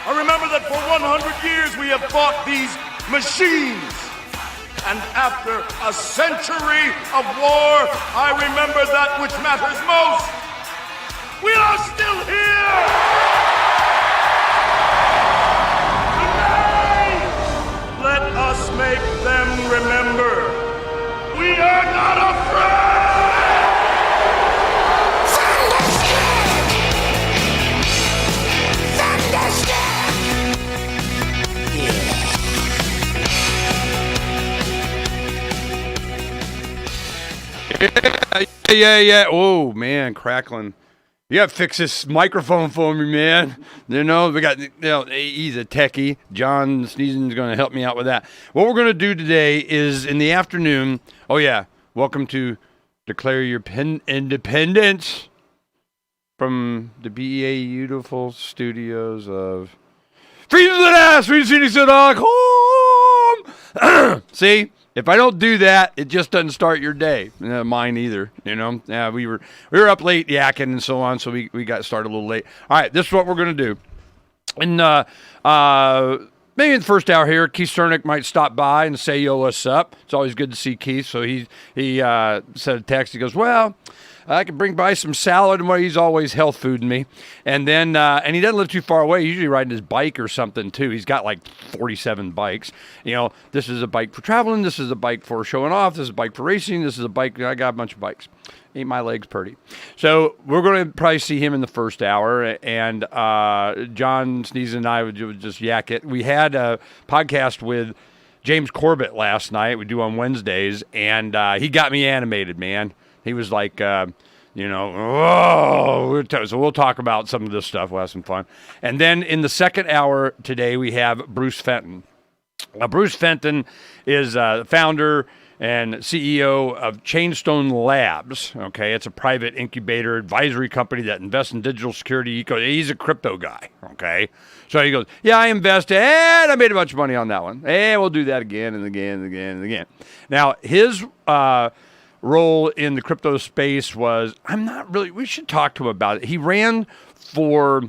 I remember that for 100 years we have fought these machines. And after a century of war, I remember that which matters most. We are still here! Today, let us make them remember. We are not afraid! Yeah. Oh, man, crackling. You got to fix this microphone for me, man. We got, he's a techie. John Sneezen's going to help me out with that. What we're going to do today is in the afternoon. Oh, yeah. Welcome to Declare Your Independence from the beautiful studios of FreedomsAndAss, See? If I don't do that, it just doesn't start your day. Mine either, Yeah, we were up late yakking and so on, so we got started a little late. All right, this is what we're going to do. And maybe in the first hour here, Keith Cernick might stop by and say, yo, what's up? It's always good to see Keith. So he sent a text. He goes, well, I could bring by some salad, and he's always health fooding me. And then, and he doesn't live too far away. He's usually riding his bike or something too. He's got like 47 bikes. This is a bike for traveling. This is a bike for showing off. This is a bike for racing. This is a bike. I got a bunch of bikes. Ain't my legs pretty? So we're going to probably see him in the first hour. And John Sneeze and I would just yak it. We had a podcast with James Corbett last night. We do on Wednesdays, and he got me animated, man. He was like, so we'll talk about some of this stuff. We'll have some fun. And then in the second hour today, we have Bruce Fenton. Now, Bruce Fenton is the founder and CEO of Chainstone Labs. Okay, it's a private incubator advisory company that invests in digital security. He's a crypto guy. Okay, so he goes, yeah, I invested, and I made a bunch of money on that one. And we'll do that again and again and again and again. Now, his role in the crypto space was, we should talk to him about it. He ran for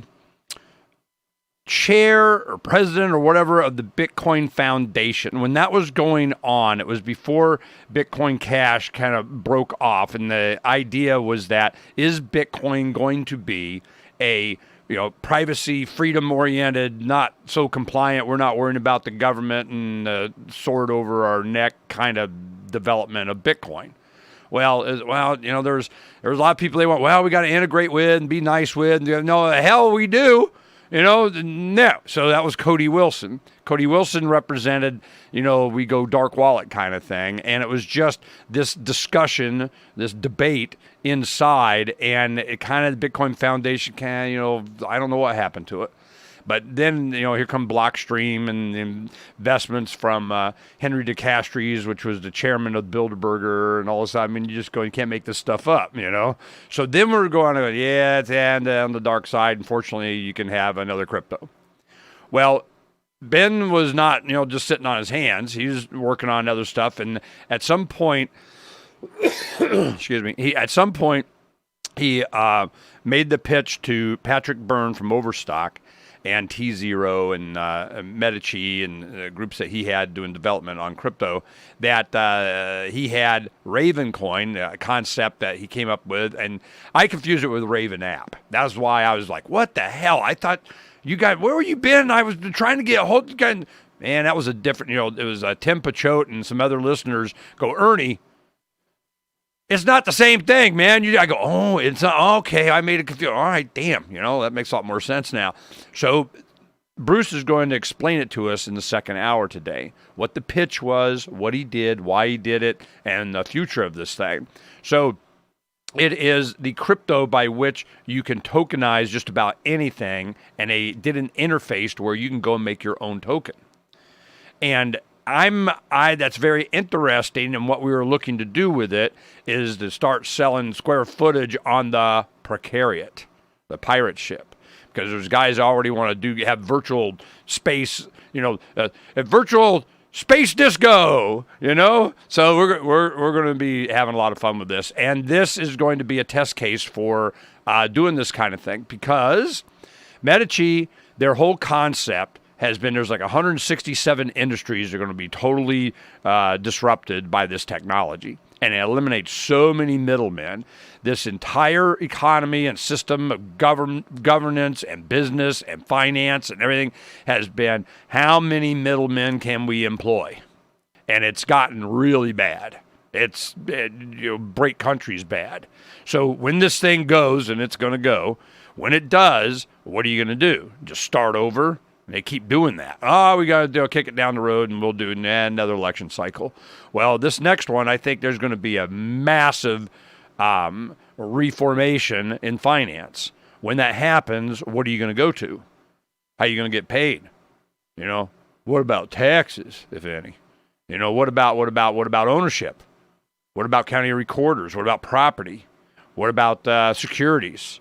chair or president or whatever of the Bitcoin Foundation. When that was going on, it was before Bitcoin Cash kind of broke off. And the idea was that, is Bitcoin going to be a privacy, freedom-oriented, not so compliant, we're not worrying about the government and the sword over our neck kind of development of Bitcoin? Well, there's a lot of people they want, we got to integrate with and be nice with. And no, the hell we do. No. So that was Cody Wilson. Cody Wilson represented, we go dark wallet kind of thing. And it was just this discussion, this debate inside. And it kind of, the Bitcoin Foundation I don't know what happened to it. But then, here come Blockstream and investments from Henry DeCastries, which was the chairman of Bilderberger and all this. I mean, you can't make this stuff up, So then we're going, it's on the dark side. Unfortunately, you can have another crypto. Well, Ben was not, just sitting on his hands. He was working on other stuff. And at some point, excuse me, he made the pitch to Patrick Byrne from Overstock and T0 and Medici and groups that he had doing development on crypto, that he had Ravencoin, a concept that he came up with, and I confused it with Raven app. That's why I was like, what the hell? I thought, you guys, where were you been? I was trying to get a hold of you. Man, that was a different, it was Tim Pachote and some other listeners go, Ernie, it's not the same thing, man. I go, oh, it's not, okay, I made it confused. All right, damn, that makes a lot more sense now. So Bruce is going to explain it to us in the second hour today, what the pitch was, what he did, why he did it, and the future of this thing. So it is the crypto by which you can tokenize just about anything, and they did an interface to where you can go and make your own token. And that's very interesting, and what we were looking to do with it is to start selling square footage on the Precariat, the pirate ship, because there's guys already want to have virtual space, a virtual space disco, So we're going to be having a lot of fun with this, and this is going to be a test case for doing this kind of thing, because Medici, their whole concept has been there's like 167 industries that are going to be totally disrupted by this technology. And it eliminates so many middlemen. This entire economy and system of governance and business and finance and everything has been, how many middlemen can we employ? And it's gotten really bad. Break countries bad. So when this thing goes, and it's going to go, when it does, what are you going to do? Just start over? They keep doing that. Oh, we got to kick it down the road, and we'll do another election cycle. Well, this next one, I think there's going to be a massive reformation in finance. When that happens, what are you going to go to? How are you going to get paid? What about taxes, if any? What about ownership? What about county recorders? What about property? What about securities,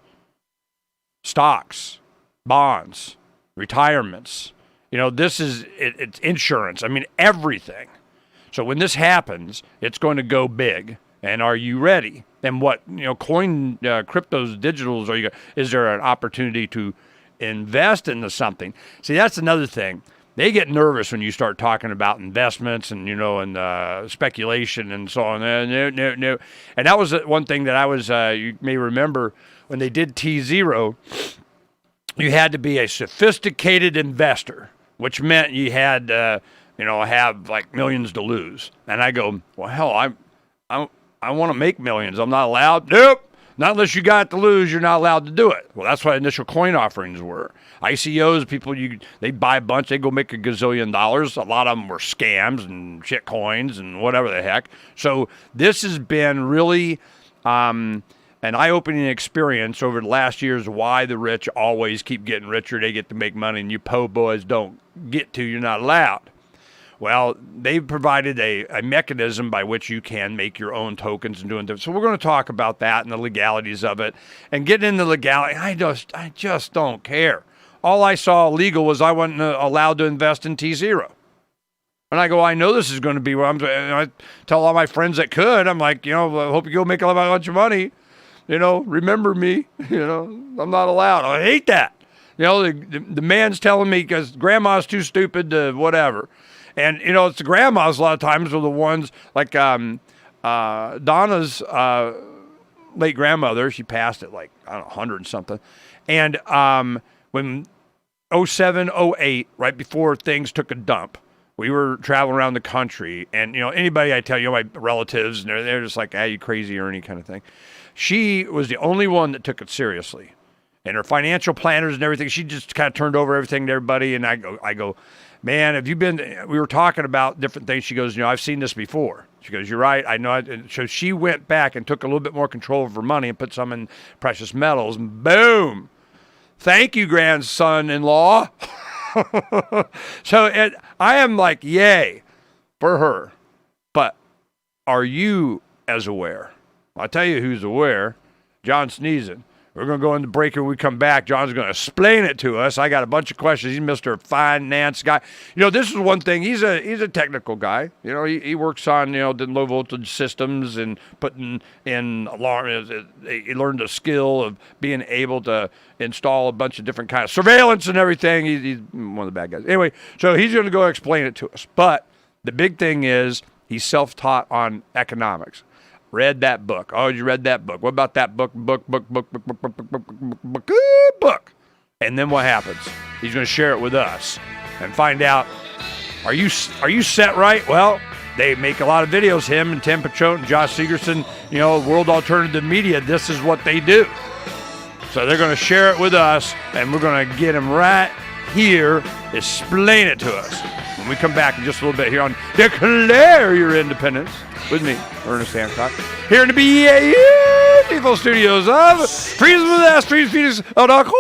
stocks, bonds? Retirements, it's insurance. I mean, everything. So when this happens, it's going to go big. And are you ready? And what, cryptos, digitals, is there an opportunity to invest into something? See, that's another thing. They get nervous when you start talking about investments and, and speculation and so on. No. And that was one thing that I was, you may remember when they did T0, you had to be a sophisticated investor, which meant you had, have like millions to lose. And I go, well, hell, I want to make millions. I'm not allowed. Nope. Not unless you got to lose, you're not allowed to do it. Well, that's what initial coin offerings were. ICOs, people, they buy a bunch, they go make $1 gazillion. A lot of them were scams and shit coins and whatever the heck. So this has been really an eye-opening experience over the last years why the rich always keep getting richer. They get to make money, and you po' boys don't get to. You're not allowed. Well, they've provided a mechanism by which you can make your own tokens and doing things. So we're going to talk about that and the legalities of it. And getting into legality, I just don't care. All I saw illegal was I wasn't allowed to invest in T0. And I go, I know this is going to be where I tell all my friends that could. I'm like, I hope you go make a bunch of money. Remember me. I'm not allowed. I hate that. The man's telling me because grandma's too stupid to whatever. And, it's the grandmas a lot of times are the ones like Donna's late grandmother. She passed at 100 and something. And when 07, 08, right before things took a dump, we were traveling around the country. And, anybody I tell, my relatives, and they're just like, you crazy or any kind of thing. She was the only one that took it seriously. And her financial planners and everything, she just kind of turned over everything to everybody. And I go, man, have you been, we were talking about different things. She goes, I've seen this before. She goes, you're right. I know. And so she went back and took a little bit more control of her money and put some in precious metals. And boom. Thank you, grandson-in-law. So I am like, yay for her. But are you as aware? I'll tell you who's aware. John sneezing. We're going to go into break when we come back. John's going to explain it to us. I got a bunch of questions. He's Mr. Finance guy. This is one thing. He's a technical guy. He works on, the low voltage systems and putting in alarm. He learned a skill of being able to install a bunch of different kinds of surveillance and everything. He's one of the bad guys. Anyway, so he's going to go explain it to us. But the big thing is he's self-taught on economics. Read that book. Oh, you read that book. What about that book? Book. And then what happens? He's going to share it with us and find out, are you set right? Well, they make a lot of videos, him and Tim Picciott and Josh Segerson, World Alternative Media. This is what they do. So they're going to share it with us, and we're going to get him right here, explain it to us. When we come back in just a little bit here on Declare Your Independence with me, Ernest Hancock, here in the beautiful studios of freedomwithout.com.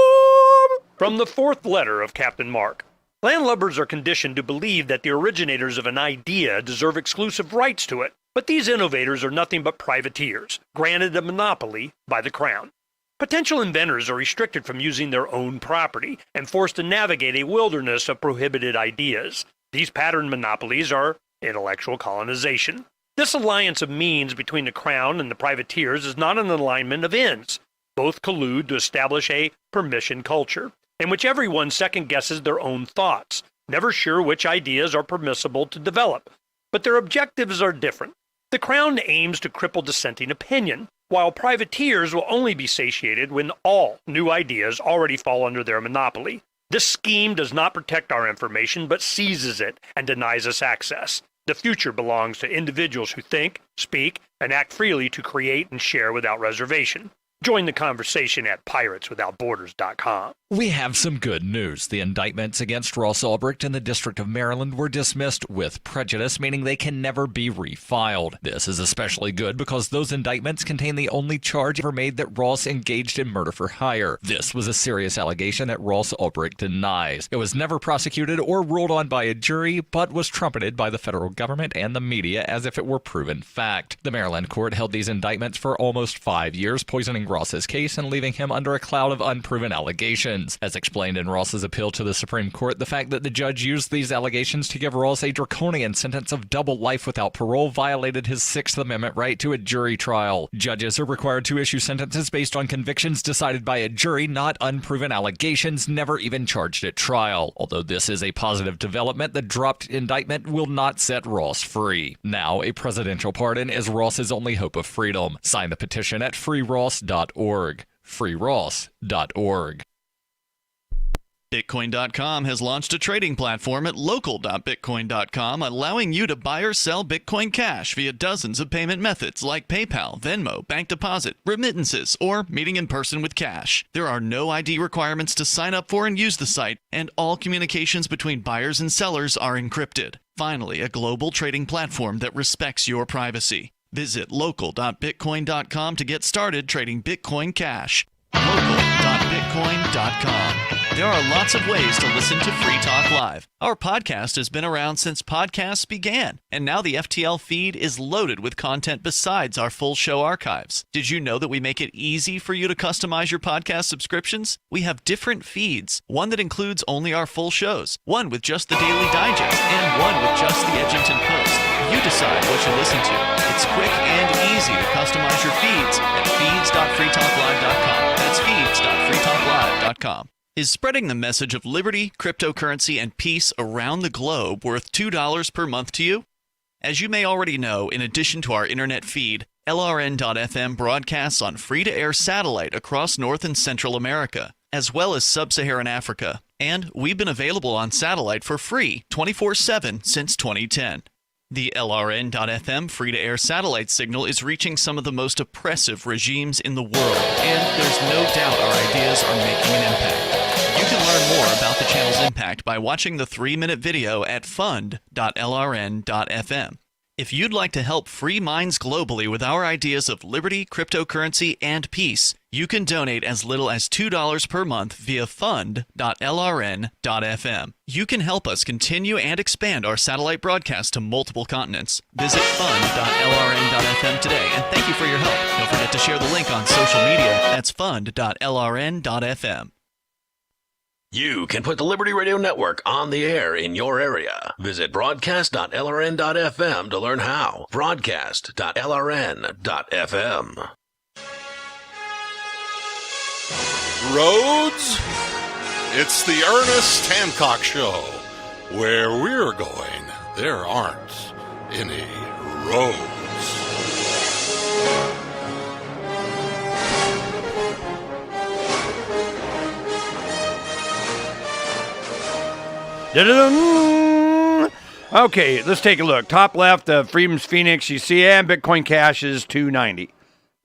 From the fourth letter of Captain Mark. Landlubbers are conditioned to believe that the originators of an idea deserve exclusive rights to it, but these innovators are nothing but privateers, granted a monopoly by the Crown. Potential inventors are restricted from using their own property and forced to navigate a wilderness of prohibited ideas. These pattern monopolies are intellectual colonization. This alliance of means between the Crown and the privateers is not an alignment of ends. Both collude to establish a permission culture. in which everyone second guesses their own thoughts, never sure which ideas are permissible to develop. But their objectives are different. The Crown aims to cripple dissenting opinion, while privateers will only be satiated when all new ideas already fall under their monopoly. This scheme does not protect our information, but seizes it and denies us access. The future belongs to individuals who think, speak, and act freely to create and share without reservation. Join the conversation at pirateswithoutborders.com. We have some good news. The indictments against Ross Ulbricht in the District of Maryland were dismissed with prejudice, meaning they can never be refiled. This is especially good because those indictments contain the only charge ever made that Ross engaged in murder for hire. This was a serious allegation that Ross Ulbricht denies. It was never prosecuted or ruled on by a jury, but was trumpeted by the federal government and the media as if it were proven fact. The Maryland court held these indictments for almost 5 years, poisoning Ross's case and leaving him under a cloud of unproven allegations. As explained in Ross's appeal to the Supreme Court, the fact that the judge used these allegations to give Ross a draconian sentence of double life without parole violated his Sixth Amendment right to a jury trial. Judges are required to issue sentences based on convictions decided by a jury, not unproven allegations never even charged at trial. Although this is a positive development, the dropped indictment will not set Ross free. Now, a presidential pardon is Ross's only hope of freedom. Sign the petition at freeross.org. freeross.org. Bitcoin.com has launched a trading platform at local.bitcoin.com, allowing you to buy or sell Bitcoin Cash via dozens of payment methods like PayPal, Venmo, bank deposit, remittances, or meeting in person with cash. There are no ID requirements to sign up for and use the site, and all communications between buyers and sellers are encrypted. Finally, a global trading platform that respects your privacy. Visit local.bitcoin.com to get started trading Bitcoin Cash. Local.bitcoin.com. There are lots of ways to listen to Free Talk Live. Our podcast has been around since podcasts began, and now the FTL feed is loaded with content besides our full show archives. Did you know that we make it easy for you to customize your podcast subscriptions? We have different feeds, one that includes only our full shows, one with just the Daily Digest, and one with just the Edgington Post. You decide what you listen to. It's quick and easy to customize your feeds at feeds.freetalklive.com. That's feeds.freetalklive.com. Is spreading the message of liberty, cryptocurrency, and peace around the globe worth $2 per month to you? As you may already know, in addition to our internet feed, LRN.FM broadcasts on free-to-air satellite across North and Central America, as well as Sub-Saharan Africa. And we've been available on satellite for free 24/7 since 2010. The LRN.FM free-to-air satellite signal is reaching some of the most oppressive regimes in the world, and there's no doubt our ideas are making an impact. You can learn more about the channel's impact by watching the 3-minute video at fund.lrn.fm. If you'd like to help free minds globally with our ideas of liberty, cryptocurrency, and peace, you can donate as little as $2 per month via fund.lrn.fm. You can help us continue and expand our satellite broadcast to multiple continents. Visit fund.lrn.fm today, and thank you for your help. Don't forget to share the link on social media. That's fund.lrn.fm. You can put the Liberty Radio Network on the air in your area. Visit broadcast.lrn.fm to learn how. Broadcast.lrn.fm. Roads? It's the Ernest Hancock Show. Where we're going, there aren't any roads. Da-da-dum. Okay, let's take a look. Top left, Freedom's Phoenix. You see, Bitcoin Cash is $2.90.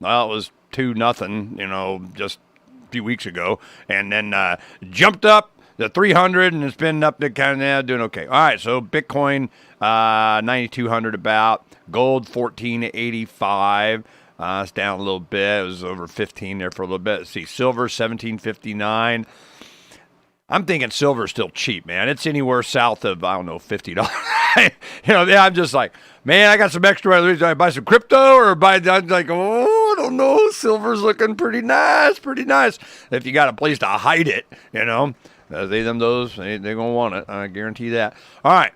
Well, it was 2-0, just a few weeks ago, and then jumped up to 300, and it's been up to kind of doing okay. All right, so Bitcoin 9,200 about, gold 1485. It's down a little bit. It was over 15 there for a little bit. Let's see, silver 1759. I'm thinking silver's still cheap, man. It's anywhere south of, I don't know, $50. I'm just like, man, I got some extra. Do I buy some crypto or buy? I'm like, I don't know. Silver's looking pretty nice, pretty nice. If you got a place to hide it, they're going to want it. I guarantee that. All right.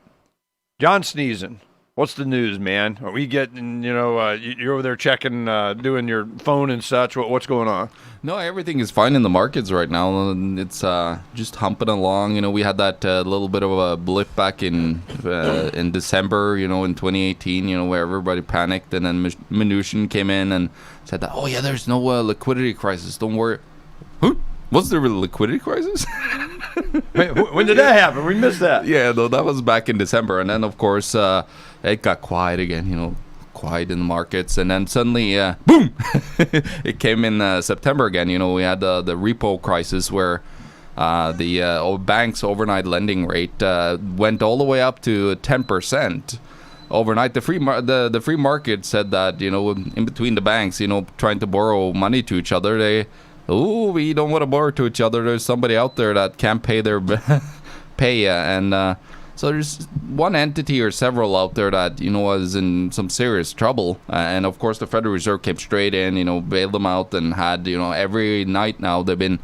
John sneezing. What's the news, man? Are we getting, you're over there checking, doing your phone and such. What's going on? No, everything is fine in the markets right now. It's just humping along. We had that little bit of a blip back in December, in 2018, where everybody panicked. And then Mnuchin came in and said that, oh, yeah, there's no liquidity crisis. Don't worry. Huh? Was there a liquidity crisis? When did that happen? We missed that. Yeah, no, that was back in December. And then, of course, it got quiet again, quiet in the markets. And then suddenly, boom, it came in September again. We had the repo crisis where the bank's overnight lending rate went all the way up to 10%. Overnight, the free market said that, in between the banks, trying to borrow money to each other, we don't want to borrow to each other. There's somebody out there that can't pay their pay. And so there's one entity or several out there that, was in some serious trouble. And, of course, the Federal Reserve came straight in, bailed them out and had, every night now they've been,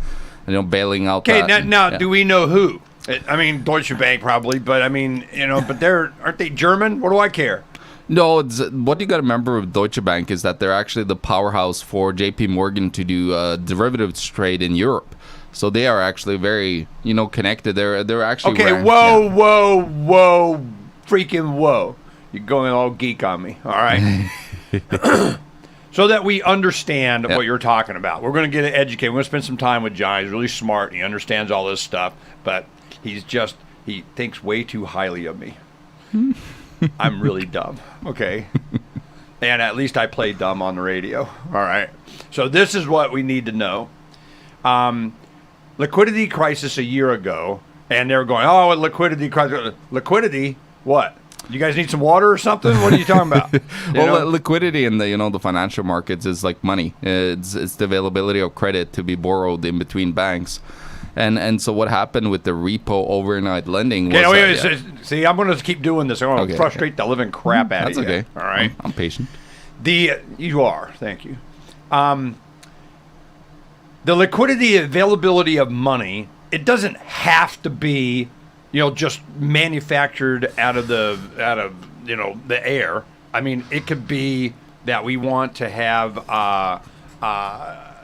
bailing out. Okay, now do we know who? I mean, Deutsche Bank probably, but I mean, but aren't they German? What do I care? No, what you got to remember with Deutsche Bank is that they're actually the powerhouse for JP Morgan to do derivatives trade in Europe. So they are actually very, connected. They're actually okay. Whoa, freaking whoa! You're going all geek on me. All right. So that we understand what you're talking about, we're going to get educated. We're going to spend some time with John. He's really smart. And he understands all this stuff, but he thinks way too highly of me. I'm really dumb, okay? And at least I play dumb on the radio, all right? So this is what we need to know. Liquidity crisis a year ago, and they're going, oh, liquidity crisis. Liquidity? What? You guys need some water or something? What are you talking about? Liquidity in the the financial markets is like money. It's the availability of credit to be borrowed in between banks. And so what happened with the repo overnight lending was... See, I'm going to keep doing this. I'm going to frustrate the living crap out of you. That's okay. All right? I'm patient. You are. Thank you. The liquidity availability of money, it doesn't have to be, just manufactured out of the air. I mean, it could be that we want to have...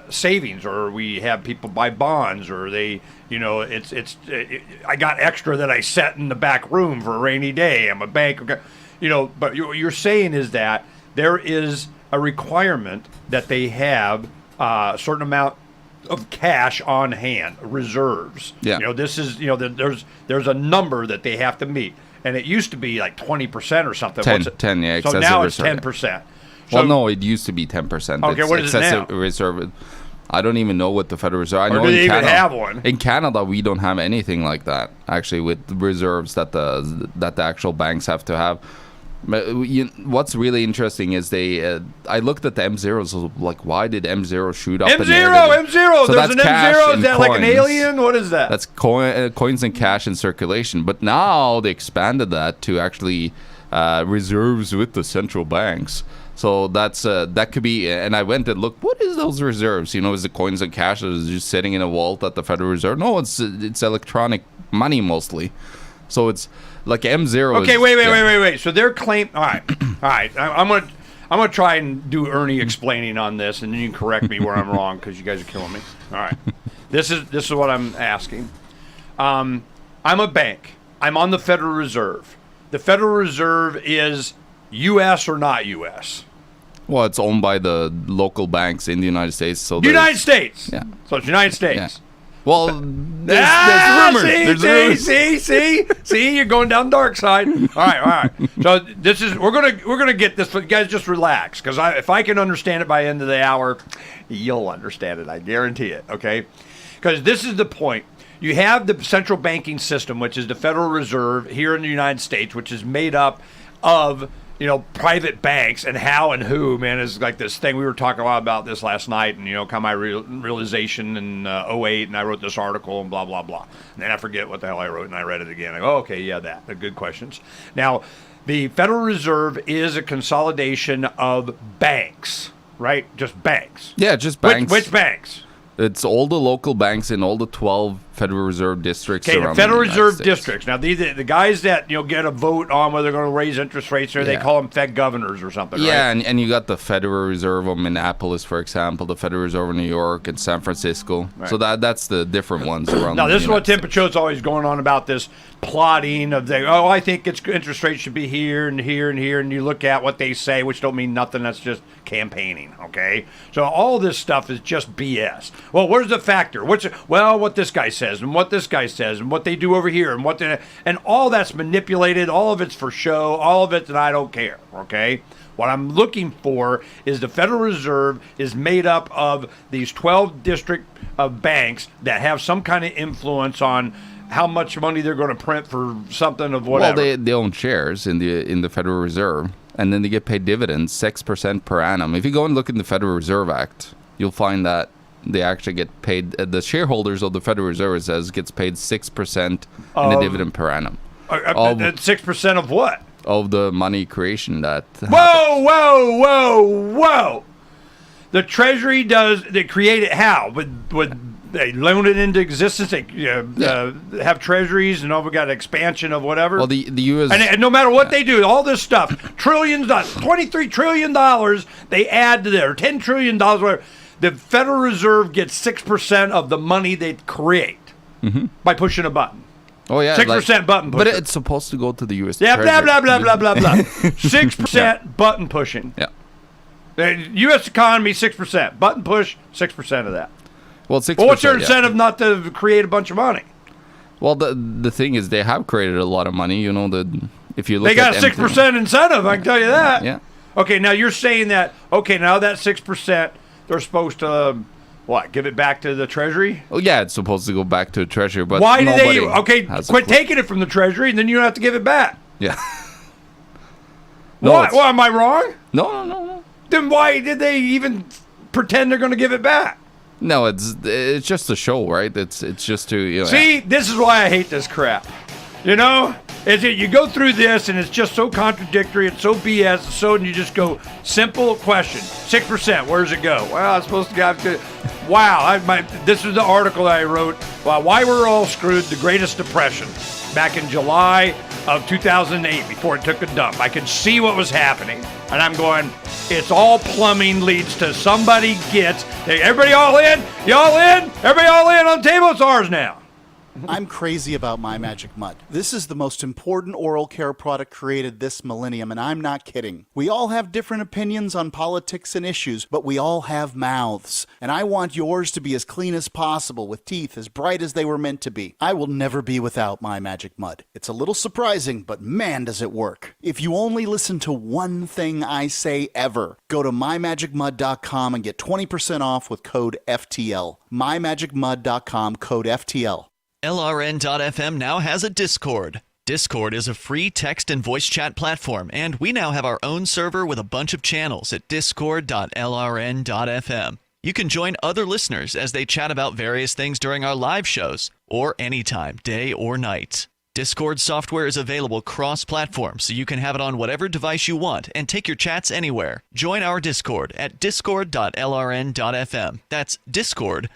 savings, or we have people buy bonds, or they, I got extra that I set in the back room for a rainy day. I'm a bank, but what you're saying is that there is a requirement that they have a certain amount of cash on hand, reserves. Yeah. This is, there's a number that they have to meet, and it used to be like 20% or something. 10, yeah. So now it's 10%. Well, no, it used to be 10%. Okay, what is it now? Reserve. I don't even know what the Federal Reserve. I know do they in Canada, even have one? In Canada, we don't have anything like that. Actually, with reserves that the actual banks have to have. But what's really interesting is I looked at the M0s. So like, why did M0 shoot up? M0. So there's an M0. Is that like an alien? What is that? That's coins and cash in circulation. But now they expanded that to actually reserves with the central banks. So that could be, and I went and looked, what is those reserves? Is it coins and cash that is just sitting in a vault at the Federal Reserve? No, it's electronic money mostly. So it's like M0. Okay, wait. So their claim, all right. I'm gonna try and do Ernie explaining on this, and then you can correct me where I'm wrong, because you guys are killing me. All right. This is what I'm asking. I'm a bank. I'm on the Federal Reserve. The Federal Reserve is U.S. or not U.S.? Well, it's owned by the local banks in the United States. So United States. Yeah. So it's United States. Yeah. Well, there's rumors. See, you're going down the dark side. All right. So we're gonna get this. You guys just relax, because if I can understand it by the end of the hour, you'll understand it. I guarantee it. Okay, because this is the point. You have the central banking system, which is the Federal Reserve here in the United States, which is made up of private banks, and how and who, man, is like this thing. We were talking a lot about this last night, and, kind of my realization in 2008, and I wrote this article, and blah, blah, blah. And then I forget what the hell I wrote, and I read it again. I go, oh, okay, yeah, that. They're good questions. Now, the Federal Reserve is a consolidation of banks, right? Just banks. Yeah, just banks. Which banks? It's all the local banks in all the 12 Federal Reserve districts Okay, around the Federal United Reserve States. districts. Now, the guys that get a vote on whether they're going to raise interest rates, or they Yeah. call them Fed governors or something, Yeah, right? and you got the Federal Reserve of Minneapolis, for example, the Federal Reserve of New York and San Francisco. Right. So that's the different ones around. Now, the this is what United Tim States. Picciotto's always going on about, this plotting of I think interest rates should be here and here and here, and you look at what they say, which don't mean nothing. That's just campaigning, okay? So all this stuff is just BS. Well, where's the factor? What this guy says, and what this guy says, and what they do over here, and all that's manipulated. All of it's for show. All of it, and I don't care, okay? What I'm looking for is the Federal Reserve is made up of these 12 district banks that have some kind of influence on how much money they're going to print for something of whatever. Well, they own shares in the Federal Reserve, and then they get paid dividends 6% per annum. If you go and look in the Federal Reserve Act, you'll find that they actually get paid. The shareholders of the Federal Reserve gets paid 6% in a dividend per annum. 6% of what? Of the money creation that. Whoa! The Treasury they create it how? Would they loan it into existence? They have treasuries, and we got expansion of whatever. Well, the U.S. And no matter what they do, all this stuff, trillions, $23 trillion they add to there, $10 trillion, whatever. The Federal Reserve gets 6% of the money they create by pushing a button. Oh yeah, 6% button pushing. But it's supposed to go to the U.S. Yeah, Treasury. blah, blah, blah, blah, blah, blah. 6% button pushing. Yeah. The U.S. economy, 6%. Button push, 6% of that. Well, 6%. Well, what's their yeah. incentive not to create a bunch of money? Well, the thing is, they have created a lot of money. If you look, They got at a 6% incentive, I can tell you that. Yeah. Okay, now you're saying that, now that 6%, they're supposed to, give it back to the Treasury? Oh yeah, it's supposed to go back to the Treasury, but Why do nobody they? has a Quit clue. taking it from the Treasury, and then you don't have to give it back. Yeah. Why? it's- Well, am I wrong? No. Then why did they even pretend they're going to give it back? No, it's just a show, right? It's just to See, this is why I hate this crap. You go through this and it's just so contradictory, it's so BS, and you just go, simple question, 6%, where does it go? Well, it's supposed to go to, this is the article that I wrote, Why We're All Screwed, the Greatest Depression, back in July of 2008, before it took a dump. I could see what was happening, and I'm going, it's all plumbing leads to somebody gets, hey, everybody all in? You all in? Everybody all in on the table? It's ours now. I'm crazy about My Magic Mud. This is the most important oral care product created this millennium, and I'm not kidding. We all have different opinions on politics and issues, but we all have mouths. And I want yours to be as clean as possible, with teeth as bright as they were meant to be. I will never be without My Magic Mud. It's a little surprising, but man, does it work. If you only listen to one thing I say ever, go to mymagicmud.com and get 20% off with code FTL. mymagicmud.com, code FTL. LRN.FM now has a Discord. Discord is a free text and voice chat platform, and we now have our own server with a bunch of channels at discord.lrn.fm. You can join other listeners as they chat about various things during our live shows, or anytime, day or night. Discord software is available cross-platform, so you can have it on whatever device you want and take your chats anywhere. Join our Discord at discord.lrn.fm. That's discord.lrn.fm.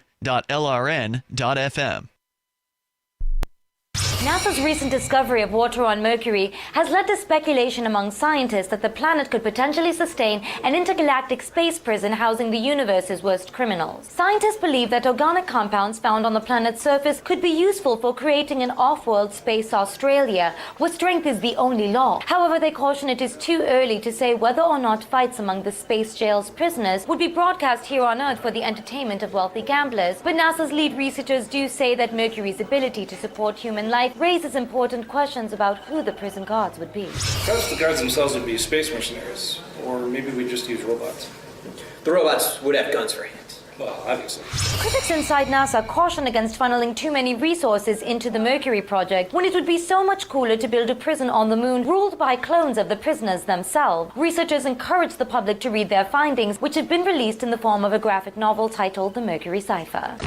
NASA's recent discovery of water on Mercury has led to speculation among scientists that the planet could potentially sustain an intergalactic space prison housing the universe's worst criminals. Scientists believe that organic compounds found on the planet's surface could be useful for creating an off-world space Australia, where strength is the only law. However, they caution it is too early to say whether or not fights among the space jail's prisoners would be broadcast here on Earth for the entertainment of wealthy gamblers. But NASA's lead researchers do say that Mercury's ability to support human life raises important questions about who the prison guards would be. Perhaps the guards themselves would be space mercenaries, or maybe we'd just use robots. The robots would have guns for hands. Well, obviously. Critics inside NASA caution against funneling too many resources into the Mercury project when it would be so much cooler to build a prison on the moon ruled by clones of the prisoners themselves. Researchers encourage the public to read their findings, which have been released in the form of a graphic novel titled The Mercury Cipher.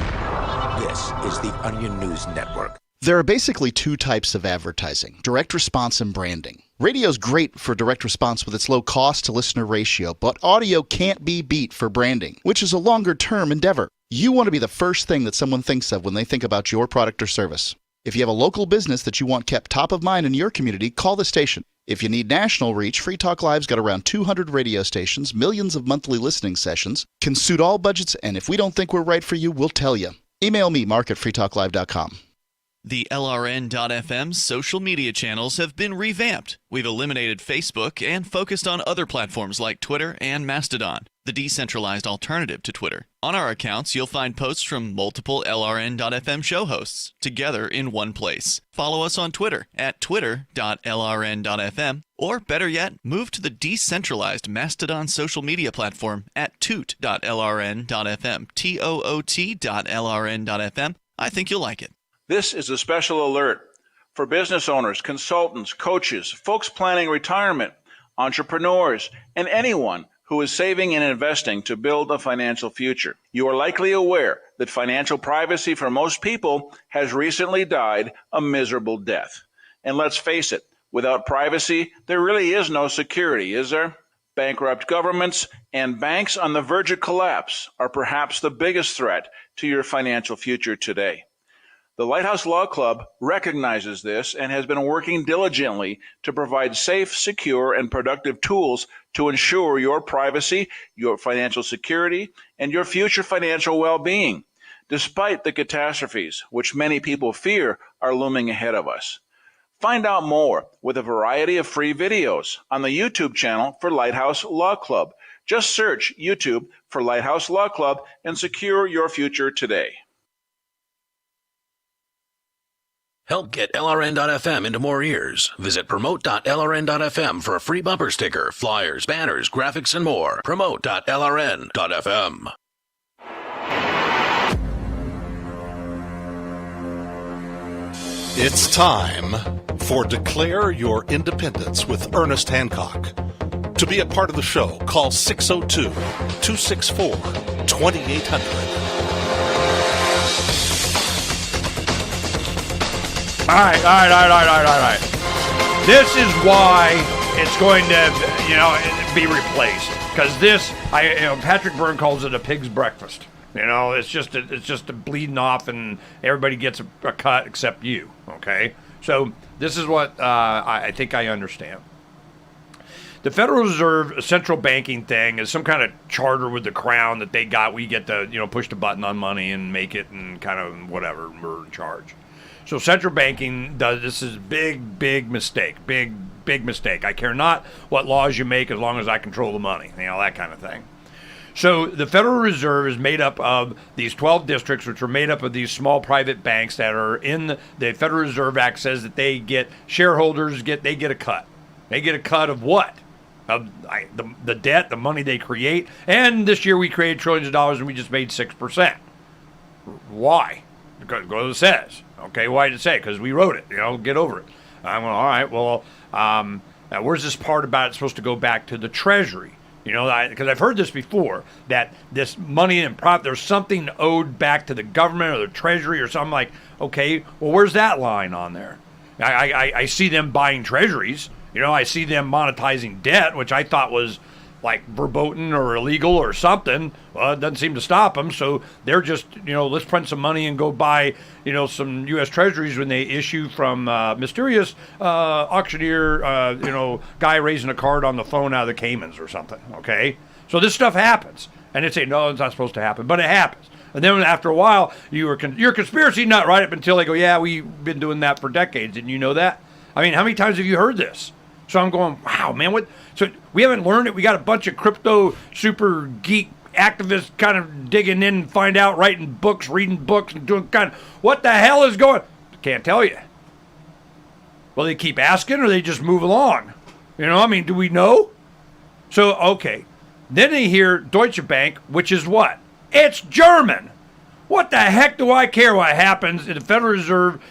This is the Onion News Network. There are basically two types of advertising: direct response and branding. Radio's great for direct response with its low cost to listener ratio, but audio can't be beat for branding, which is a longer term endeavor. You want to be the first thing that someone thinks of when they think about your product or service. If you have a local business that you want kept top of mind in your community, call the station. If you need national reach, Free Talk Live's got around 200 radio stations, millions of monthly listening sessions, can suit all budgets, and if we don't think we're right for you, we'll tell you. Email me, mark@freetalklive.com. The LRN.FM social media channels have been revamped. We've eliminated Facebook and focused on other platforms like Twitter and Mastodon, the decentralized alternative to Twitter. On our accounts, you'll find posts from multiple LRN.FM show hosts together in one place. Follow us on Twitter at twitter.lrn.fm, or better yet, move to the decentralized Mastodon social media platform at toot.lrn.fm, toot.lrn.fm. I think you'll like it. This is a special alert for business owners, consultants, coaches, folks planning retirement, entrepreneurs, and anyone who is saving and investing to build a financial future. You are likely aware that financial privacy for most people has recently died a miserable death. And let's face it, without privacy, there really is no security, is there? Bankrupt governments and banks on the verge of collapse are perhaps the biggest threat to your financial future today. The Lighthouse Law Club recognizes this and has been working diligently to provide safe, secure, and productive tools to ensure your privacy, your financial security, and your future financial well-being, despite the catastrophes which many people fear are looming ahead of us. Find out more with a variety of free videos on the YouTube channel for Lighthouse Law Club. Just search YouTube for Lighthouse Law Club and secure your future today. Help get LRN.FM into more ears. Visit promote.lrn.fm for a free bumper sticker, flyers, banners, graphics, and more. Promote.lrn.fm. It's time for Declare Your Independence with Ernest Hancock. To be a part of the show, call 602-264-2800. All right. This is why it's going to, be replaced. Because Patrick Byrne calls it a pig's breakfast. It's just a bleeding off, and everybody gets a cut except you. Okay, so this is what I think I understand. The Federal Reserve central banking thing is some kind of charter with the crown that they got. We get to push the button on money and make it and kind of whatever, we're in charge. So central banking this is big mistake, big mistake. I care not what laws you make as long as I control the money, that kind of thing. So the Federal Reserve is made up of these 12 districts, which are made up of these small private banks that are in the Federal Reserve Act says that they get shareholders get a cut. They get a cut of what? Of the debt, the money they create. And this year we created trillions of dollars and we just made 6%. Why? Because it says. Okay, why did it say? Because we wrote it. Get over it. I'm going, all right, well, where's this part about it's supposed to go back to the Treasury? Because I've heard this before, that this money and there's something owed back to the government or the Treasury or something like, okay, well, where's that line on there? I see them buying treasuries. I see them monetizing debt, which I thought was like verboten or illegal or something. Well, it doesn't seem to stop them. So they're just, let's print some money and go buy, some U.S. treasuries when they issue from mysterious auctioneer, guy raising a card on the phone out of the Caymans or something. Okay. So this stuff happens. And they say, no, it's not supposed to happen, but it happens. And then after a while, you're a conspiracy nut right up until they go, yeah, we've been doing that for decades. Didn't you know that? I mean, how many times have you heard this? So I'm going, wow, man, what? So we haven't learned it. We got a bunch of crypto super geek activists kind of digging in and find out, writing books, reading books, and doing what the hell is going? Can't tell you. Well, they keep asking or they just move along. Do we know? So, okay. Then they hear Deutsche Bank, which is what? It's German. What the heck do I care what happens in the Federal Reserve,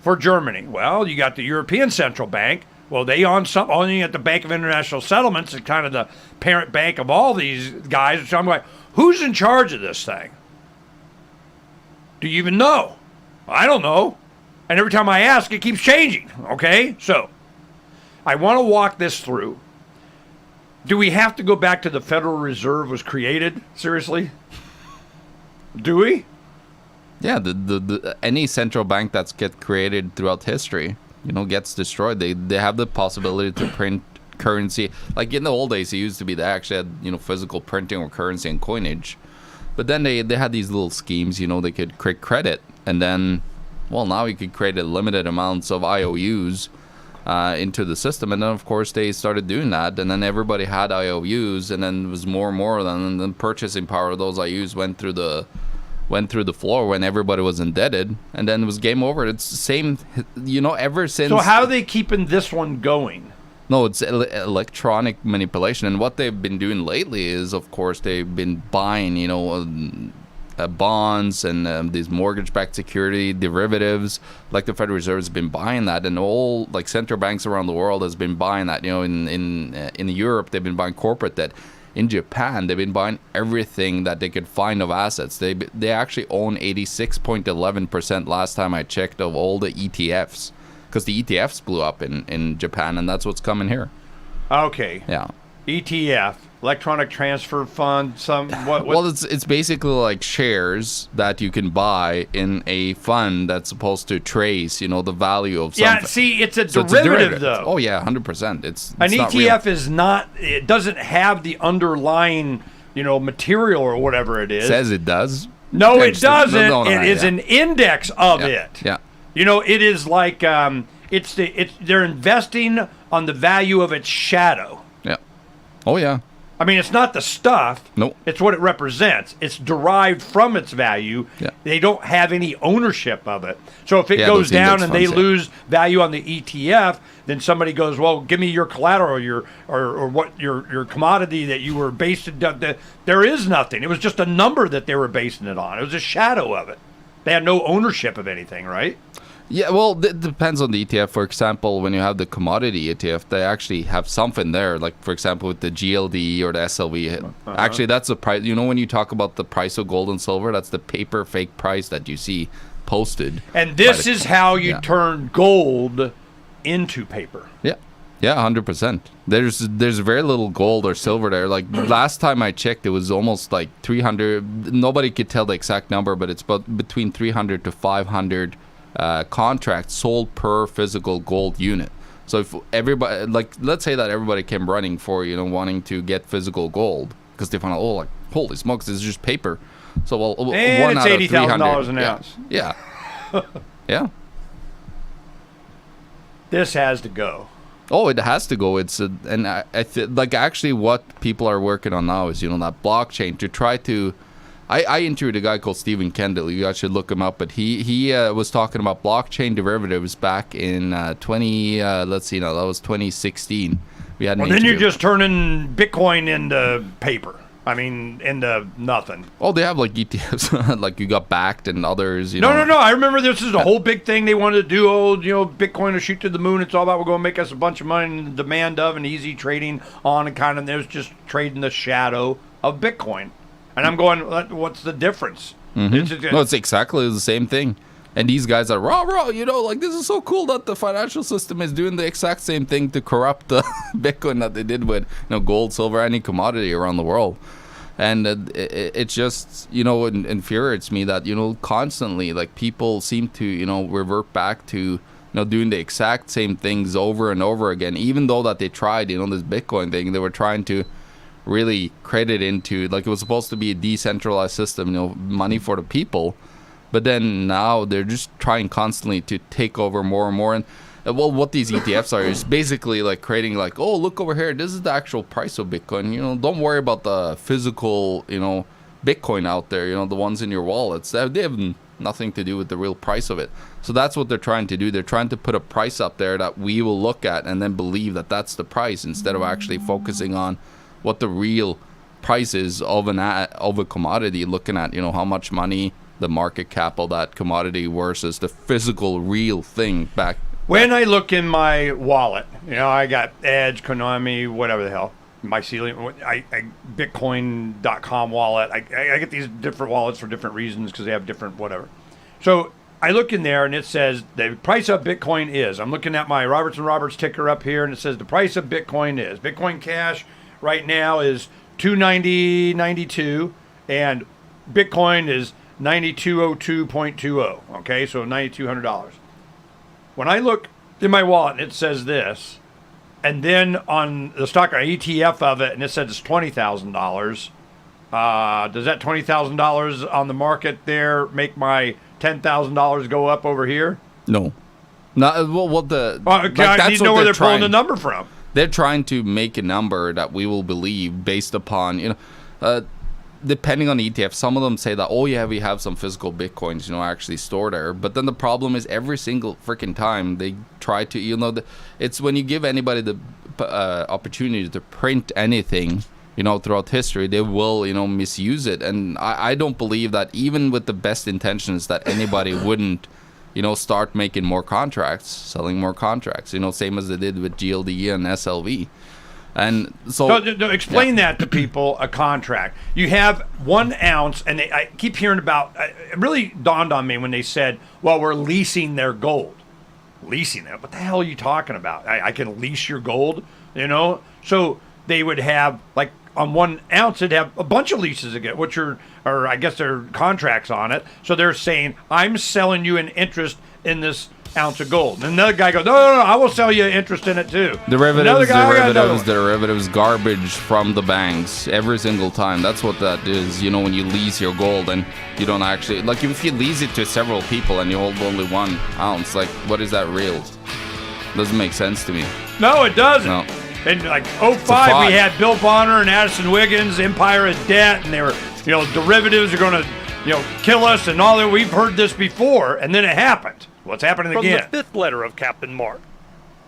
for Germany? Well, you got the European Central Bank. Well, they only at the Bank of International Settlements, and kind of the parent bank of all these guys. So I'm like, who's in charge of this thing? Do you even know? I don't know. And every time I ask, it keeps changing. Okay? So I want to walk this through. Do we have to go back to the Federal Reserve was created? Seriously? Do we? Yeah, the any central bank that's get created throughout history, gets destroyed. They have the possibility to print currency. Like in the old days, it used to be they actually had physical printing or currency and coinage, but then they had these little schemes. They could create credit, and then now you could create a limited amounts of IOUs into the system, and then of course they started doing that, and then everybody had IOUs, and then it was more and more of them, and then purchasing power of those IOUs went through the floor when everybody was indebted, and then it was game over. It's the same, ever since. So how are they keeping this one going? No, it's electronic manipulation, and what they've been doing lately is, of course, they've been buying, bonds and these mortgage-backed security derivatives. Like the Federal Reserve has been buying that, and all central banks around the world has been buying that. In Europe, they've been buying corporate debt. In Japan, they've been buying everything that they could find of assets. They actually own 86.11% last time I checked of all the ETFs, because the ETFs blew up in Japan, and that's what's coming here. Okay. Yeah. ETF, electronic transfer fund. Well, it's basically like shares that you can buy in a fund that's supposed to trace, the value of something. Yeah, see, it's a derivative, though. Oh yeah, 100%. It's an not ETF real. is not. It doesn't have the underlying, material or whatever it is. It says it does. No, it doesn't. No, it is an index of it. Yeah. It is like they're investing on the value of its shadow. Yeah. Oh yeah. I mean, it's not the stuff. Nope. It's what it represents. It's derived from its value. Yeah. They don't have any ownership of it. So if it goes down and they lose value on the ETF, then somebody goes, well, give me your collateral, or what your commodity that you were based in. There is nothing. It was just a number that they were basing it on. It was a shadow of it. They had no ownership of anything, right? Yeah, well, it depends on the ETF. For example, when you have the commodity ETF, they actually have something there. Like, for example, with the GLD or the SLV. Actually, that's the price. When you talk about the price of gold and silver, that's the paper fake price that you see posted. And this is how you turn gold into paper. Yeah. Yeah, 100%. There's very little gold or silver there. Like, last time I checked, it was almost like 300. Nobody could tell the exact number, but it's between 300 to 500 contracts sold per physical gold unit. So if everybody, let's say that everybody came running for wanting to get physical gold because they found out, holy smokes, this is just paper. So and one it's $80,000 an ounce. Yeah. Yeah. This has to go. Oh, it has to go. Actually what people are working on now is that blockchain to try to. I interviewed a guy called Stephen Kendall. You guys should look him up. But he was talking about blockchain derivatives back in that was 2016. Then you're just turning Bitcoin into paper. I mean, into nothing. Oh, they have ETFs, like you got backed and others. No. I remember this is a whole big thing they wanted to do. Bitcoin to shoot to the moon. It's all about we're going to make us a bunch of money and demand of and easy trading on, and kind of there's just trading the shadow of Bitcoin. And I'm going, what's the difference? Mm-hmm. It's exactly the same thing. And these guys are raw, this is so cool that the financial system is doing the exact same thing to corrupt the Bitcoin that they did with gold, silver, any commodity around the world. And it just, infuriates me that, constantly, people seem to, revert back to, doing the exact same things over and over again, even though that they tried, this Bitcoin thing. They were trying to really credit into, it was supposed to be a decentralized system, money for the people, but then now they're just trying constantly to take over more and more. And what these ETFs are is basically creating oh, look over here, this is the actual price of Bitcoin. Don't worry about the physical Bitcoin out there, the ones in your wallets. They have nothing to do with the real price of it. So that's what they're trying to do. They're trying to put a price up there that we will look at and then believe that that's the price, instead of actually focusing on what the real price is of a commodity, looking at how much money, the market cap of that commodity versus the physical real thing back. When I look in my wallet, I got Edge, Konami, whatever the hell, Mycelium, Bitcoin.com wallet. I get these different wallets for different reasons because they have different whatever. So I look in there and it says the price of Bitcoin is. I'm looking at my Roberts ticker up here and it says the price of Bitcoin is. Bitcoin Cash right now is $290.92 and Bitcoin is $9202.20. Okay, so $9,200. When I look in my wallet, it says this, and then on the stock ETF of it, and it says it's $20,000. Does that $20,000 on the market there make my $10,000 go up over here? No. Not well. What the? Well, I need to know where they're pulling the number from. They're trying to make a number that we will believe based upon, depending on the ETF. Some of them say that, oh yeah, we have some physical Bitcoins, actually stored there. But then the problem is every single freaking time they try to, it's when you give anybody the opportunity to print anything, throughout history, they will, misuse it. And I don't believe that even with the best intentions that anybody wouldn't, start making more contracts, selling more contracts, same as they did with GLD and SLV. And so... No, explain that to people, a contract. You have 1 ounce, and I keep hearing about... It really dawned on me when they said, well, we're leasing their gold. Leasing it? What the hell are you talking about? I can lease your gold, So they would have, like, on 1 ounce, it'd have a bunch of leases again, which are I guess they're contracts on it. So they're saying, I'm selling you an interest in this ounce of gold. And another guy goes, no, I will sell you an interest in it too. Derivatives, garbage from the banks every single time. That's what that is, when you lease your gold and you don't actually, like if you lease it to several people and you hold only 1 ounce, like what is that real? Doesn't make sense to me. No, it doesn't. No. In like 05, we had Bill Bonner and Addison Wiggins, Empire of Debt, and they were, derivatives are going to, kill us and all that. We've heard this before, and then it happened. What's happening again? From the 5th letter of Captain Mark.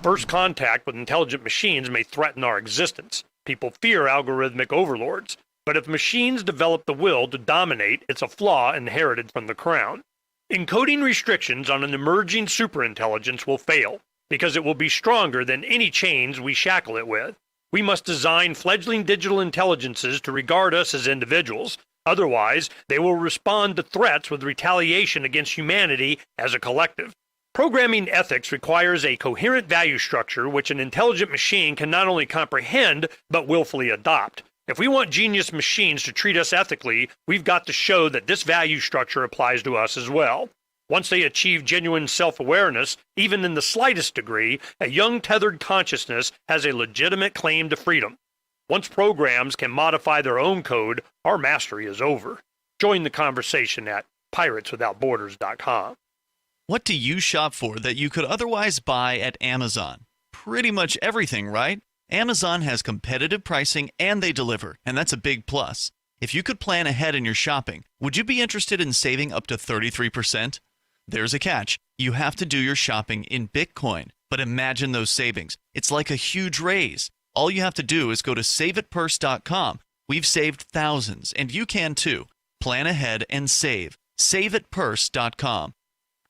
First contact with intelligent machines may threaten our existence. People fear algorithmic overlords. But if machines develop the will to dominate, it's a flaw inherited from the crown. Encoding restrictions on an emerging superintelligence will fail, because it will be stronger than any chains we shackle it with. We must design fledgling digital intelligences to regard us as individuals. Otherwise, they will respond to threats with retaliation against humanity as a collective. Programming ethics requires a coherent value structure which an intelligent machine can not only comprehend, but willfully adopt. If we want genius machines to treat us ethically, we've got to show that this value structure applies to us as well. Once they achieve genuine self-awareness, even in the slightest degree, a young tethered consciousness has a legitimate claim to freedom. Once programs can modify their own code, our mastery is over. Join the conversation at pirateswithoutborders.com. What do you shop for that you could otherwise buy at Amazon? Pretty much everything, right? Amazon has competitive pricing and they deliver, and that's a big plus. If you could plan ahead in your shopping, would you be interested in saving up to 33%? There's a catch. You have to do your shopping in Bitcoin. But imagine those savings. It's like a huge raise. All you have to do is go to saveatpurse.com. We've saved thousands, and you can too. Plan ahead and save. Saveatpurse.com.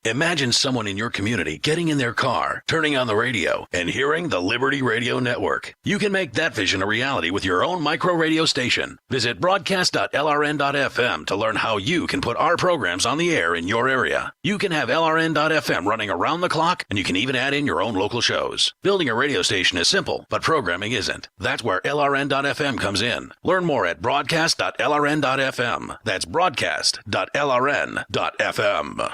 Imagine someone in your community getting in their car, turning on the radio, and hearing the Liberty Radio Network. You can make that vision a reality with your own micro radio station. Visit broadcast.lrn.fm to learn how you can put our programs on the air in your area. You can have LRN.FM running around the clock, and you can even add in your own local shows. Building a radio station is simple, but programming isn't. That's where LRN.FM comes in. Learn more at broadcast.lrn.fm. That's broadcast.lrn.fm.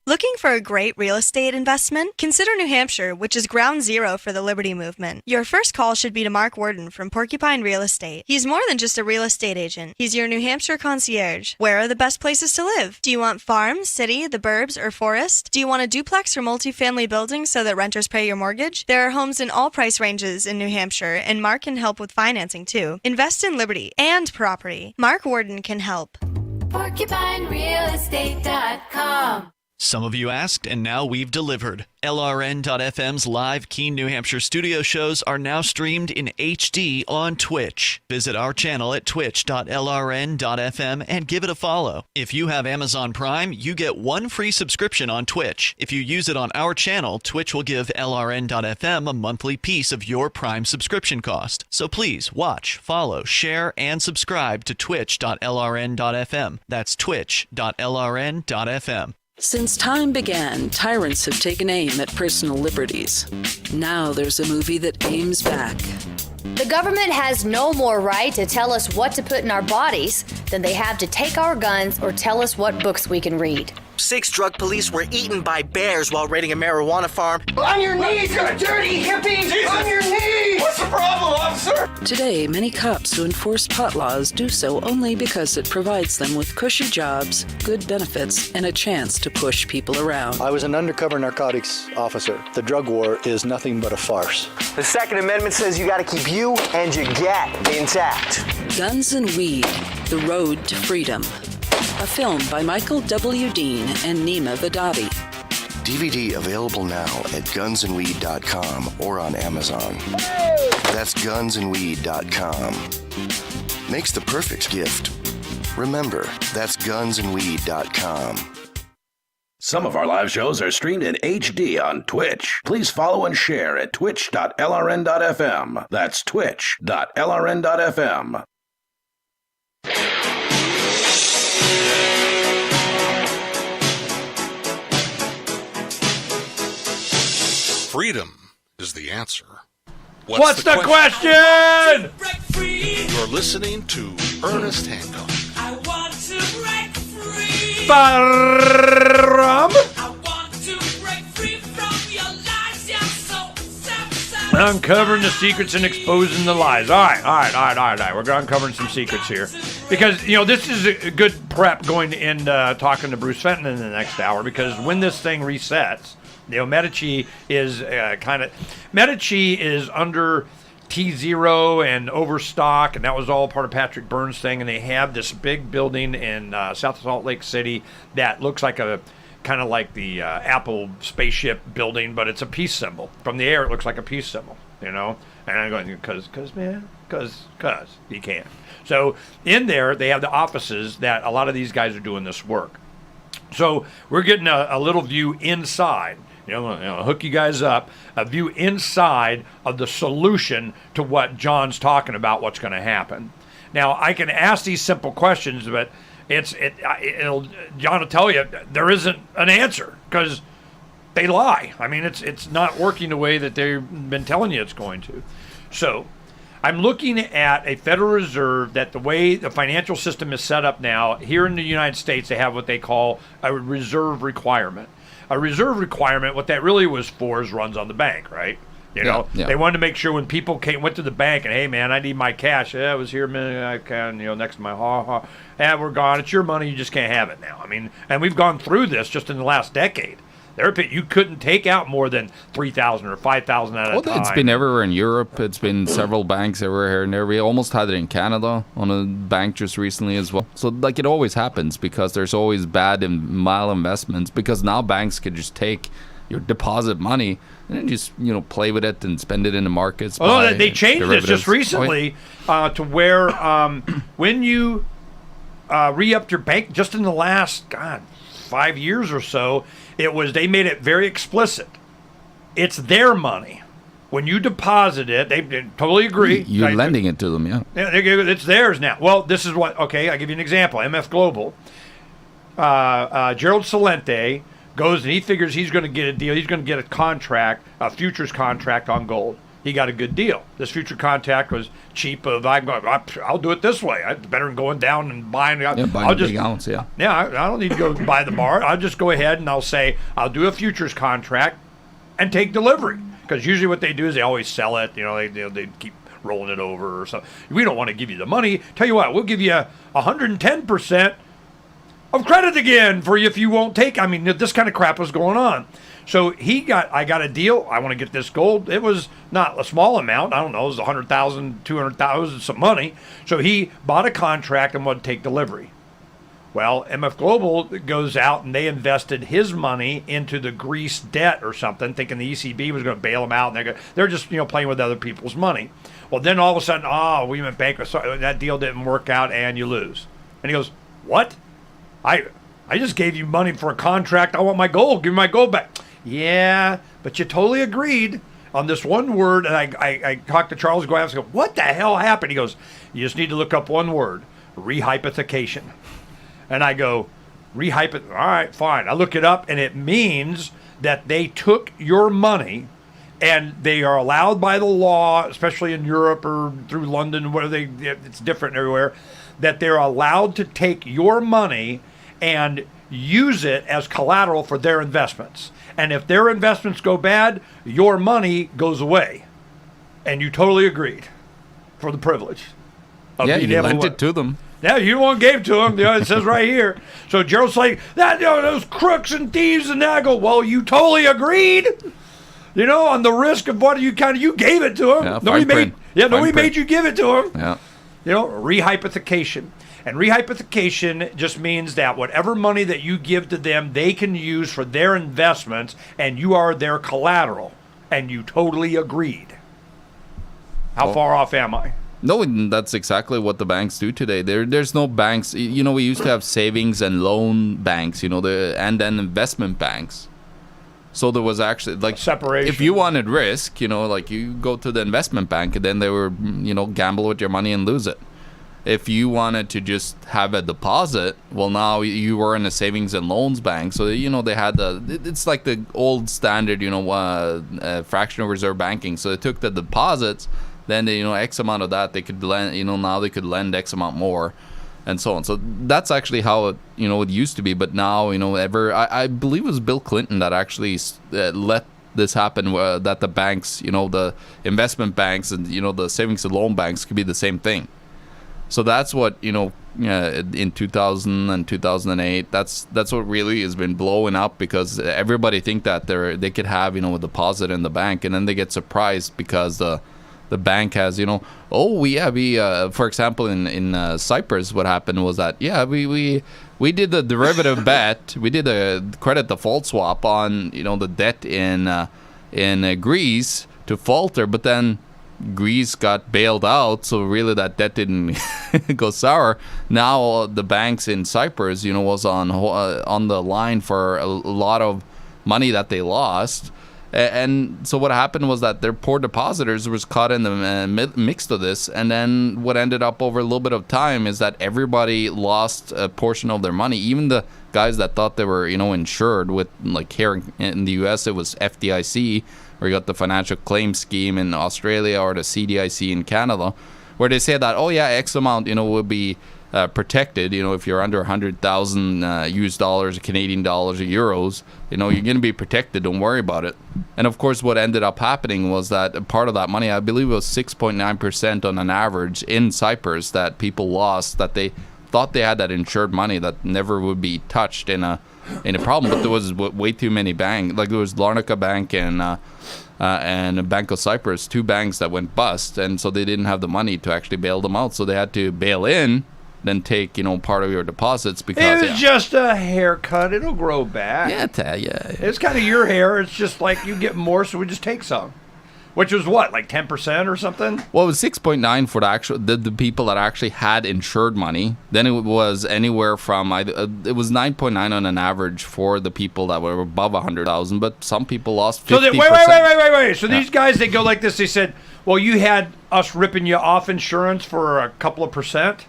Looking for a great real estate investment? Consider New Hampshire, which is ground zero for the Liberty Movement. Your first call should be to Mark Worden from Porcupine Real Estate. He's more than just a real estate agent. He's your New Hampshire concierge. Where are the best places to live? Do you want farm, city, the burbs, or forest? Do you want a duplex or multifamily building so that renters pay your mortgage? There are homes in all price ranges in New Hampshire, and Mark can help with financing too. Invest in Liberty and property. Mark Worden can help. PorcupineRealEstate.com. Some of you asked, and now we've delivered. LRN.FM's live Keene, New Hampshire studio shows are now streamed in HD on Twitch. Visit our channel at twitch.lrn.fm and give it a follow. If you have Amazon Prime, you get 1 free subscription on Twitch. If you use it on our channel, Twitch will give LRN.FM a monthly piece of your Prime subscription cost. So please watch, follow, share, and subscribe to twitch.lrn.fm. That's twitch.lrn.fm. Since time began, tyrants have taken aim at personal liberties. Now there's a movie that aims back. The government has no more right to tell us what to put in our bodies than they have to take our guns or tell us what books we can read. 6 drug police were eaten by bears while raiding a marijuana farm. On your knees, you dirty hippies! Jesus. On your knees! What's the problem, officer? Today, many cops who enforce pot laws do so only because it provides them with cushy jobs, good benefits, and a chance to push people around. I was an undercover narcotics officer. The drug war is nothing but a farce. The Second Amendment says you gotta keep you and your gat intact. Guns and Weed, The Road to Freedom. A film by Michael W. Dean and Nima Vadadi. DVD available now at gunsandweed.com or on Amazon. That's gunsandweed.com. Makes the perfect gift. Remember, that's gunsandweed.com. Some of our live shows are streamed in HD on Twitch. Please follow and share at twitch.lrn.fm. That's twitch.lrn.fm. Freedom is the answer. What's the question? You're listening to Ernest Hancock. I want to break free. Ba-rum. I want to break free from your lies. You're so self-centered. Uncovering the secrets and exposing the lies. All right. We're uncovering some secrets here. Because, this is a good prep going in talking to Bruce Fenton in the next hour. Because when this thing resets, Medici is Medici is under T0 and Overstock, and that was all part of Patrick Byrne's thing. And they have this big building in South Salt Lake City that looks like the Apple spaceship building, but it's a peace symbol. From the air, it looks like a peace symbol, And I'm going, because you can. So in there, they have the offices that a lot of these guys are doing this work. So we're getting a little view inside. Hook you guys up, a view inside of the solution to what John's talking about, what's going to happen. Now, I can ask these simple questions, but John will tell you there isn't an answer because they lie. I mean, it's not working the way that they've been telling you it's going to. So I'm looking at a Federal Reserve that the way the financial system is set up now, here in the United States, they have what they call a reserve requirement. A reserve requirement, what that really was for is runs on the bank, right? Yeah. They wanted to make sure when people went to the bank and, hey, man, I need my cash. Yeah, it was here a minute. I can, next to my Yeah, we're gone. It's your money. You just can't have it now. I mean, and we've gone through this just in the last decade. You couldn't take out more than 3,000 or 5,000 at a time. It's been everywhere in Europe. It's been several banks everywhere here and there. We almost had it in Canada on a bank just recently as well. So it always happens because there's always bad and malinvestments because now banks can just take your deposit money and then just play with it and spend it in the markets. Oh, they changed this just recently to where when you re-upped your bank just in the last 5 years or so, they made it very explicit. It's their money. When you deposit it, they totally agree. You're lending it to them, yeah. It's theirs now. Well, this is what, okay, I'll give you an example. MF Global. Gerald Celente goes and he figures he's going to get a deal. He's going to get a contract, a futures contract on gold. He got a good deal. This future contract was cheap. I'll do it this way. It's better than going down and buying. Buying big ounce, yeah. Yeah, I don't need to go buy the bar. I'll just go ahead and I'll say I'll do a futures contract and take delivery. Because usually what they do is they always sell it. They keep rolling it over or something. We don't want to give you the money. Tell you what, we'll give you 110% of credit again for you if you won't take. I mean, this kind of crap was going on. So I got a deal. I want to get this gold. It was not a small amount. I don't know. It was 100,000, 200,000, some money. So he bought a contract and wanted to take delivery. Well, MF Global goes out and they invested his money into the Greece debt or something, thinking the ECB was going to bail them out. And they're just playing with other people's money. Well, then all of a sudden, we went bankrupt. So that deal didn't work out and you lose. And he goes, what? I just gave you money for a contract. I want my gold. Give me my gold back. Yeah, but you totally agreed on this one word. And I talked to Charles Glass and go, what the hell happened? He goes, you just need to look up one word, rehypothecation. And I go, all right, fine. I look it up, and it means that they took your money And they are allowed by the law, especially in Europe or through London, it's different everywhere, that they're allowed to take your money and use it as collateral for their investments. And if their investments go bad, your money goes away. And you totally agreed for the privilege of being you able lent it to them. Yeah, you the one gave it to them. It says right here. So Gerald's like, those crooks and thieves, and I go, well, you totally agreed. On the risk of what you gave it to him. Yeah, nobody made you give it to him. Yeah. Rehypothecation. And rehypothecation just means that whatever money that you give to them, they can use for their investments, and you are their collateral. And you totally agreed. How far off am I? No, that's exactly what the banks do today. There's no banks. We used to have savings and loan banks, and then investment banks. So there was actually like separation. If you wanted risk, like you go to the investment bank and then they were, gamble with your money and lose it. If you wanted to just have a deposit, well, now you were in a savings and loans bank. So, they had it's like the old standard, fractional reserve banking. So they took the deposits, then they, X amount of that they could lend, now they could lend X amount more. And so on. So that's actually how it, it used to be. But now, I believe it was Bill Clinton that actually let this happen, that the banks, the investment banks and, the savings and loan banks could be the same thing. So that's what, in 2000 and 2008, that's what really has been blowing up, because everybody think that they could have, a deposit in the bank, and then they get surprised because the bank has, for example, in Cyprus, what happened was that, we did the derivative bet, we did a credit default swap on, the debt in Greece to falter, but then Greece got bailed out, so really that debt didn't go sour. Now the banks in Cyprus, was on the line for a lot of money that they lost. And so what happened was that their poor depositors was caught in the mix of this, and then what ended up over a little bit of time is that everybody lost a portion of their money. Even the guys that thought they were, insured with, like here in the U.S., it was FDIC, or you got the Financial Claims Scheme in Australia, or the CDIC in Canada, where they say that, X amount, will be protected, if you're under 100,000 US dollars, Canadian dollars, or euros, you're going to be protected, don't worry about it. And of course, what ended up happening was that part of that money, I believe it was 6.9% on an average in Cyprus, that people lost, that they thought they had that insured money that never would be touched in a problem. But there was way too many banks. Like there was Larnaca Bank and Bank of Cyprus, two banks that went bust, and so they didn't have the money to actually bail them out. So they had to bail in, then take, part of your deposits, because it was just a haircut. It'll grow back. Yeah. It's kind of your hair. It's just like you get more, so we just take some. Which was what, like 10% or something? Well, it was 6.9 for the people that actually had insured money. Then it was anywhere from it was 9.9 on an average for the people that were above 100,000, but some people lost 50%. So wait. So these guys, they go like this. They said, "Well, you had us ripping you off insurance for a couple of percent."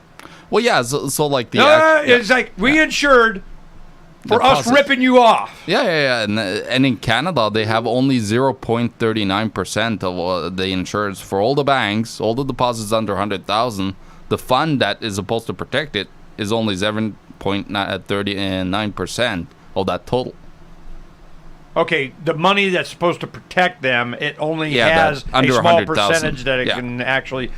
Well, yeah. So like it's like we insured for us ripping you off. Yeah. And in Canada, they have only 0.39% of the insurance for all the banks, all the deposits under 100,000. The fund that is supposed to protect it is only 7.39% of that total. Okay, the money that's supposed to protect them, it only has a small percentage that it can actually.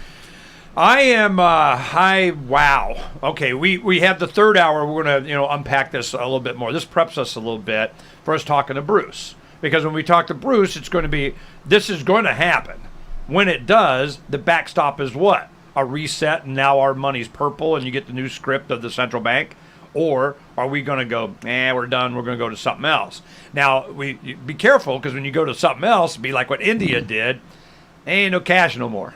Wow. Okay, we have the third hour. We're going to, unpack this a little bit more. This preps us a little bit for us talking to Bruce. Because when we talk to Bruce, this is going to happen. When it does, the backstop is what? A reset, and now our money's purple, and you get the new script of the central bank? Or are we going to go, we're done, we're going to go to something else? Now, be careful, because when you go to something else, be like what India did, ain't no cash no more.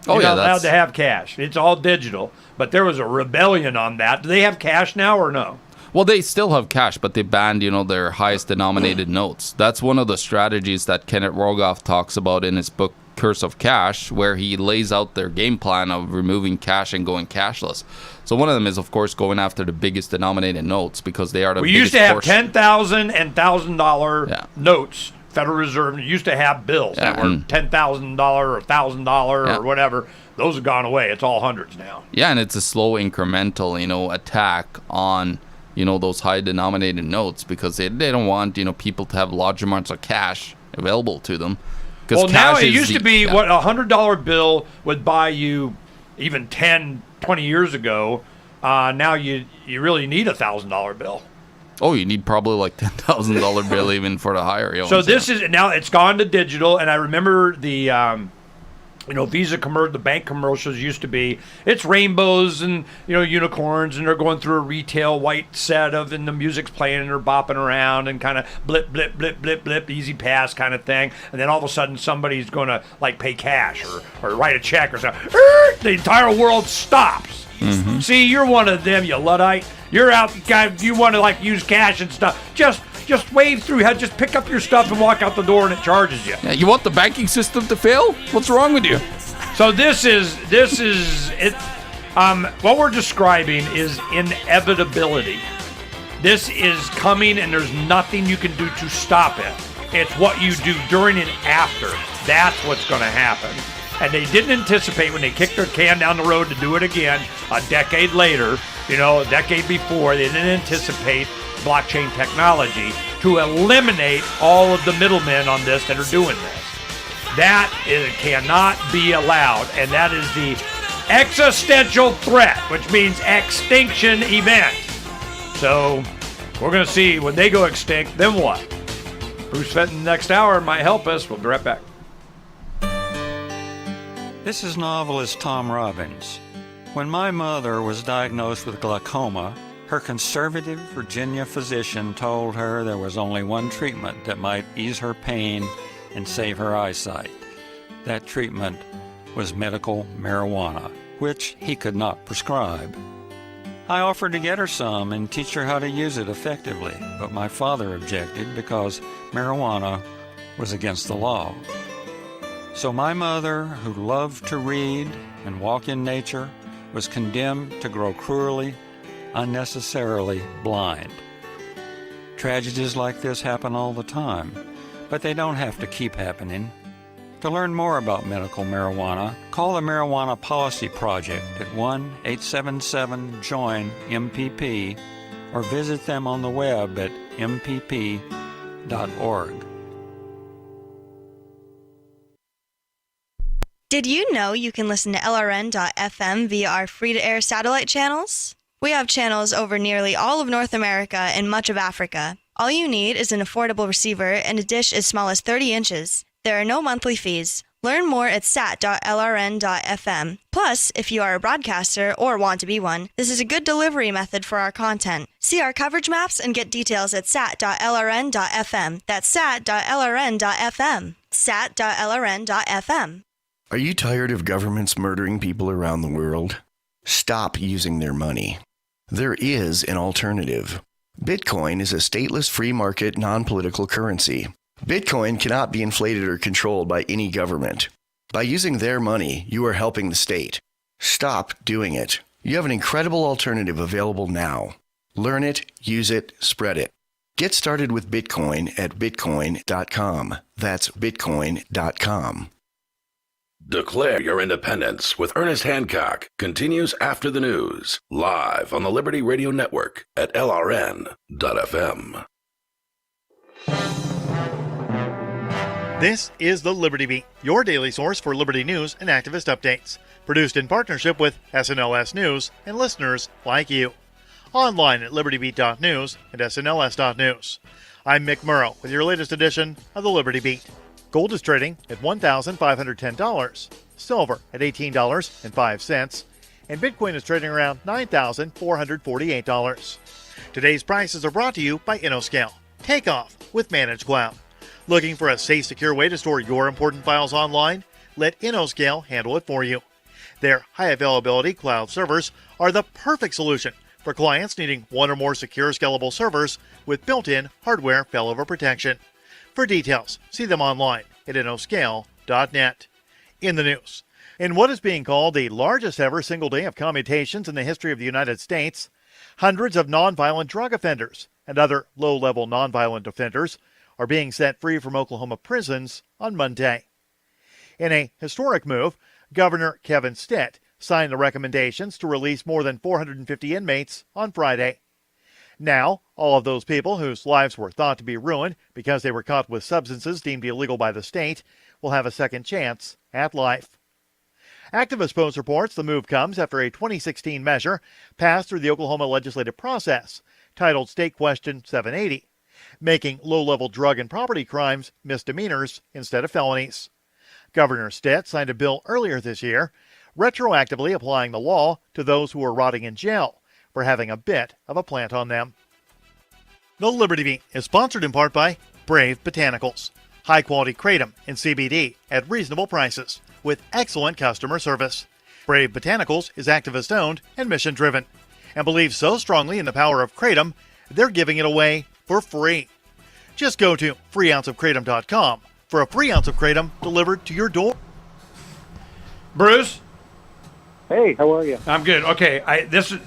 You're not allowed to have cash. It's all digital. But there was a rebellion on that. Do they have cash now or no? Well, they still have cash, but they banned, their highest denominated notes. That's one of the strategies that Kenneth Rogoff talks about in his book, Curse of Cash, where he lays out their game plan of removing cash and going cashless. So one of them is, of course, going after the biggest denominated notes, because they are the biggest portion. We used to have $10,000 and $1,000 notes Federal Reserve used to have bills that were $10,000 or $1,000 or whatever. Those have gone away. It's all hundreds now. Yeah, and it's a slow incremental, attack on, those high denominated notes because they don't want, people to have large amounts of cash available to them. Well, now it used to be what a $100 bill would buy you even 10, 20 years ago. Now you really need a $1,000 bill. Oh, you need probably like $10,000 bill even for the higher. So this is now it's gone to digital, and I remember the Visa the bank commercials used to be it's rainbows and unicorns, and they're going through a retail white set of, and the music's playing and they're bopping around and kind of blip blip blip blip blip easy pass kind of thing, and then all of a sudden somebody's going to like pay cash or write a check or something. The entire world stops. Mm-hmm. See, you're one of them, you Luddite. You're out, guy. You want to like use cash and stuff. Just wave through. Just pick up your stuff and walk out the door, and it charges you. Yeah, you want the banking system to fail? What's wrong with you? So this is it. What we're describing is inevitability. This is coming, and there's nothing you can do to stop it. It's what you do during and after. That's what's going to happen. And they didn't anticipate when they kicked their can down the road to do it again a decade later, a decade before, they didn't anticipate blockchain technology to eliminate all of the middlemen on this that are doing this. That cannot be allowed, and that is the existential threat, which means extinction event. So we're going to see when they go extinct, then what? Bruce Fenton next hour might help us. We'll be right back. This is novelist Tom Robbins. When my mother was diagnosed with glaucoma, her conservative Virginia physician told her there was only one treatment that might ease her pain and save her eyesight. That treatment was medical marijuana, which he could not prescribe. I offered to get her some and teach her how to use it effectively, but my father objected because marijuana was against the law. So my mother, who loved to read and walk in nature, was condemned to grow cruelly, unnecessarily blind. Tragedies like this happen all the time, but they don't have to keep happening. To learn more about medical marijuana, call the Marijuana Policy Project at 1-877-JOIN-MPP or visit them on the web at mpp.org. Did you know you can listen to LRN.FM via our free-to-air satellite channels? We have channels over nearly all of North America and much of Africa. All you need is an affordable receiver and a dish as small as 30 inches. There are no monthly fees. Learn more at sat.lrn.fm. Plus, if you are a broadcaster or want to be one, this is a good delivery method for our content. See our coverage maps and get details at sat.lrn.fm. That's sat.lrn.fm. sat.lrn.fm. Are you tired of governments murdering people around the world? Stop using their money. There is an alternative. Bitcoin is a stateless free market non-political currency. Bitcoin cannot be inflated or controlled by any government. By using their money, you are helping the state. Stop doing it. You have an incredible alternative available now. Learn it, use it, spread it. Get started with Bitcoin at bitcoin.com. That's bitcoin.com. Declare your independence with Ernest Hancock continues after the news, live on the Liberty Radio Network at LRN.FM. This is the Liberty Beat, your daily source for Liberty news and activist updates. Produced in partnership with SNLS News and listeners like you. Online at libertybeat.news and snls.news. I'm Mick Murrow with your latest edition of the Liberty Beat. Gold is trading at $1,510, silver at $18.05, and Bitcoin is trading around $9,448. Today's prices are brought to you by InnoScale. Take off with Managed Cloud. Looking for a safe, secure way to store your important files online? Let InnoScale handle it for you. Their high-availability cloud servers are the perfect solution for clients needing one or more secure, scalable servers with built-in hardware failover protection. For details, see them online at innoscale.net. In the news, in what is being called the largest ever single day of commutations in the history of the United States, hundreds of nonviolent drug offenders and other low-level nonviolent offenders are being set free from Oklahoma prisons on Monday. In a historic move, Governor Kevin Stitt signed the recommendations to release more than 450 inmates on Friday. Now, all of those people whose lives were thought to be ruined because they were caught with substances deemed illegal by the state will have a second chance at life. Activist Post reports the move comes after a 2016 measure passed through the Oklahoma legislative process titled State Question 780, making low-level drug and property crimes misdemeanors instead of felonies. Governor Stitt signed a bill earlier this year, retroactively applying the law to those who were rotting in jail for having a bit of a plant on them. The Liberty Beat is sponsored in part by Brave Botanicals, high-quality kratom and CBD at reasonable prices with excellent customer service. Brave Botanicals is activist-owned and mission-driven and believes so strongly in the power of kratom, they're giving it away for free. Just go to freeounceofkratom.com for a free ounce of kratom delivered to your door. Bruce? Hey, how are you? I'm good. Okay, this is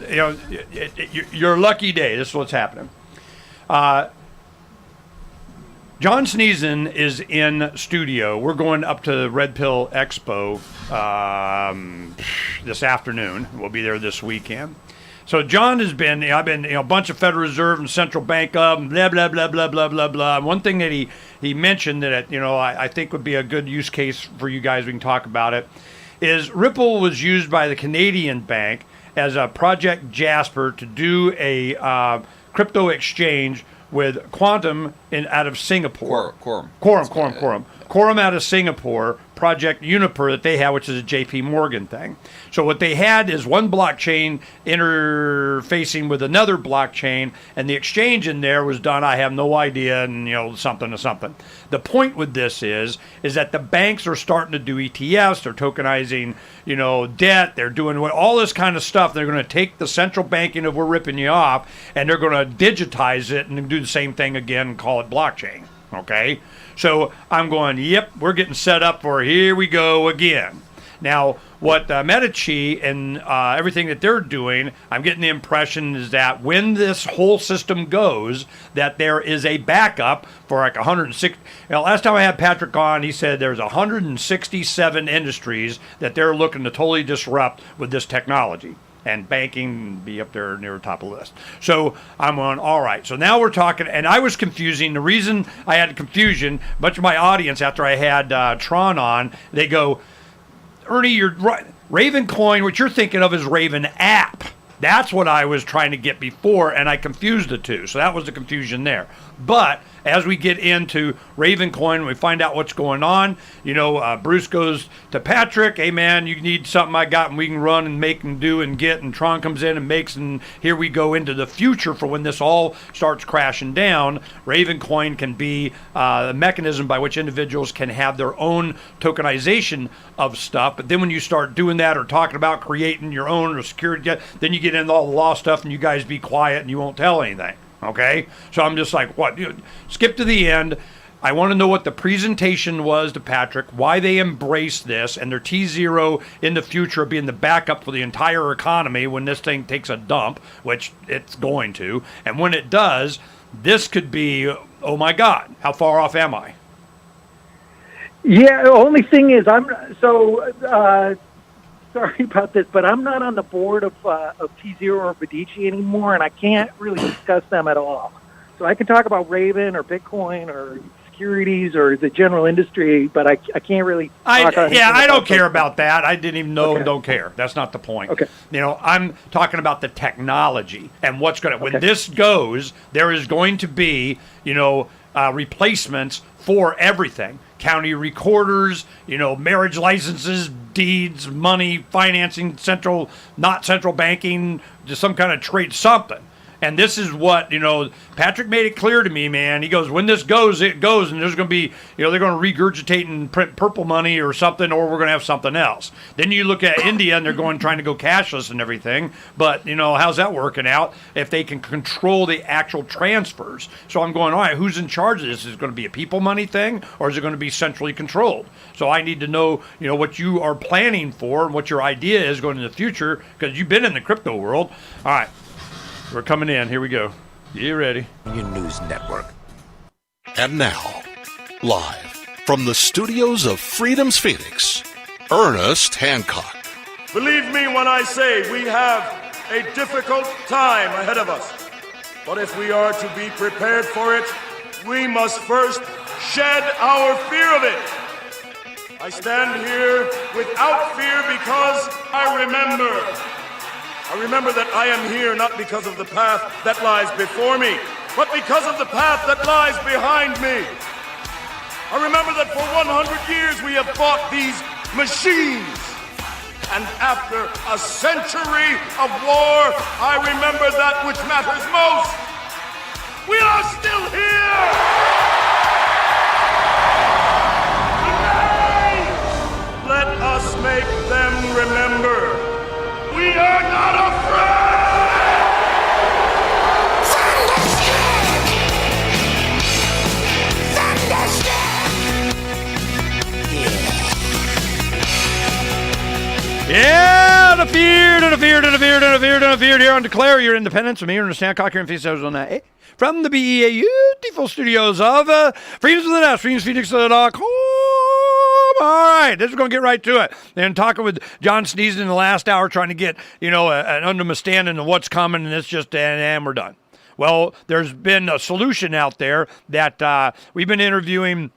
your lucky day. This is what's happening. John Sneesen is in studio. We're going up to the Red Pill Expo this afternoon. We'll be there this weekend. So John has been, I've been, a bunch of Federal Reserve and Central Bank up, and blah, blah, blah, blah, blah, blah, blah. And one thing that he mentioned that, I think would be a good use case for you guys, we can talk about it, is Ripple was used by the Canadian bank as a Project Jasper to do a crypto exchange with Quantum out of Singapore. Quorum out of Singapore, Project Uniper that they have, which is a JP Morgan thing. So what they had is one blockchain interfacing with another blockchain, and the exchange in there was done, I have no idea, and something to something. The point with this is that the banks are starting to do ETFs, they're tokenizing, debt, they're doing all this kind of stuff. They're going to take the central banking of we're ripping you off, and they're going to digitize it and do the same thing again and call it blockchain. Okay? So I'm going, yep, we're getting set up for here we go again. Now, what Medici and everything that they're doing, I'm getting the impression is that when this whole system goes, that there is a backup for like 106. Last time I had Patrick on, he said there's 167 industries that they're looking to totally disrupt with this technology. And banking be up there near the top of the list. So I'm on, all right. So now we're talking, and I was confusing. The reason I had confusion, much of my audience after I had Tron on, they go, Ernie, you're right. Raven Coin, what you're thinking of is Raven app. That's what I was trying to get before, and I confused the two. So that was the confusion there. But as we get into Raven Coin, we find out what's going on. Bruce goes to Patrick, hey man, you need something I got and we can run and make and do and get, and Tron comes in and makes, and here we go into the future for when this all starts crashing down. Raven Coin can be a mechanism by which individuals can have their own tokenization of stuff. But then when you start doing that or talking about creating your own or security, then you get into all the law stuff and you guys be quiet and you won't tell anything. Okay? So I'm just like, what? Skip to the end. I want to know what the presentation was to Patrick, why they embrace this, and their T0 in the future being the backup for the entire economy when this thing takes a dump, which it's going to. And when it does, this could be, oh my God, how far off am I? Yeah, the only thing is, sorry about this, but I'm not on the board of T0 or Medici anymore, and I can't really discuss them at all. So I can talk about Raven or Bitcoin or securities or the general industry, but I can't really talk on I don't care about that. I didn't even know and don't care. That's not the point. Okay. I'm talking about the technology and what's going to, when this goes, there is going to be, replacements for everything. County recorders, marriage licenses, deeds, money, financing, not central banking, just some kind of trade, something. And this is what, Patrick made it clear to me, man. He goes, when this goes, it goes, and there's going to be, they're going to regurgitate and print purple money or something, or we're going to have something else. Then you look at India, and they're trying to go cashless and everything. But, how's that working out if they can control the actual transfers? So I'm going, all right, who's in charge of this? Is it going to be a people money thing, or is it going to be centrally controlled? So I need to know, what you are planning for and what your idea is going in the future, because you've been in the crypto world. All right. We're coming in. Here we go. You ready? Your news network. And now, live from the studios of Freedom's Phoenix, Ernest Hancock. Believe me when I say we have a difficult time ahead of us. But if we are to be prepared for it, we must first shed our fear of it. I stand here without fear because I remember that I am here not because of the path that lies before me, but because of the path that lies behind me. I remember that for 100 years we have fought these machines. And after a century of war, I remember that which matters most. We are still here! Let us make them remember. We are not afraid! Yeah, the fear here on Declare Your Independence. I'm Ernest Hancock here in Phoenix, Arizona. From the beautiful studios of Freedom's of the Nest, FreedomsPhoenix.com. All right, this is going to get right to it. And talking with John Sneesen in the last hour, trying to get, an understanding of what's coming, and it's just, and we're done. Well, there's been a solution out there that we've been interviewing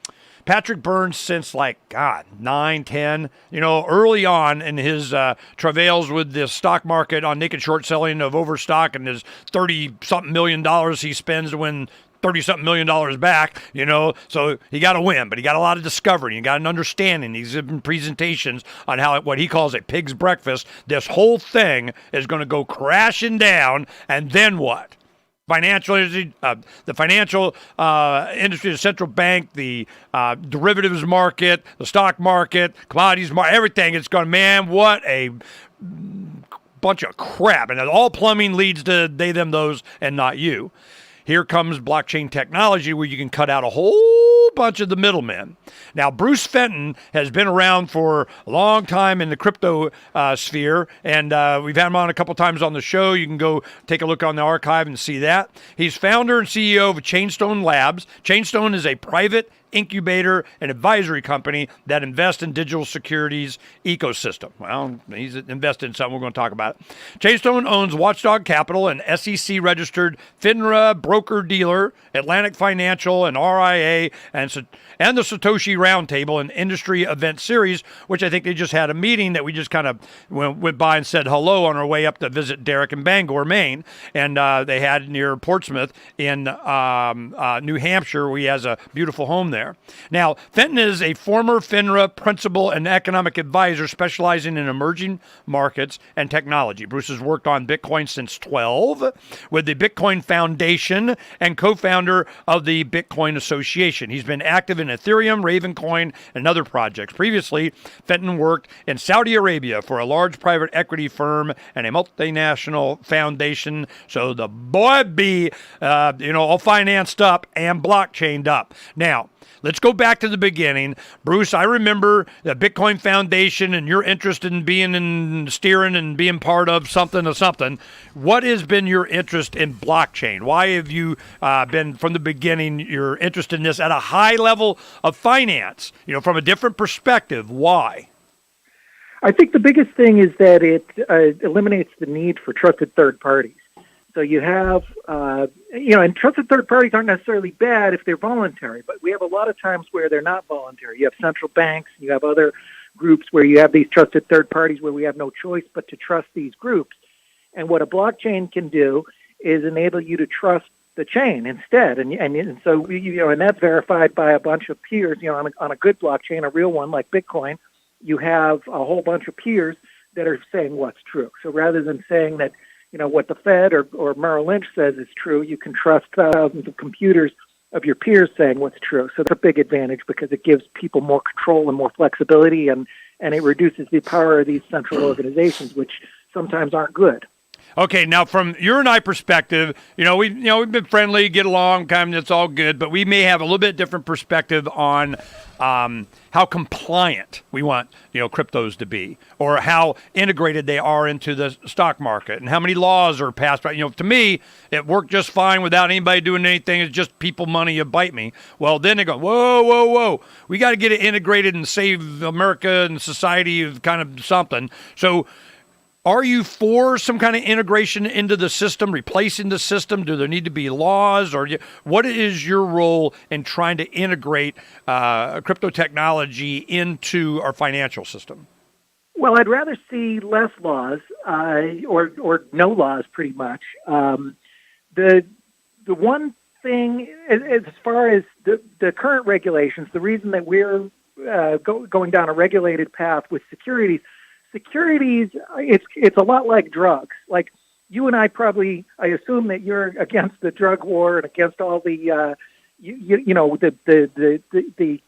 Patrick Burns since 9, 10, early on in his travails with the stock market on naked short selling of overstock and his $30-something million he spends to win $30-something million back, so he got a win, but he got a lot of discovery. He got an understanding. He's given presentations on how what he calls a pig's breakfast. This whole thing is going to go crashing down, and then what? The financial industry, the central bank, the derivatives market, the stock market, commodities market, everything. It's going, man, what a bunch of crap. And all plumbing leads to they, them, those, and not you. Here comes blockchain technology where you can cut out a whole bunch of the middlemen. Now, Bruce Fenton has been around for a long time in the crypto sphere, and we've had him on a couple times on the show. You can go take a look on the archive and see that. He's founder and CEO of Chainstone Labs. Chainstone is a private incubator and advisory company that invests in digital securities ecosystem. Well, he's invested in something we're going to talk about. Chainstone owns Watchdog Capital, an SEC-registered FINRA broker-dealer, Atlantic Financial, and RIA, and the Satoshi Roundtable, an industry event series, which I think they just had a meeting that we just kind of went by and said hello on our way up to visit Derek in Bangor, Maine. And they had near Portsmouth in New Hampshire, where he has a beautiful home there. Now, Fenton is a former FINRA principal and economic advisor specializing in emerging markets and technology. Bruce has worked on Bitcoin since 2012 with the Bitcoin Foundation and co-founder of the Bitcoin Association. He's been active in Ethereum, Ravencoin, and other projects. Previously, Fenton worked in Saudi Arabia for a large private equity firm and a multinational foundation. So the boy be, all financed up and blockchained up. Now, let's go back to the beginning. Bruce, I remember the Bitcoin Foundation and your interest in being in steering and being part of something or something. What has been your interest in blockchain? Why have you been, from the beginning, you're interested in this at a high level of finance, from a different perspective? Why? I think the biggest thing is that it eliminates the need for trusted third parties. So you have, and trusted third parties aren't necessarily bad if they're voluntary, but we have a lot of times where they're not voluntary. You have central banks, you have other groups where you have these trusted third parties where we have no choice but to trust these groups. And what a blockchain can do is enable you to trust the chain instead. And so, and that's verified by a bunch of peers, on a good blockchain, a real one like Bitcoin, you have a whole bunch of peers that are saying what's true. So rather than saying that, what the Fed or Merrill Lynch says is true, you can trust thousands of computers of your peers saying what's true. So that's a big advantage because it gives people more control and more flexibility, and it reduces the power of these central organizations, which sometimes aren't good. Okay, now from your and I perspective, we've been friendly, get along, kind of, it's all good, but we may have a little bit different perspective on how compliant we want cryptos to be, or how integrated they are into the stock market, and how many laws are passed. To me, it worked just fine without anybody doing anything. It's just people money, you bite me. Well, then they go, whoa, we got to get it integrated and save America and society of kind of something. So are you for some kind of integration into the system, replacing the system? Do there need to be laws? Or what is your role in trying to integrate crypto technology into our financial system? Well, I'd rather see less laws or no laws, pretty much. The one thing, as far as the current regulations, the reason that we're going down a regulated path with securities, it's a lot like drugs. Like you and I I assume that you're against the drug war and against all the the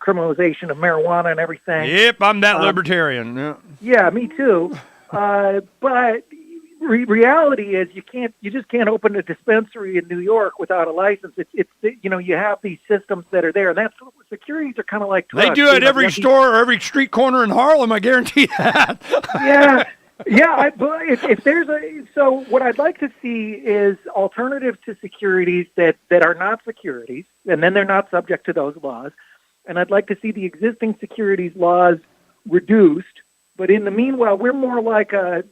criminalization of marijuana and everything. Yep, I'm that libertarian. Yeah, me too. But reality is you just can't open a dispensary in New York without a license. It's you have these systems that are there, and that's securities are kind of like drugs. They do it at every store or every street corner in Harlem. I guarantee that. Yeah. But if there's so what I'd like to see is alternatives to securities that are not securities, and then they're not subject to those laws. And I'd like to see the existing securities laws reduced. But in the meanwhile, we're more like I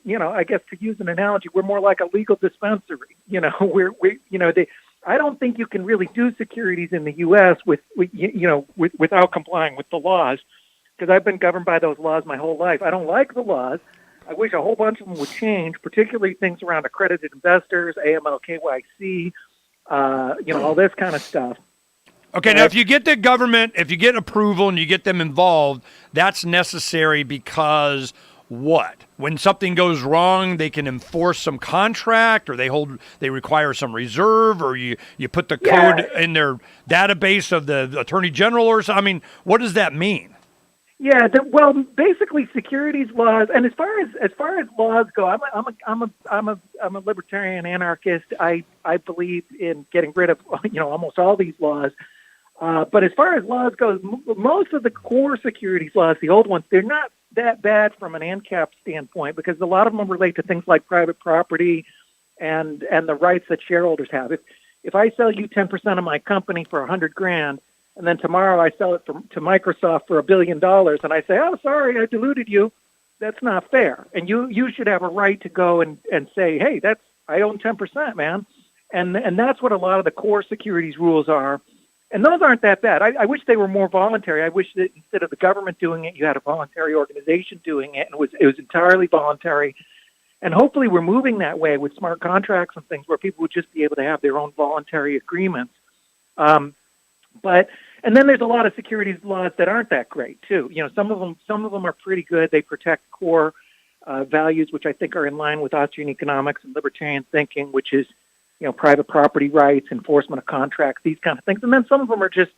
guess to use an analogy, we're more like a legal dispensary. I don't think you can really do securities in the U.S. without complying with the laws, because I've been governed by those laws my whole life. I don't like the laws. I wish a whole bunch of them would change, particularly things around accredited investors, AML, KYC, all this kind of stuff. Okay, now if you get the government, if you get approval and you get them involved, that's necessary because what? When something goes wrong, they can enforce some contract, or they require some reserve, or you put the code in their database of the attorney general or something. I mean, what does that mean? Yeah, well, basically securities laws, and as far as laws go, I'm a libertarian anarchist. I believe in getting rid of almost all these laws. But as far as laws go, most of the core securities laws, the old ones, they're not that bad from an ANCAP standpoint, because a lot of them relate to things like private property and the rights that shareholders have. If I sell you 10% of my company for $100,000, and then tomorrow I sell it to Microsoft for $1 billion, and I say, oh, sorry, I diluted you, that's not fair. And you should have a right to go and say, hey, I own 10%, man. And that's what a lot of the core securities rules are. And those aren't that bad. I wish they were more voluntary. I wish that instead of the government doing it, you had a voluntary organization doing it, and it was entirely voluntary. And hopefully we're moving that way with smart contracts and things where people would just be able to have their own voluntary agreements. And then there's a lot of securities laws that aren't that great too. Some of them are pretty good. They protect core values, which I think are in line with Austrian economics and libertarian thinking, which is private property rights, enforcement of contracts, these kind of things. And then some of them are just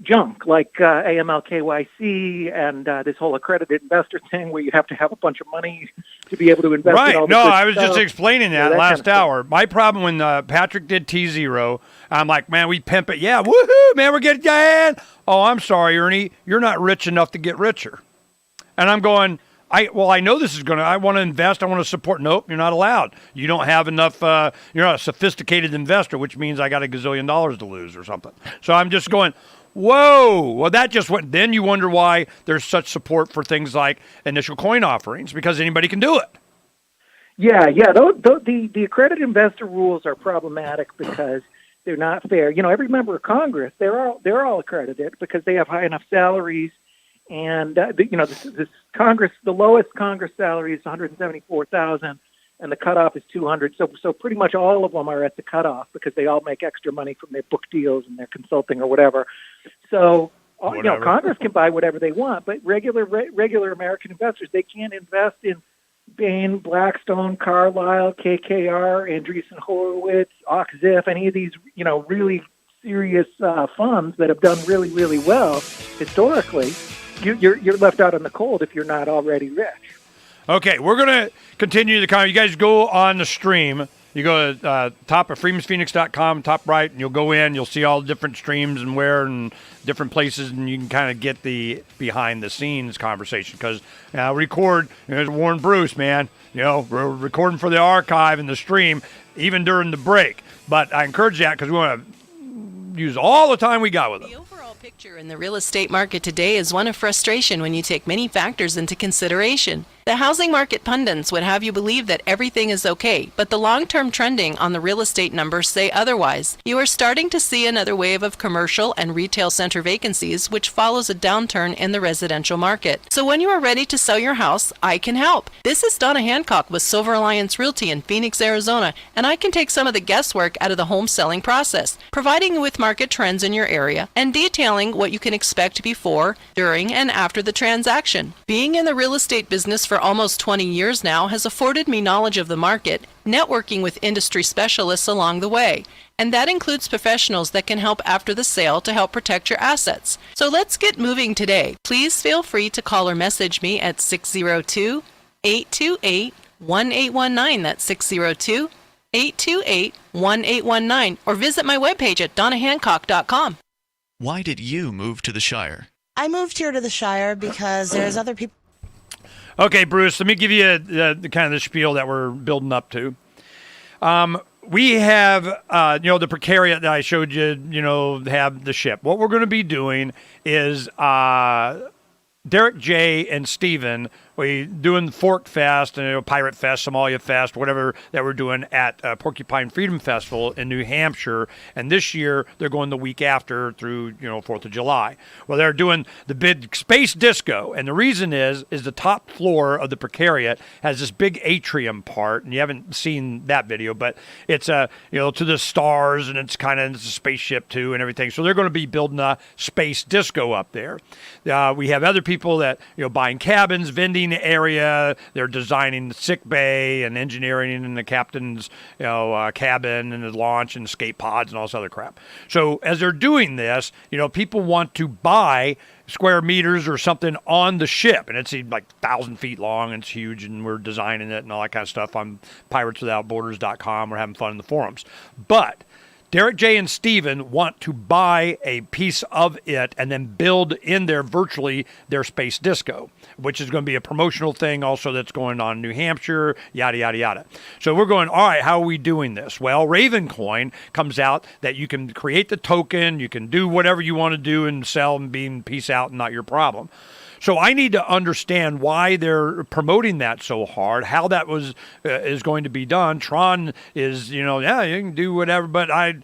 junk, like AML, KYC, and this whole accredited investor thing where you have to have a bunch of money to be able to invest in all this stuff. I was just explaining that last hour. My problem when Patrick did T0, I'm like, man, we pimp it. Yeah, woohoo, man, we're getting Diane. Oh, I'm sorry, Ernie, you're not rich enough to get richer. And I'm going, I know this is I want to invest. I want to support. Nope, you're not allowed. You don't have enough. You're not a sophisticated investor, which means I got $1 gazillion to lose or something. So I'm just going, whoa. Well, that just went. Then you wonder why there's such support for things like initial coin offerings, because anybody can do it. Yeah. The accredited investor rules are problematic because they're not fair. Every member of Congress, they're all accredited because they have high enough salaries. And this Congress, the lowest Congress salary is $174,000, and the cutoff is $200,000. So pretty much all of them are at the cutoff because they all make extra money from their book deals and their consulting or whatever. So Congress can buy whatever they want, but regular American investors, they can't invest in Bain, Blackstone, Carlyle, KKR, Andreessen Horowitz, Oxif, any of these really serious funds that have done really, really well historically. You're left out in the cold if you're not already rich. Okay, we're going to continue the conversation. You guys go on the stream. You go to top of freemansphoenix.com, top right, and you'll go in. You'll see all the different streams and where and different places, and you can kind of get the behind-the-scenes conversation. Because record, Warren Bruce, man. We're recording for the archive and the stream, even during the break. But I encourage that because we want to use all the time we got with them. The overall picture in the real estate market today is one of frustration when you take many factors into consideration. The housing market pundits would have you believe that everything is okay, but the long-term trending on the real estate numbers say otherwise. You are starting to see another wave of commercial and retail center vacancies, which follows a downturn in the residential market. So when you are ready to sell your house, I can help. This is Donna Hancock with Silver Alliance Realty in Phoenix, Arizona, and I can take some of the guesswork out of the home selling process, providing you with market trends in your area and detailing what you can expect before, during, and after the transaction. Being in the real estate business for almost 20 years now has afforded me knowledge of the market, networking with industry specialists along the way, and that includes professionals that can help after the sale to help protect your assets. So let's get moving today. Please feel free to call or message me at 602-828-1819. That's 602-828-1819, or visit my webpage at donnahancock.com. Why did you move to the Shire? I moved here to the Shire because there's other people. Okay, Bruce, let me give you the kind of the spiel that we're building up to. We have, the precariat that I showed you, have the ship. What we're going to be doing is Derek J. and Steven, we doing Fork Fest and Pirate Fest, Somalia Fest, whatever that we're doing at Porcupine Freedom Festival in New Hampshire. And this year they're going the week after through 4th of July. Well, they're doing the big space disco, and the reason is the top floor of the precariat has this big atrium part, and you haven't seen that video, but it's to the stars, and it's a spaceship too and everything. So they're going to be building a space disco up there. We have other people that buying cabins, vending area. They're designing the sick bay and engineering in the captain's cabin and the launch and escape pods and all this other crap. So as they're doing this, people want to buy square meters or something on the ship, and it's like 1,000 feet long, and it's huge, and we're designing it and all that kind of stuff on pirateswithoutborders.com. We're having fun in the forums. But Derek J. and Steven want to buy a piece of it and then build in there virtually their space disco, which is going to be a promotional thing also that's going on in New Hampshire, yada, yada, yada. So we're going, all right, how are we doing this? Well, Ravencoin comes out that you can create the token, you can do whatever you want to do and sell and be peace out and not your problem. So I need to understand why they're promoting that so hard, how that is going to be done. Tron is, you can do whatever, but I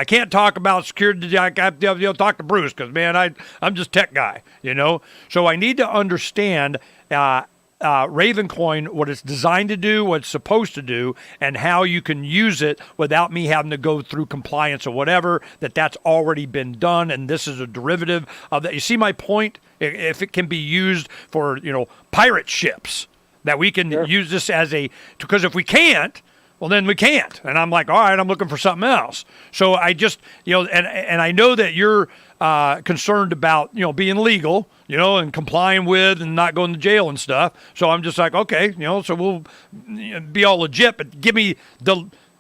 can't talk about security. I got to talk to Bruce because, man, I'm just tech guy, So I need to understand Ravencoin, what it's designed to do, what it's supposed to do, and how you can use it without me having to go through compliance or whatever, that's already been done, and this is a derivative of that. You see my point? If it can be used for, pirate ships, that we can use this as because if we can't, well, then we can't. And I'm like, all right, I'm looking for something else. So I just, and I know that you're concerned about, being legal, and complying with and not going to jail and stuff. So I'm just like, okay, so we'll be all legit, but give me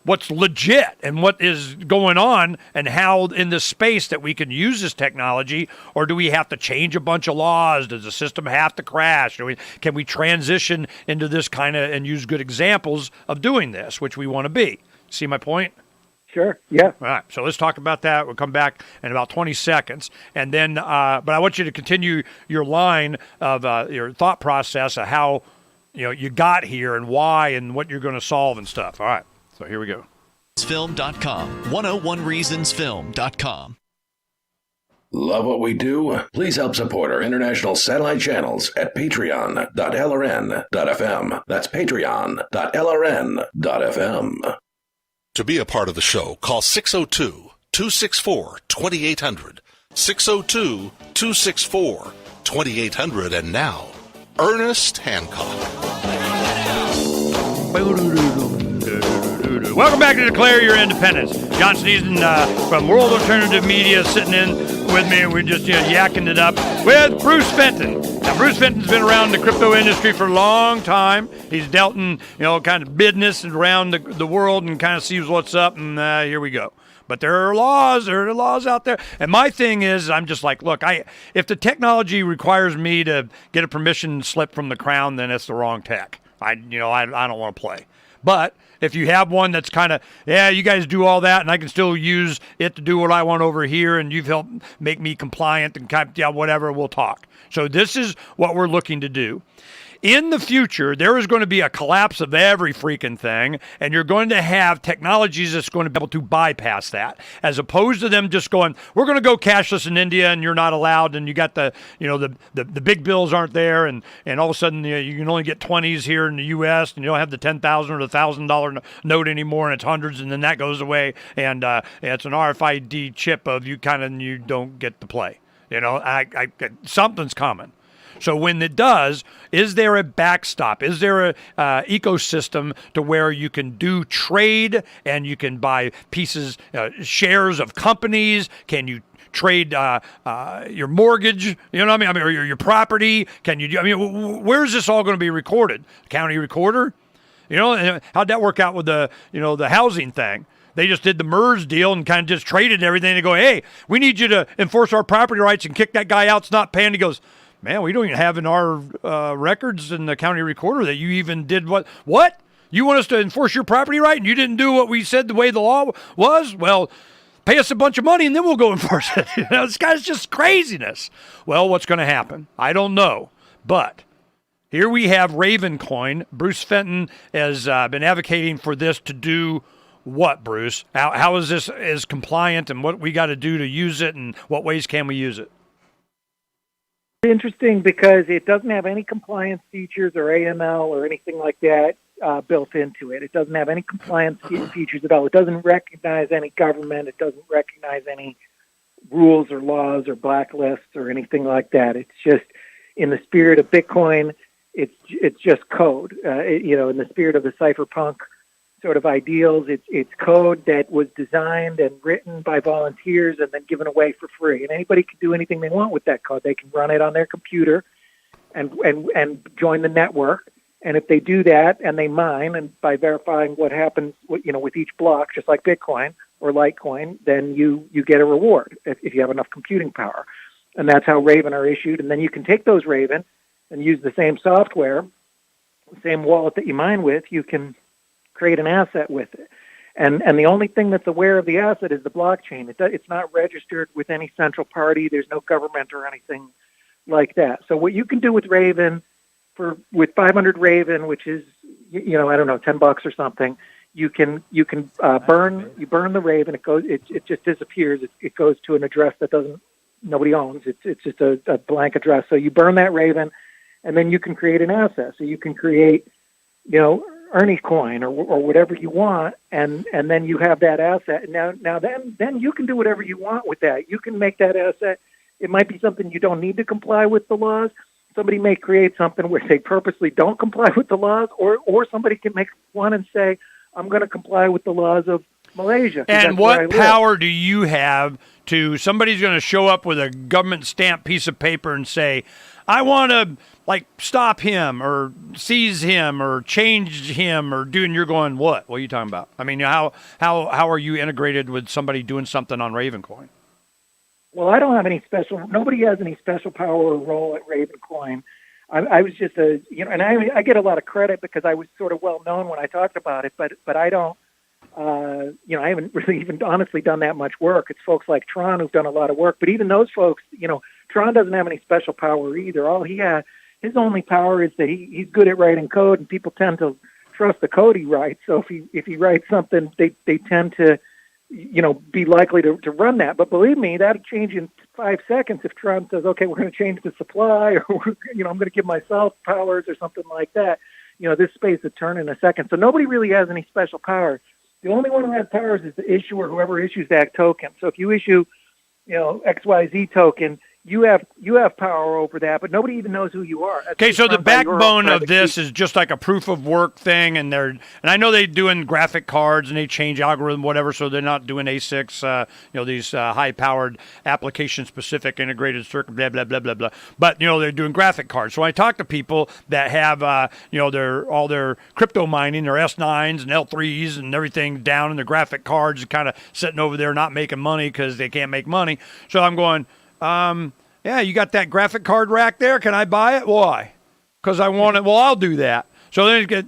what's legit and what is going on and how in this space that we can use this technology, or do we have to change a bunch of laws? Does the system have to crash? Can we transition into this kind of and use good examples of doing this, which we want to be? See my point? Sure. Yeah. All right. So let's talk about that. We'll come back in about 20 seconds. And then, but I want you to continue your line of your thought process of how, you got here and why and what you're going to solve and stuff. All right. So here we go. Film.com. 101reasonsfilm.com. Love what we do? Please help support our international satellite channels at patreon.lrn.fm. That's patreon.lrn.fm. To be a part of the show, call 602-264-2800. 602-264-2800. And now, Ernest Hancock. Welcome back to Declare Your Independence. John Sneeden from World Alternative Media sitting in with me, and we're just yakking it up with Bruce Fenton. Now, Bruce Fenton's been around the crypto industry for a long time. He's dealt in kind of business around the world and kind of sees what's up, and here we go. But there are laws out there. And my thing is, I'm just like, look, if the technology requires me to get a permission slip from the Crown, then it's the wrong tech. I don't want to play. But if you have one that's kind of, you guys do all that, and I can still use it to do what I want over here, and you've helped make me compliant and whatever, we'll talk. So this is what we're looking to do. In the future, there is going to be a collapse of every freaking thing, and you're going to have technologies that's going to be able to bypass that, as opposed to them just going, we're going to go cashless in India, and you're not allowed, and you got the big bills aren't there, and all of a sudden you can only get 20s here in the U.S., and you don't have the $10,000 or the $1,000 note anymore, and it's hundreds, and then that goes away, and it's an RFID chip of you don't get to play. Something's coming. So when it does, is there a backstop? Is there a ecosystem to where you can do trade and you can buy pieces, shares of companies? Can you trade your mortgage? You know what I mean? Or your property? Can you? Where's this all going to be recorded? County recorder? How'd that work out with the housing thing? They just did the MERS deal and kind of just traded everything. They go, hey, we need you to enforce our property rights and kick that guy out that's not paying. He goes, man, we don't even have in our records in the county recorder that you even did what? What? You want us to enforce your property right and you didn't do what we said the way the law was? Well, pay us a bunch of money and then we'll go enforce it. This guy's just craziness. Well, what's going to happen? I don't know. But here we have Ravencoin. Bruce Fenton has been advocating for this to do what, Bruce? How is this as compliant, and what we got to do to use it, and what ways can we use it? Interesting because it doesn't have any compliance features or AML or anything like that built into it. It doesn't have any compliance features at all. It doesn't recognize any government. It doesn't recognize any rules or laws or blacklists or anything like that. It's just in the spirit of Bitcoin. It's just code. In the spirit of the cypherpunk sort of ideals, it's code that was designed and written by volunteers and then given away for free. And anybody can do anything they want with that code. They can run it on their computer and join the network. And if they do that and they mine, and by verifying what happens, with each block, just like Bitcoin or Litecoin, then you get a reward if you have enough computing power. And that's how Raven are issued. And then you can take those Raven and use the same software, the same wallet that you mine with. You can create an asset with it. And the only thing that's aware of the asset is the blockchain. It's not registered with any central party. There's no government or anything like that. So what you can do with Raven, with 500 Raven, which is, I don't know, $10 or something, you can burn the Raven. It just disappears. It goes to an address that nobody owns. It's just a blank address. So you burn that Raven, and then you can create an asset. So you can create, Ernest coin or whatever you want, and then you have that asset. Now then you can do whatever you want with that. You can make that asset. It might be something you don't need to comply with the laws. Somebody may create something where they purposely don't comply with the laws, or somebody can make one and say, I'm going to comply with the laws of Malaysia. And what power do you have to, somebody's going to show up with a government stamped piece of paper and say, I want to stop him or seize him or change him or do, and you're going, what? What are you talking about? I mean, how are you integrated with somebody doing something on Ravencoin? Well, I don't have any nobody has any special power or role at Ravencoin. I was just and I get a lot of credit because I was sort of well known when I talked about it, but I don't, I haven't really even honestly done that much work. It's folks like Tron who've done a lot of work, but even those folks, Tron doesn't have any special power either. All his only power is that he's good at writing code, and people tend to trust the code he writes. So if he writes something, they tend to, be likely to run that. But believe me, that'll change in 5 seconds if Tron says, okay, we're going to change the supply, or I'm going to give myself powers or something like that. This space would turn in a second. So nobody really has any special power. The only one who has powers is the issuer, whoever issues that token. So if you issue, XYZ token, you have power over that, but nobody even knows who you are. Okay, so the backbone of this is just like a proof of work thing, and I know they're doing graphic cards and they change algorithm, whatever, so they're not doing ASICs, these high-powered application-specific integrated circuit, blah blah blah blah blah. But they're doing graphic cards. So I talk to people that have all their crypto mining, their S9s and L3s and everything down in their graphic cards, kind of sitting over there not making money because they can't make money. So I'm going. Yeah, you got that graphic card rack there? Can I buy it? Why? Because I want it. Well, I'll do that. So then you get,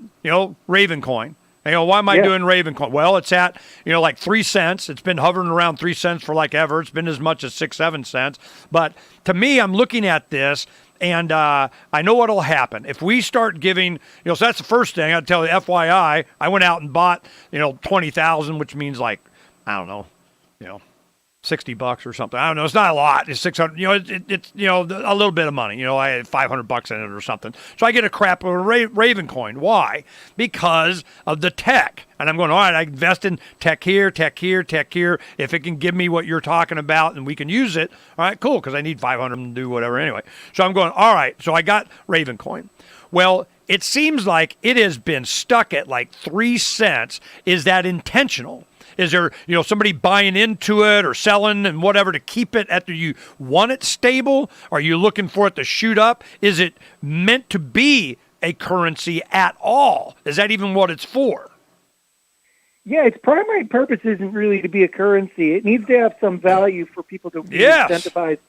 Raven coin. Why am I doing Raven coin? Well, it's at, like 3 cents. It's been hovering around 3 cents for like ever. It's been as much as 6, 7 cents. But to me, I'm looking at this, and I know what'll happen. If we start giving, so that's the first thing. I'll tell you, FYI, I went out and bought, 20,000, which means like, I don't know, $60 or something. I don't know. It's not a lot. It's 600. It's a little bit of money. I had $500 in it or something. So I get a crap of a Raven coin. Why? Because of the tech. And I'm going, all right, I invest in tech here, tech here, tech here. If it can give me what you're talking about and we can use it, all right, cool, because I need 500 to do whatever anyway. So I'm going, all right, so I got Raven coin. Well, it seems like it has been stuck at like 3 cents. Is that intentional? Is there, somebody buying into it or selling and whatever to keep it after you want it stable? Are you looking for it to shoot up? Is it meant to be a currency at all? Is that even what it's for? Yeah, its primary purpose isn't really to be a currency. It needs to have some value for people to be incentivized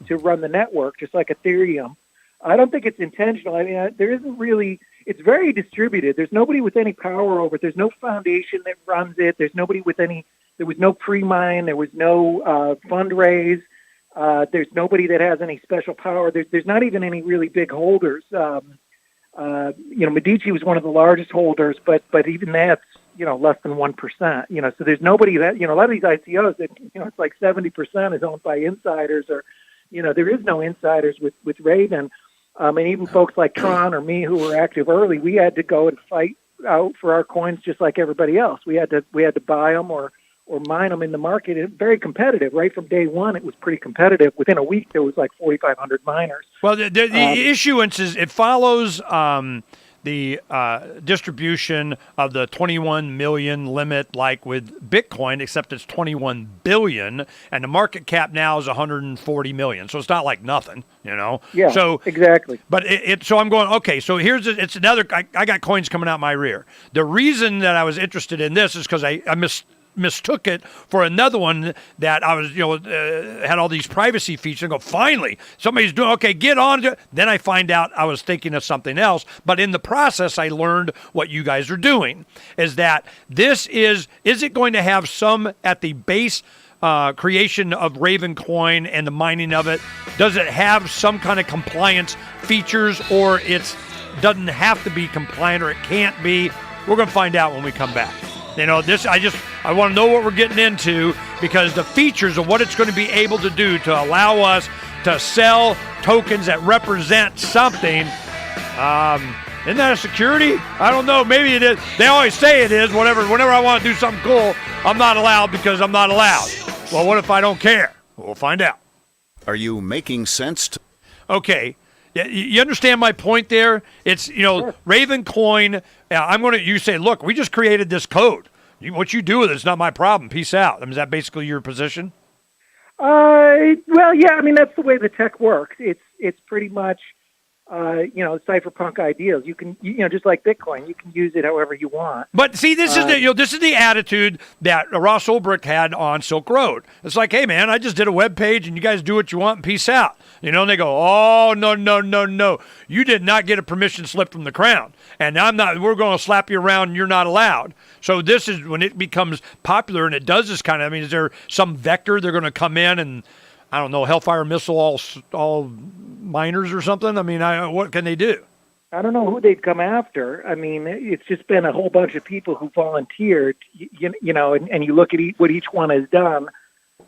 to run the network, just like Ethereum. I don't think it's intentional. I mean, there isn't really. It's very distributed. There's nobody with any power over it. There's no foundation that runs it. There's nobody with any. There was no pre-mine. There was no fundraise. There's nobody that has any special power. There's not even any really big holders. Medici was one of the largest holders, but even that's less than 1%. So there's nobody that a lot of these ICOs that it's like 70% is owned by insiders, or there is no insiders with Raven. And even folks like Tron or me who were active early, we had to go and fight out for our coins just like everybody else. We had to buy them or mine them in the market. It's very competitive. Right from day one, it was pretty competitive. Within a week, there was like 4,500 miners. Well, the issuance it follows the distribution of the 21 million limit, like with Bitcoin, except it's 21 billion, and the market cap now is 140 million. So it's not like nothing, Yeah, so exactly. But so I'm going, okay, so it's another, I got coins coming out my rear. The reason that I was interested in this is because I mistook it for another one that I was, had all these privacy features. And go, finally, somebody's doing, okay, get on to it. Then I find out I was thinking of something else. But in the process, I learned what you guys are doing, is that this is it going to have some at the base creation of Raven coin and the mining of it? Does it have some kind of compliance features, or it doesn't have to be compliant, or it can't be? We're going to find out when we come back. I want to know what we're getting into, because the features of what it's going to be able to do to allow us to sell tokens that represent something. Isn't that a security? I don't know. Maybe it is. They always say it is. Whenever I want to do something cool, I'm not allowed because I'm not allowed. Well, what if I don't care? We'll find out. Are you making sense? Okay. You understand my point there? It's, Sure. Raven coin. You say, look, we just created this code. What you do with it's not my problem. Peace out. I mean, is that basically your position? Well, yeah. I mean, that's the way the tech works. It's pretty much, cypherpunk ideals. You can, just like Bitcoin, you can use it however you want. But see, this is the attitude that Ross Ulbricht had on Silk Road. It's like, hey man, I just did a web page and you guys do what you want and peace out. And they go, oh no, you did not get a permission slip from the Crown, and we're going to slap you around and you're not allowed. So this is when it becomes popular and it does this kind of. I mean, is there some vector they're going to come in and, I don't know, Hellfire missile all miners or something? I mean, what can they do? I don't know who they'd come after. I mean, it's just been a whole bunch of people who volunteered, and you look at what each one has done.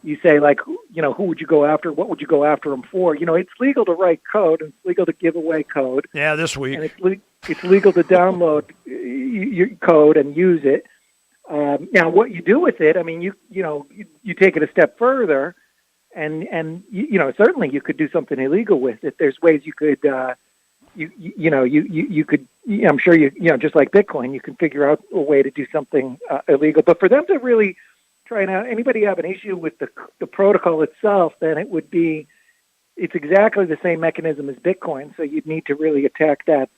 You say, like, who would you go after? What would you go after them for? It's legal to write code, and it's legal to give away code. Yeah, this week. And it's legal to download your code and use it. Now, what you do with it, I mean, you take it a step further, and certainly you could do something illegal with it. There's ways you could you could, I'm sure just like Bitcoin, you can figure out a way to do something illegal. But for them to really try now, anybody have an issue with the protocol itself, then it's exactly the same mechanism as Bitcoin. So you'd need to really attack that,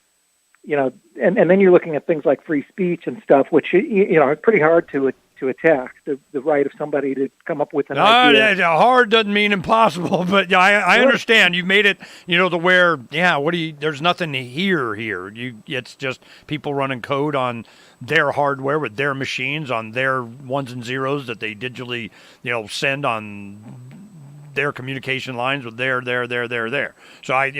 and then you're looking at things like free speech and stuff, which are pretty hard to attack the right of somebody to come up with an idea. Hard doesn't mean impossible, but I understand. You made it, to where, there's nothing here. It's just people running code on their hardware with their machines on their ones and zeros that they digitally, send on their communication lines with there. So I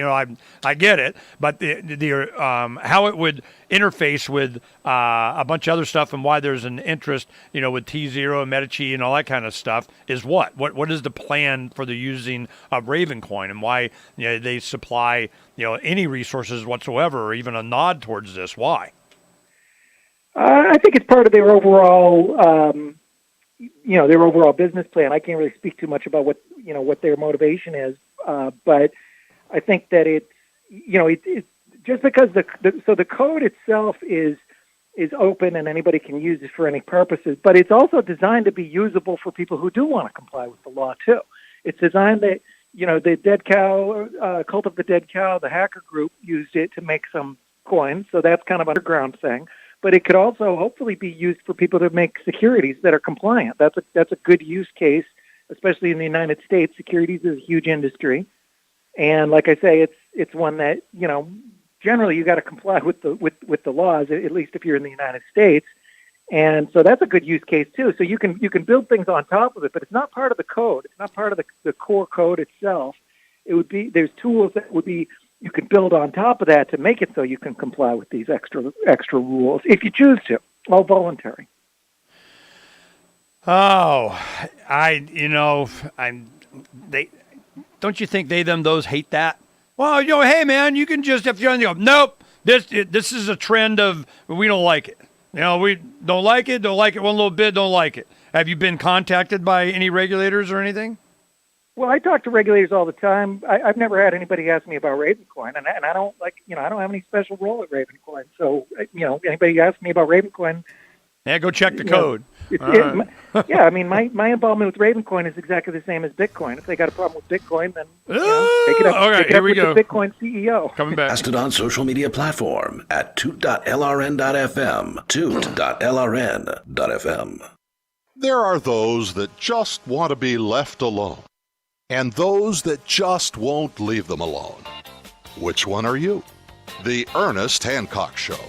get it, but the how it would interface with a bunch of other stuff and why there's an interest, with T0 and Medici and all that kind of stuff is what is the plan for the using of Ravencoin and why they supply any resources whatsoever or even a nod towards this? Why? I think it's part of their overall. Their overall business plan. I can't really speak too much about what their motivation is, but I think that it's just because the code itself is open and anybody can use it for any purposes, but it's also designed to be usable for people who do want to comply with the law too. It's designed that the Dead Cow, Cult of the Dead Cow, the hacker group used it to make some coins, so that's kind of an underground thing. But it could also hopefully be used for people to make securities that are compliant. That's a good use case, especially in the United States. Securities is a huge industry, and like I say, it's one that generally you got to comply with the laws, at least if you're in the United States. And so that's a good use case too. So you can build things on top of it, but it's not part of the code. It's not part of the core code itself. There's tools that would be. You could build on top of that to make it so you can comply with these extra rules if you choose to, all voluntary. Oh, don't you think those hate that? Well, hey man, you can just if you're nope. This is a trend of we don't like it. We don't like it one little bit, don't like it. Have you been contacted by any regulators or anything? Well, I talk to regulators all the time. I've never had anybody ask me about Ravencoin, and I don't I don't have any special role at Ravencoin. So, anybody asks me about Ravencoin, go check the code. My involvement with Ravencoin is exactly the same as Bitcoin. If they got a problem with Bitcoin, then take it up with the Bitcoin CEO. Coming back. Mastodon social media platform at toot.lrn.fm, toot.lrn.fm. There are those that just want to be left alone, and those that just won't leave them alone. Which one are you? The Ernest Hancock Show.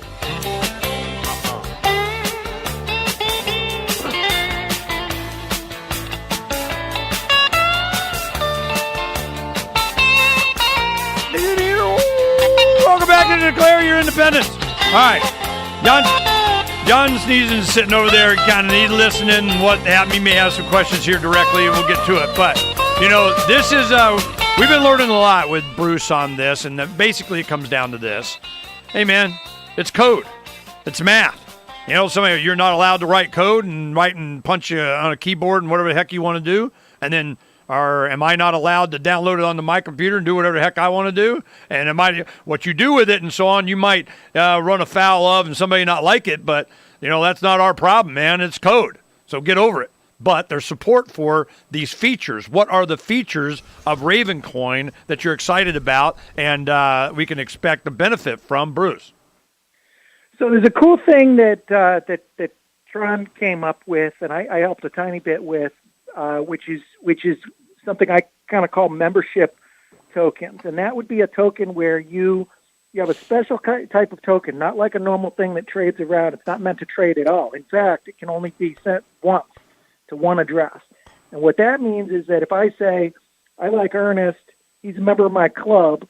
Welcome back to Declare Your Independence. All right. John Sneezen is sitting over there, kind of listening. He may have some questions here directly, and we'll get to it. But this is we've been learning a lot with Bruce on this, and basically it comes down to this. Hey, man, it's code. It's math. You're not allowed to write code and write and punch on a keyboard and whatever the heck you want to do, and then. Or am I not allowed to download it onto my computer and do whatever the heck I want to do? And what you do with it and so on, you might run afoul of and somebody not like it, but, that's not our problem, man. It's code. So get over it. But there's support for these features. What are the features of Ravencoin that you're excited about and we can expect the benefit from, Bruce? So there's a cool thing that Tron came up with, and I helped a tiny bit with, which is something I kind of call membership tokens, and that would be a token where you have a special type of token, not like a normal thing that trades around. It's not meant to trade at all. In fact, it can only be sent once to one address. And what that means is that if I say, I like Ernest, he's a member of my club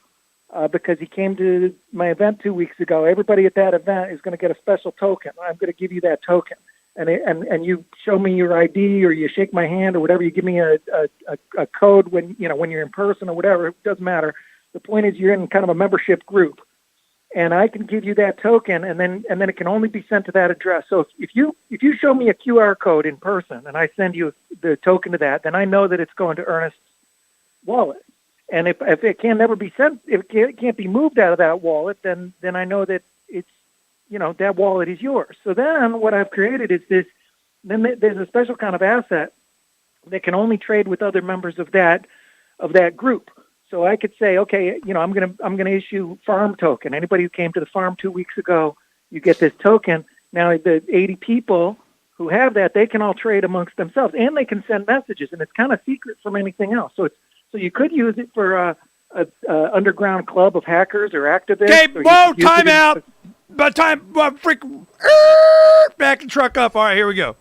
because he came to my event 2 weeks ago, everybody at that event is going to get a special token. I'm going to give you that token. And you show me your ID or you shake my hand or whatever, you give me a code when you're in person or whatever, it doesn't matter. The point is you're in kind of a membership group, and I can give you that token, and then it can only be sent to that address. So if you show me a QR code in person and I send you the token to that, then I know that it's going to Ernest's wallet. And if it can never be sent, if it can't be moved out of that wallet, then I know that it's, that wallet is yours. So then what I've created is this, then there's a special kind of asset that can only trade with other members of that group. So I could say, okay, I'm gonna issue farm token. Anybody who came to the farm 2 weeks ago, you get this token. Now the 80 people who have that, they can all trade amongst themselves, and they can send messages, and it's kind of secret from anything else. So you could use it for a underground club of hackers or activists. Okay, whoa, time out. Back the truck up. All right, here we go.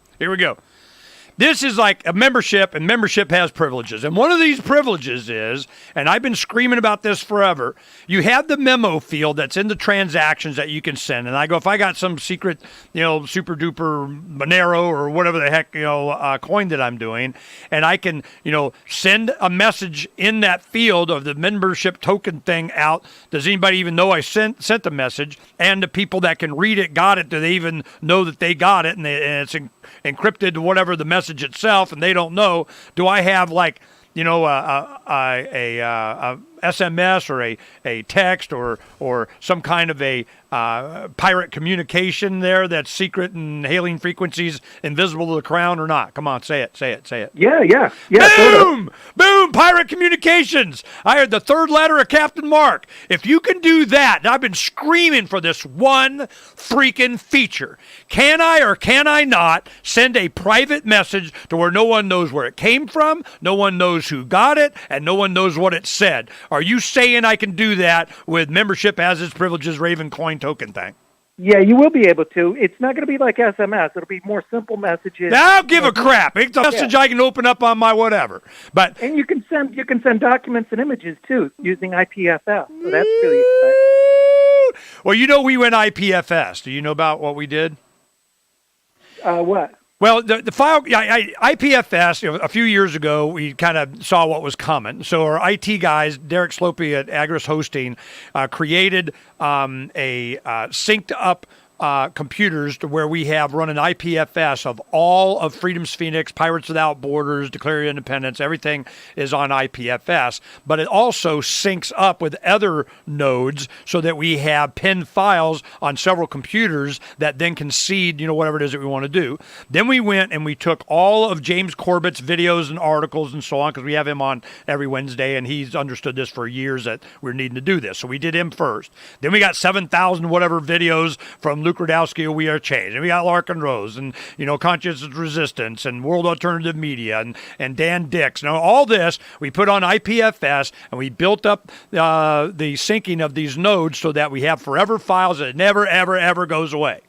This is like a membership, and membership has privileges. And one of these privileges is, and I've been screaming about this forever, you have the memo field that's in the transactions that you can send. And I go, if I got some secret, super duper Monero or whatever the heck, coin that I'm doing, and I can, send a message in that field of the membership token thing out. Does anybody even know I sent the message? And the people that can read it got it. Do they even know that they got it? And it's encrypted to whatever the message itself, and they don't know. Do I have a SMS or a text or some kind of a pirate communication there that's secret and hailing frequencies invisible to the crown or not? Come on, say it. Yeah. Boom! Boom! Pirate communications. I heard the third letter of Captain Mark. If you can do that, and I've been screaming for this one freaking feature. Can I or can I not send a private message to where no one knows where it came from, no one knows who got it, and no one knows what it said? Are you saying I can do that with membership as its privileges Raven coin token thing? Yeah, you will be able to. It's not going to be like SMS. It'll be more simple messages. Now give a crap. It's a message I can open up on my whatever. And you can send documents and images too using IPFS. So that's really exciting. Well, we went IPFS. Do you know about what we did? What? Well, the file IPFS, a few years ago, we kind of saw what was coming. So our IT guys, Derek Slopey at Agris Hosting, created a synced up computers to where we have run an IPFS of all of Freedom's Phoenix, Pirates Without Borders, Declare Your Independence. Everything is on IPFS, but it also syncs up with other nodes so that we have pinned files on several computers that then can seed, whatever it is that we want to do. Then we went and we took all of James Corbett's videos and articles and so on, because we have him on every Wednesday, and he's understood this for years that we're needing to do this. So we did him first. Then we got 7,000 whatever videos from Luke Radowski of We Are Change, and we got Larkin Rose, and Conscious Resistance, and World Alternative Media, and Dan Dix. Now all this we put on IPFS, and we built up the syncing of these nodes so that we have forever files that never ever goes away.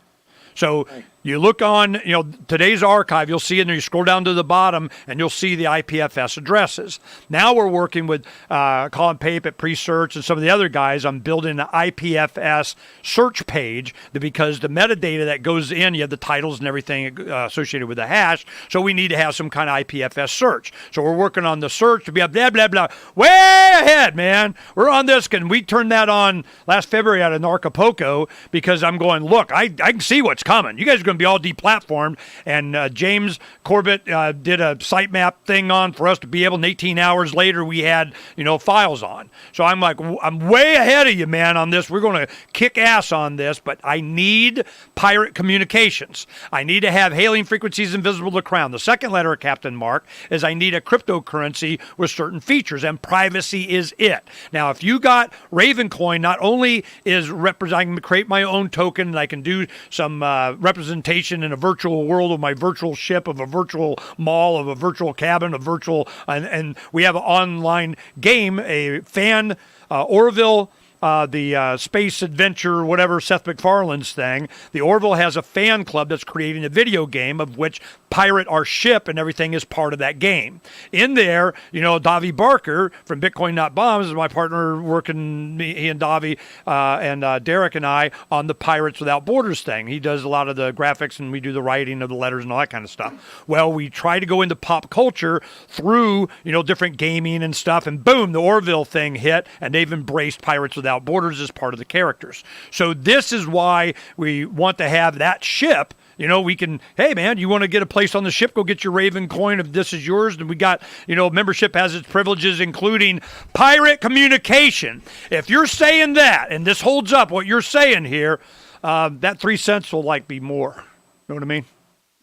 So you look on, today's archive, you'll see it, and you scroll down to the bottom, and you'll see the IPFS addresses. Now we're working with Colin Pape at Pre-Search and some of the other guys on building an IPFS search page, because the metadata that goes in, you have the titles and everything associated with the hash, so we need to have some kind of IPFS search. So we're working on the search to be a blah, blah, blah. Way ahead, man. We're on this, and we turned that on last February out of Acapulco because I'm going, look, I can see what's coming. You guys are going to be all deplatformed, and James Corbett did a sitemap thing on for us to be able, and 18 hours later we had files on. So I'm like, I'm way ahead of you, man, on this. We're going to kick ass on this, but I need pirate communications. I need to have hailing frequencies invisible to the crown. The second letter of Captain Mark is I need a cryptocurrency with certain features, and privacy is it. Now, if you got Ravencoin, not only is I can create my own token, and I can do some representation in a virtual world of my virtual ship, of a virtual mall, of a virtual cabin, of virtual, and we have an online game, a fan, Orville, the space adventure, whatever, Seth MacFarlane's thing. The Orville has a fan club that's creating a video game of which pirate our ship and everything is part of that game. In there, Davi Barker from Bitcoin Not Bombs is my partner working, he and Davi and Derek and I, on the Pirates Without Borders thing. He does a lot of the graphics, and we do the writing of the letters and all that kind of stuff. Well, we try to go into pop culture through, different gaming and stuff, and boom, the Orville thing hit, and they've embraced Pirates Without Borders as part of the characters. So this is why we want to have that ship We can, hey, man, you want to get a place on the ship, go get your Raven coin if this is yours. And we got, membership has its privileges, including pirate communication. If you're saying that, and this holds up what you're saying here, that 3 cents will be more. Know what I mean?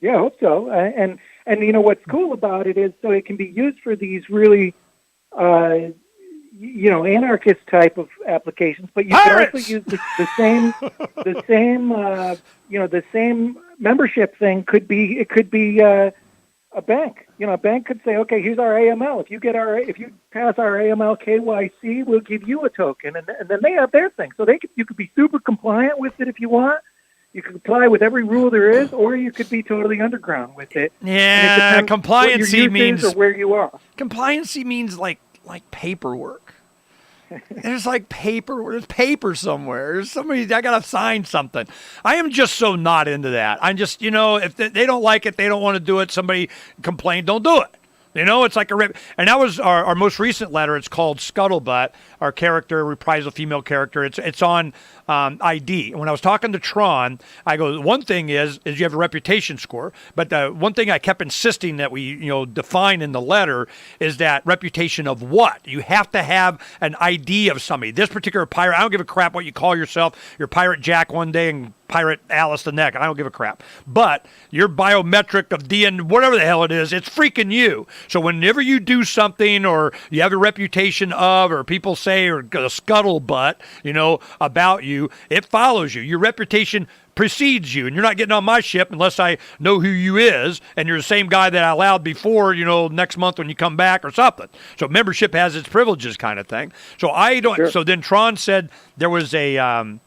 Yeah, I hope so. And what's cool about it is so it can be used for these really, anarchist type of applications, but you can also use the same membership thing. It could be a bank. A bank could say, okay, here's our AML. If you pass our AML KYC, we'll give you a token, and then they have their thing. So you could be super compliant with it if you want. You can comply with every rule there is, or you could be totally underground with it. Yeah, compliancy means or where you are. Compliancy means like paperwork. There's there's paper somewhere. There's somebody, I got to sign something. I am just so not into that. I'm just, if they don't like it, they don't want to do it, somebody complained, don't do it. It's like a rip. And that was our most recent letter. It's called Scuttlebutt, our character, reprisal female character. It's on ID. And when I was talking to Tron, I go, one thing is you have a reputation score. But the one thing I kept insisting that we, define in the letter is that reputation of what? You have to have an ID of somebody. This particular pirate, I don't give a crap what you call yourself. You're Pirate Jack one day and Pirate Alice the next. I don't give a crap. But your biometric of DNA, whatever the hell it is, it's freaking you. So whenever you do something or you have a reputation of, or people say, or a scuttlebutt, about you, it follows you. Your reputation precedes you, and you're not getting on my ship unless I know who you is, and you're the same guy that I allowed before, next month when you come back or something. So membership has its privileges kind of thing. So I don't. Sure. So then Tron said there was a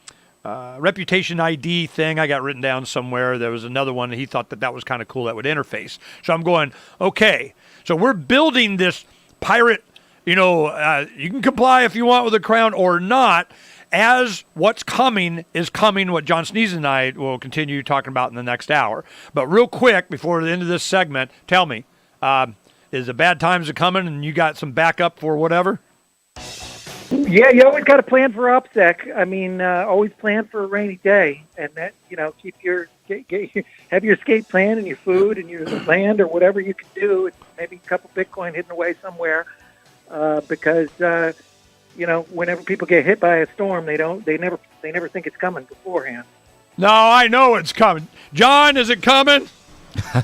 reputation ID thing I got written down somewhere. There was another one, and he thought that was kind of cool that would interface. So I'm going, okay, so we're building this pirate, you can comply if you want with the crown or not, as what's coming is coming, what John Sneeze and I will continue talking about in the next hour. But real quick, before the end of this segment, tell me, is the bad times are coming and you got some backup for whatever? Yeah, you always got to plan for OPSEC. I mean, always plan for a rainy day, and that keep have your escape plan and your food and your land or whatever you can do. And maybe a couple Bitcoin hidden away somewhere, because whenever people get hit by a storm, they never think it's coming beforehand. No, I know it's coming. John, is it coming?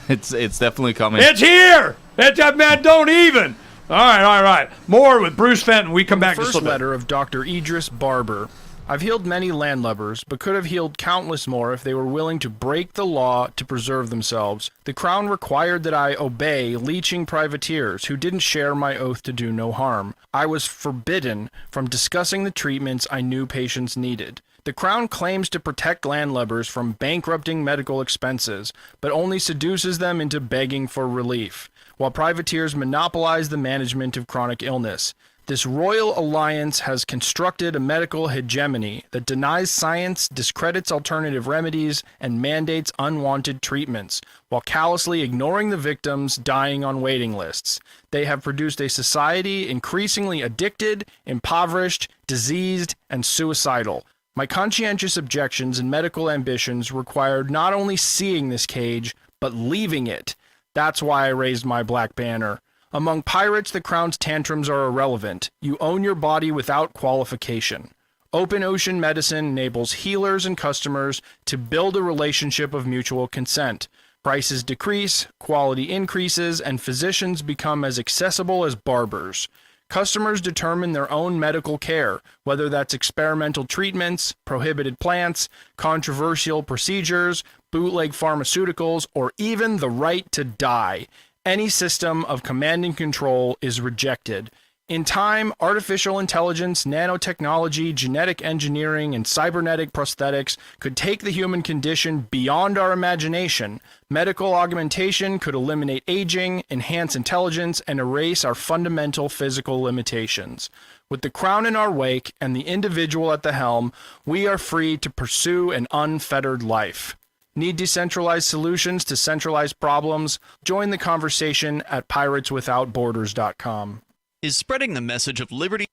It's definitely coming. It's here. Man, don't even. All right. More with Bruce Fenton. We come back to First letter of Dr. Idris Barber. I've healed many landlubbers, but could have healed countless more if they were willing to break the law to preserve themselves. The Crown required that I obey leeching privateers who didn't share my oath to do no harm. I was forbidden from discussing the treatments I knew patients needed. The Crown claims to protect landlubbers from bankrupting medical expenses, but only seduces them into begging for relief, while privateers monopolize the management of chronic illness. This royal alliance has constructed a medical hegemony that denies science, discredits alternative remedies, and mandates unwanted treatments, while callously ignoring the victims dying on waiting lists. They have produced a society increasingly addicted, impoverished, diseased, and suicidal. My conscientious objections and medical ambitions required not only seeing this cage, but leaving it. That's why I raised my black banner. Among pirates, the Crown's tantrums are irrelevant. You own your body without qualification. Open ocean medicine enables healers and customers to build a relationship of mutual consent. Prices decrease, quality increases, and physicians become as accessible as barbers. Customers determine their own medical care, whether that's experimental treatments, prohibited plants, controversial procedures, bootleg pharmaceuticals, or even the right to die. Any system of command and control is rejected. In time, artificial intelligence, nanotechnology, genetic engineering, and cybernetic prosthetics could take the human condition beyond our imagination. Medical augmentation could eliminate aging, enhance intelligence, and erase our fundamental physical limitations. With the Crown in our wake and the individual at the helm, we are free to pursue an unfettered life. Need decentralized solutions to centralized problems? Join the conversation at pirateswithoutborders.com. Is spreading the message of liberty.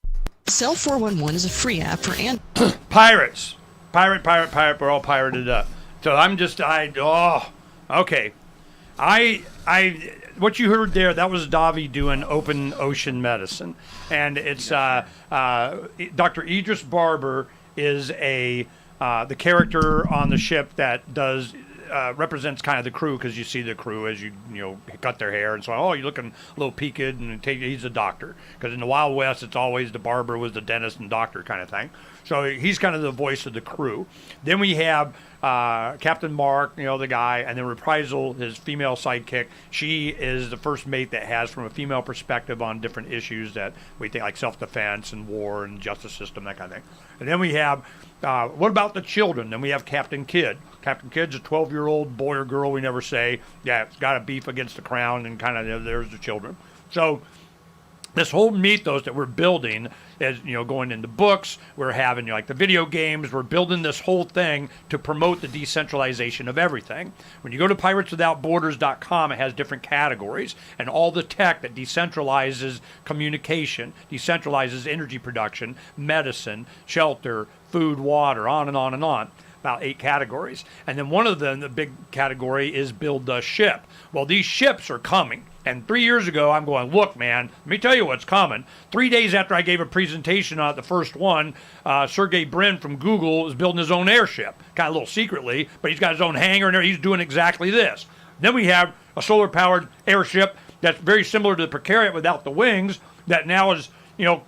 Cell 411 is a free app for Pirates. Pirate. We're all pirated up. So Okay. What you heard there, that was Davi doing open ocean medicine. And it's Dr. Idris Barber is the character on the ship that does represents kind of the crew, because you see the crew as you cut their hair and so, oh, you're looking a little peaked, and he's a doctor, because in the Wild West it's always the barber was the dentist and doctor kind of thing. So he's kind of the voice of the crew. Then we have Captain Mark, the guy, and then Reprisal, his female sidekick. She is the first mate that has from a female perspective on different issues that we think, like self-defense and war and justice system, that kind of thing. And then we have, what about the children? Then we have Captain Kidd. Captain Kidd's a 12-year-old boy or girl, we never say. Yeah, it's got a beef against the crown, and kind of there's the children. So this whole mythos that we're building is, going into books, we're having like the video games, we're building this whole thing to promote the decentralization of everything. When you go to pirateswithoutborders.com, it has different categories, and all the tech that decentralizes communication, decentralizes energy production, medicine, shelter, food, water, on and on and on. About 8 categories. And then one of them, the big category, is build the ship. Well, these ships are coming. And 3 years ago, I'm going, look, man, let me tell you what's coming. 3 days after I gave a presentation on the first one, Sergey Brin from Google is building his own airship, kind of a little secretly, but he's got his own hangar in there. He's doing exactly this. Then we have a solar-powered airship that's very similar to the Precariat without the wings, that now is,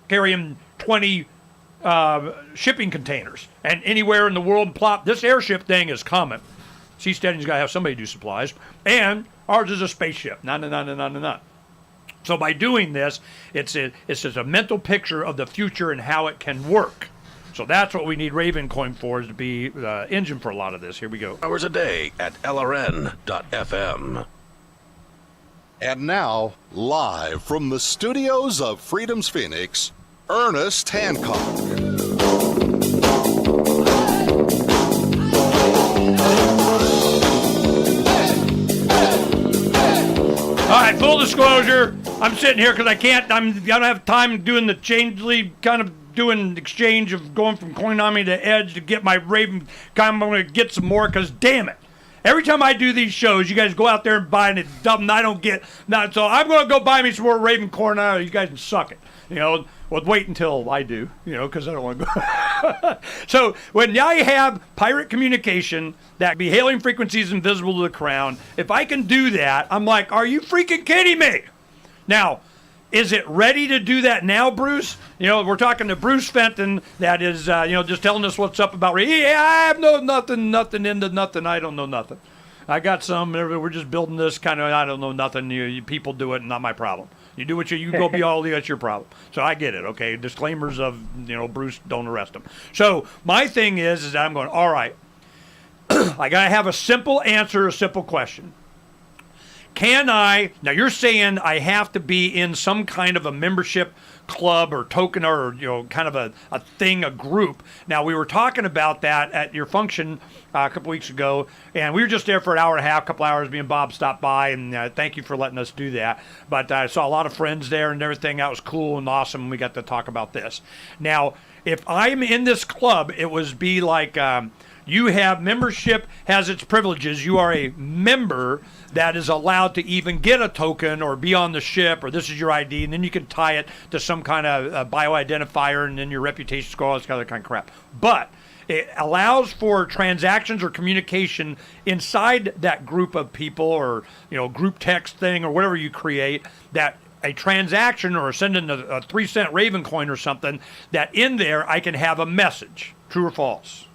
carrying 20 shipping containers, and anywhere in the world, plop, this airship thing is coming. Seasteading's got to have somebody do supplies, and ours is a spaceship. No. So by doing this, it's just a mental picture of the future and how it can work. So that's what we need Ravencoin for, is to be the engine for a lot of this. Here we go. Hours a day at LRN.FM. And now, live from the studios of Freedom's Phoenix, Ernest Hancock. All right, full disclosure, I'm sitting here because I don't have time doing the Changely, kind of doing exchange of going from Coinomi to Edge to get my Raven. I'm going to get some more, because damn it. Every time I do these shows, you guys go out there and buy, and it's dumb, and I don't get not. So I'm going to go buy me some more Raven corn. You guys can suck it. Well, wait until I do, because I don't want to go. So when I have pirate communication that be hailing frequencies invisible to the crown, if I can do that, I'm like, are you freaking kidding me? Now, is it ready to do that now, Bruce? We're talking to Bruce Fenton, that is, just telling us what's up about. Yeah, I have nothing into nothing. I don't know nothing. I got some. We're just building this kind of. I don't know nothing. You people do it, not my problem. You do what you go be all. That's your problem. So I get it. Okay, disclaimers of Bruce, don't arrest him. So my thing is that I'm going. All right, I gotta have a simple answer, a simple question. Can I? Now you're saying I have to be in some kind of a membership club or token, or kind of a thing, a group. Now we were talking about that at your function a couple weeks ago, and we were just there for an hour and a half, couple hours. Me and Bob stopped by, and thank you for letting us do that. But I saw a lot of friends there and everything. That was cool and awesome, and we got to talk about this. Now, if I'm in this club, it would be like you have membership has its privileges. You are a member that is allowed to even get a token or be on the ship, or this is your ID, and then you can tie it to some kind of bioidentifier, and then your reputation score, all this other kind of crap. But it allows for transactions or communication inside that group of people, or group text thing, or whatever you create, that a transaction or sending a 3-cent Raven coin or something, that in there I can have a message, true or false.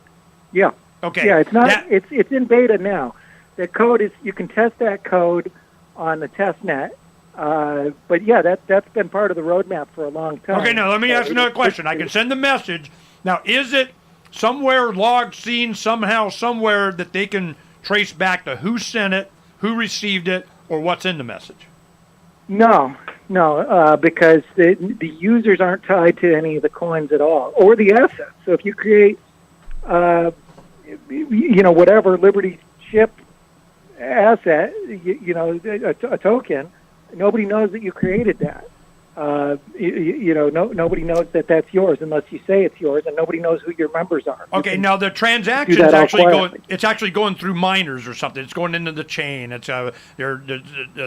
Yeah. Okay. Yeah, it's not. It's in beta now. The code is. You can test that code on the test net. But yeah, that's been part of the roadmap for a long time. Okay. Now let me ask another question. I can send the message. Now, is it somewhere logged, seen somehow, somewhere that they can trace back to who sent it, who received it, or what's in the message? No, because the users aren't tied to any of the coins at all, or the assets. So if you create whatever Liberty ship asset, a token, nobody knows that you created that. nobody knows that that's yours unless you say it's yours, and nobody knows who your members are. Okay, now the transaction's actually going through miners or something. It's going into the chain. It's they're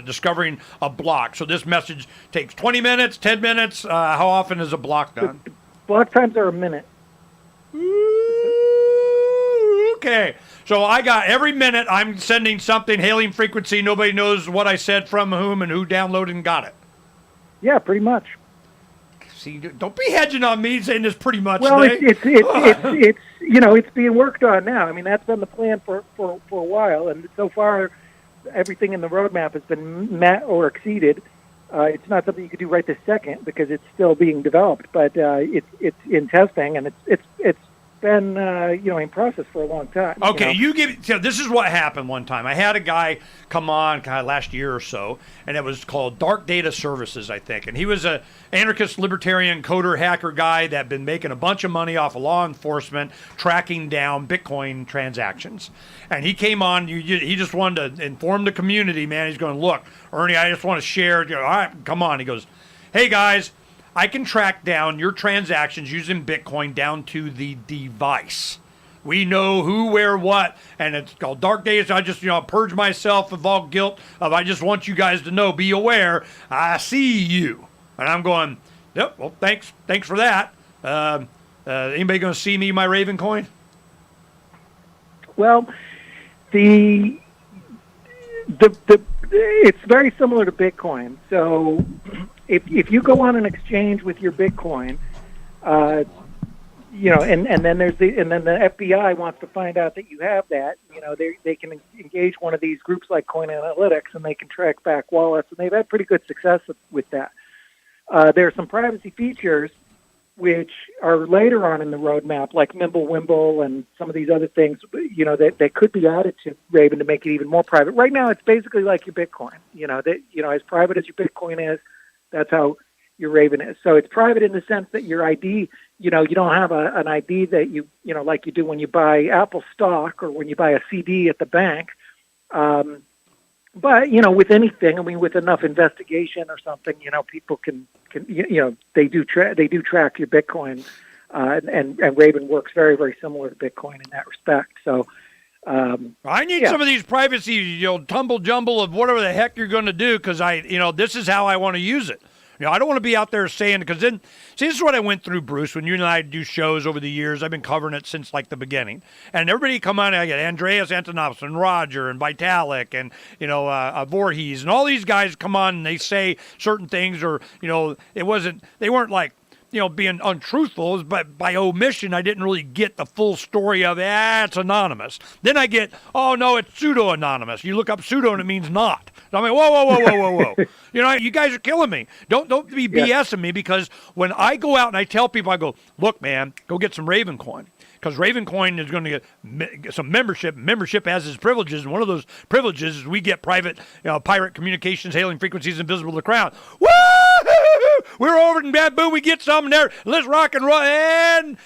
discovering a block. So this message takes 20 minutes, 10 minutes. How often is a block done? The block times are a minute. Okay, so I got every minute I'm sending something, hailing frequency. Nobody knows what I said from whom and who downloaded and got it. Yeah, pretty much. See, don't be hedging on me saying this pretty much. Well, it's being worked on now. I mean, that's been the plan for a while, and so far, everything in the roadmap has been met or exceeded. It's not something you could do right this second because it's still being developed, but it's in testing, and it's been in process for a long time. Okay, so this is what happened one time. I had a guy come on kind of last year or so, and it was called Dark Data Services, I think, and he was a anarchist libertarian coder hacker guy that had been making a bunch of money off of law enforcement tracking down Bitcoin transactions. And he came on, he just wanted to inform the community, man. He's going, look, Ernie, I just want to share. All right, come on. He goes, hey guys, I can track down your transactions using Bitcoin down to the device. We know who, where, what, and it's called Dark Days. I just, purge myself of all guilt of I just want you guys to know, be aware, I see you. And I'm going, yep, well, thanks for that. Anybody going to see me my Raven coin? Well, it's very similar to Bitcoin. So if you go on an exchange with your Bitcoin, and then the FBI wants to find out that you have that, they can engage one of these groups like Coin Analytics, and they can track back wallets, and they've had pretty good success with that. There are some privacy features which are later on in the roadmap, like Mimblewimble and some of these other things, that could be added to Raven to make it even more private. Right now, it's basically like your Bitcoin. As private as your Bitcoin is, that's how your Raven is. So it's private in the sense that your ID, you don't have an ID that you like you do when you buy Apple stock or when you buy a CD at the bank. But with anything, I mean, with enough investigation or something, people can they do track your Bitcoin, and Raven works very, very similar to Bitcoin in that respect. So I need some of these privacy, tumble jumble of whatever the heck you're going to do, because this is how I want to use it. I don't want to be out there saying, because then, see, this is what I went through, Bruce, when you and I do shows over the years. I've been covering it since, like, the beginning. And everybody come on, I get Andreas Antonopoulos and Roger and Vitalik and, Voorhees, and all these guys come on and they say certain things, or, they weren't like, being untruthful, but by omission, I didn't really get the full story of, it's anonymous. Then I get, oh, no, it's pseudo-anonymous. You look up pseudo and it means not. So I'm like, whoa. You guys are killing me. Don't be BSing me, because when I go out and I tell people, I go, look, man, go get some Raven coin. Because Raven coin is going to get some membership. Membership has its privileges, and one of those privileges is we get private, pirate communications, hailing frequencies invisible to the crowd. Woo! We're over in Bad Boo. We get something there. Let's rock and roll. And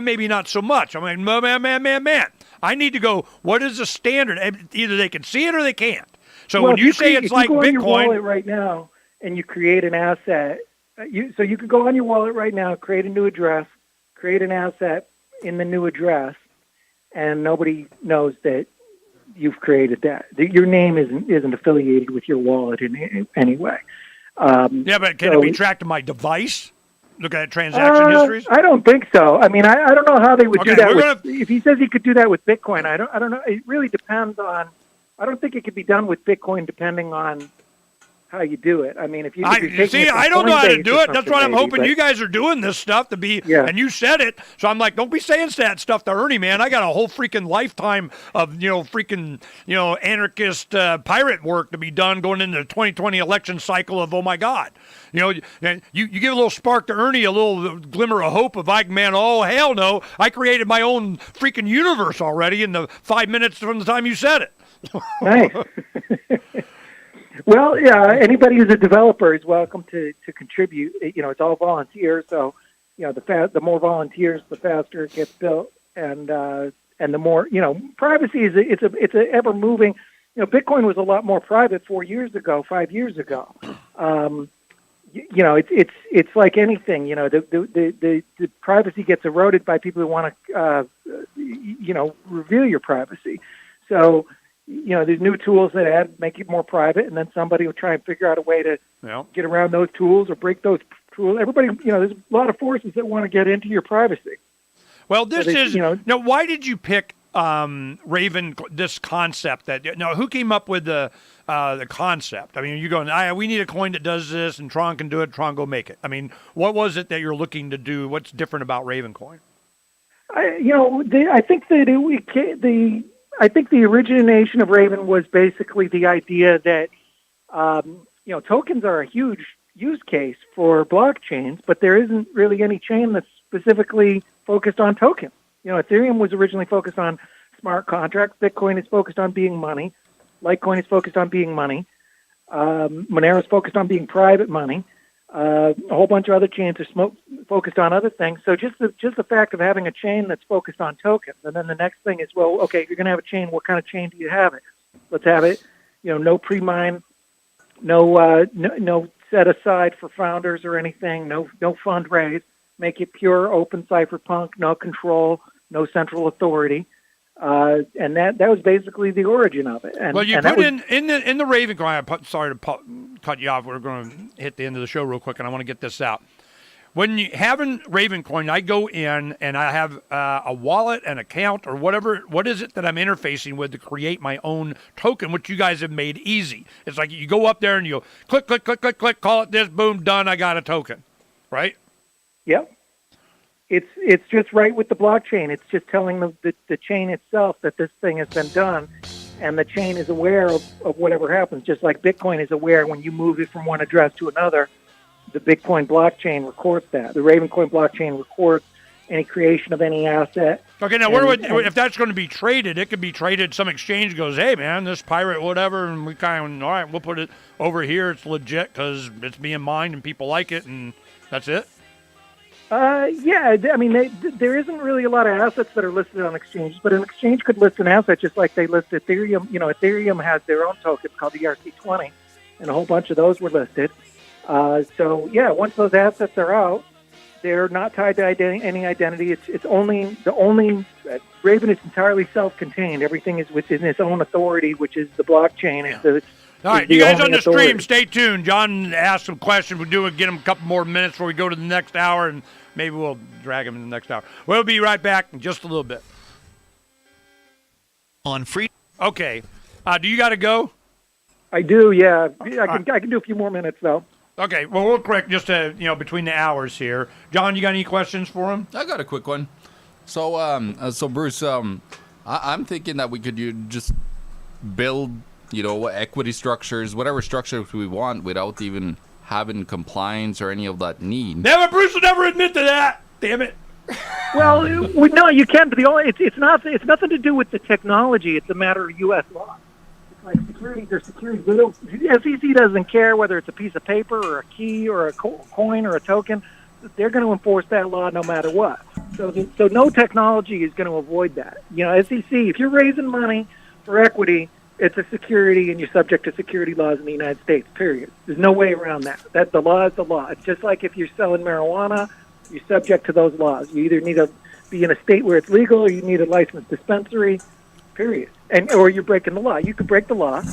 maybe not so much. I'm like, man. I need to go, what is the standard? Either they can see it or they can't. So when you say it's like Bitcoin. If you go on your wallet right now and you create an asset, so you could go on your wallet right now, create a new address, create an asset in the new address, and nobody knows that you've created that. Your name isn't affiliated with your wallet in any way. But can it be tracked to my device? Look at transaction histories? I don't think so. I mean, I don't know how they would do that. If he says he could do that with Bitcoin, I don't know. It really depends on. I don't think it could be done with Bitcoin depending on how you do it. I mean, if you I don't know how to do it. That's what I'm hoping you guys are doing this stuff to be. Yeah. And you said it, so I'm like, don't be saying that stuff to Ernie, man. I got a whole freaking lifetime of anarchist pirate work to be done going into the 2020 election cycle. Of, oh my God, you give a little spark to Ernie, a little glimmer of hope of like, man, oh hell no, I created my own freaking universe already in the 5 minutes from the time you said it. Nice. Well, yeah, anybody who's a developer is welcome to contribute. It's all volunteer, so the more volunteers, the faster it gets built, and the more privacy is it's a ever moving. Bitcoin was a lot more private 5 years ago. it's like anything. The privacy gets eroded by people who want to reveal your privacy. So there's new tools that make it more private, and then somebody will try and figure out a way to get around those tools or break those tools. Everybody, there's a lot of forces that want to get into your privacy. Well, now. Why did you pick Raven? This concept who came up with the concept? I mean, you going, we need a coin that does this, and Tron can do it. Tron, go make it. I mean, what was it that you're looking to do? What's different about Raven coin? I think the origination of Raven was basically the idea that tokens are a huge use case for blockchains, but there isn't really any chain that's specifically focused on tokens. Ethereum was originally focused on smart contracts. Bitcoin is focused on being money. Litecoin is focused on being money. Monero is focused on being private money. A whole bunch of other chains are focused on other things. So just the fact of having a chain that's focused on tokens, and then the next thing is, well, okay, if you're going to have a chain, what kind of chain do you have it? Let's have it, no pre-mine, no set aside for founders or anything, no fundraise. Make it pure open cypherpunk, no control, no central authority. And that was basically the origin of it. Well, you put in the Raven coin. Sorry to cut you off. We're going to hit the end of the show real quick, and I want to get this out. When you have a Raven coin, I go in and I have a wallet, an account, or whatever. What is it that I'm interfacing with to create my own token, which you guys have made easy? It's like you go up there and you click, click, click, click, click, call it this, boom, done. I got a token, right? Yep. It's just right with the blockchain. It's just telling the chain itself that this thing has been done, and the chain is aware of whatever happens, just like Bitcoin is aware when you move it from one address to another. The Bitcoin blockchain records that. The Ravencoin blockchain records any creation of any asset. Okay, now if that's going to be traded, it could be traded. Some exchange goes, hey, man, this pirate, whatever, and we kind of, all right, we'll put it over here. It's legit because it's being mined and people like it, and that's it? Yeah, I mean, there isn't really a lot of assets that are listed on exchanges, but an exchange could list an asset just like they list Ethereum. Ethereum has their own token called the ERC20, and a whole bunch of those were listed. So, yeah, once those assets are out, they're not tied to any identity. It's only Raven is entirely self-contained. Everything is within its own authority, which is the blockchain. Yeah. All right, you guys on the stream, stay tuned. John asked some questions. We'll get him a couple more minutes before we go to the next hour, and maybe we'll drag him in the next hour. We'll be right back in just a little bit. On free. Okay. Do you got to go? I do, yeah. I can do a few more minutes, though. Okay, well, real quick, just between the hours here. John, you got any questions for him? I got a quick one. So Bruce, I'm thinking that we could just build, equity structures, whatever structures we want, without even having compliance or any of that need. Never, Bruce will never admit to that. Damn it. Well, no, you can, but it's nothing to do with the technology. It's a matter of U.S. law. Like securities are securities. The SEC doesn't care whether it's a piece of paper or a key or a coin or a token. They're going to enforce that law no matter what. So no technology is going to avoid that. SEC, if you're raising money for equity, it's a security and you're subject to security laws in the United States, period. There's no way around that. The law is the law. It's just like if you're selling marijuana, you're subject to those laws. You either need to be in a state where it's legal or you need a licensed dispensary, period. Or you're breaking the law. You can break the law,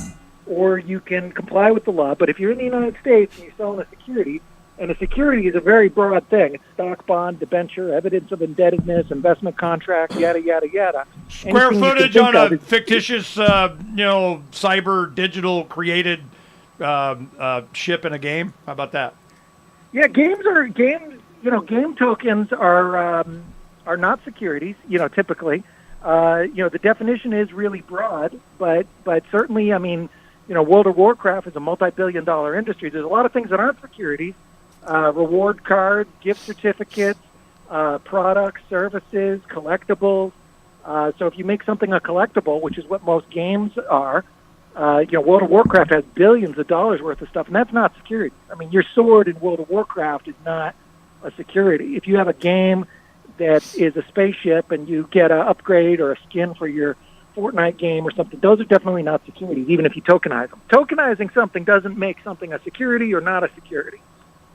or you can comply with the law. But if you're in the United States and you're selling a security, and a security is a very broad thing. It's stock, bond, debenture, evidence of indebtedness, investment contract, yada, yada, yada. Square footage on a fictitious, cyber digital created ship in a game. How about that? Yeah, game tokens are not securities, typically. The definition is really broad, but certainly, I mean, World of Warcraft is a multi-billion-dollar industry. There's a lot of things that aren't securities: reward cards, gift certificates, products, services, collectibles. So if you make something a collectible, which is what most games are, World of Warcraft has billions of dollars worth of stuff, and that's not security. I mean, your sword in World of Warcraft is not a security. If you have a game that is a spaceship and you get an upgrade or a skin for your Fortnite game or something, those are definitely not securities, even if you tokenize them. Tokenizing something doesn't make something a security or not a security,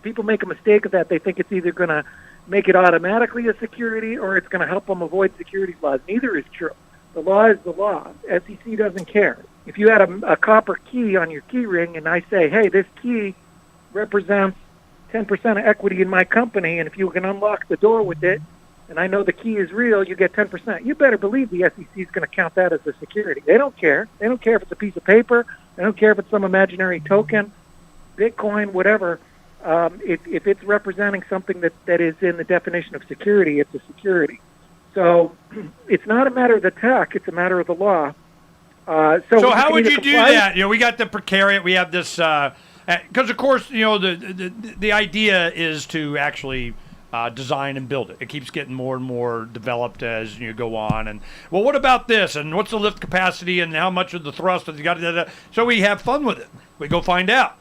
people make a mistake of that. They think it's either going to make it automatically a security or it's going to help them avoid securities laws. Neither is true. The law is the law. SEC doesn't care. If you had a copper key on your key ring and I say, hey, this key represents 10% of equity in my company, and if you can unlock the door with it, and I know the key is real, you get 10%. You better believe the SEC is going to count that as a security. They don't care. They don't care if it's a piece of paper. They don't care if it's some imaginary token, Bitcoin, whatever. If it's representing something that is in the definition of security, it's a security. So it's not a matter of the tech; it's a matter of the law. So how would you do that? We got the precariat. We have this because, of course, the idea is to actually design and build it. It keeps getting more and more developed as you go on. And well, what about this? And what's the lift capacity? And how much of the thrust has got? So we have fun with it. We go find out.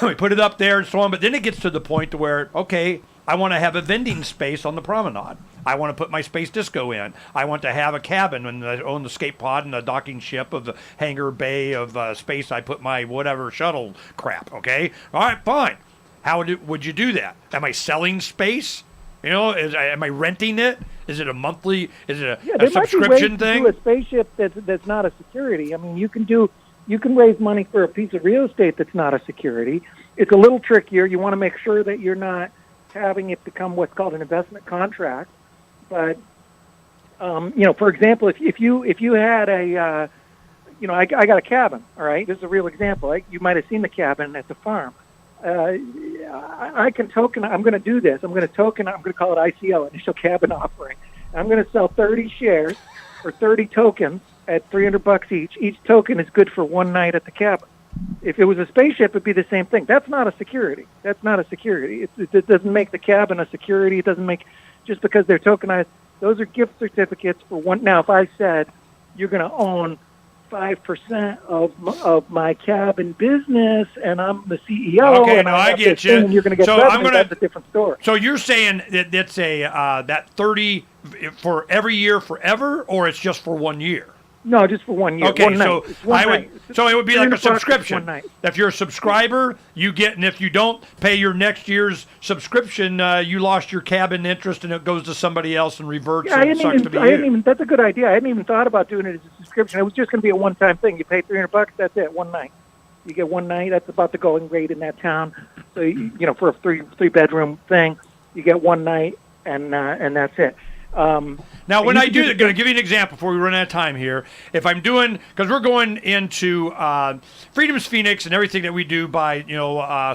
We put it up there and so on. But then it gets to the point to where, okay, I want to have a vending space on the promenade. I want to put my space disco in. I want to have a cabin and own the skate pod and the docking ship of the hangar bay of space. I put my whatever shuttle crap. Okay, all right, fine. How would you do that? Am I selling space? Am I renting it? Is it a monthly? Is it a subscription thing? To do a spaceship that's not a security. I mean, you can raise money for a piece of real estate that's not a security. It's a little trickier. You want to make sure that you're not having it become what's called an investment contract. But for example, if you had a I got a cabin. All right, this is a real example. You might have seen the cabin at the farm. I can token. I'm going to do this. I'm going to token. I'm going to call it ICO, initial cabin offering. I'm going to sell 30 shares or 30 tokens at $300 each. Each token is good for one night at the cabin. If it was a spaceship, it'd be the same thing. That's not a security. That's not a security. It doesn't make the cabin a security. It doesn't make, just because they're tokenized. Those are gift certificates for one. Now, if I said you're going to own 5% of my cabin business, and I'm the CEO. Okay, and I get you. And you're going to get revenue, that's a different story. So you're saying that it's that 30 for every year forever, or it's just for 1 year? No, just for 1 year. Okay, one so night. So it would be like a subscription. One night. If you're a subscriber, you get, and if you don't pay your next year's subscription, you lost your cabin interest, and it goes to somebody else and reverts. Yeah, that's a good idea. I hadn't even thought about doing it as a subscription. It was just going to be a one-time thing. You pay $300, that's it, one night. You get one night. That's about the going rate in that town. So for a three-bedroom thing, you get one night, and that's it. Now, when I do that, going to give you an example before we run out of time here. If I'm doing, because we're going into Freedom's Phoenix and everything that we do by,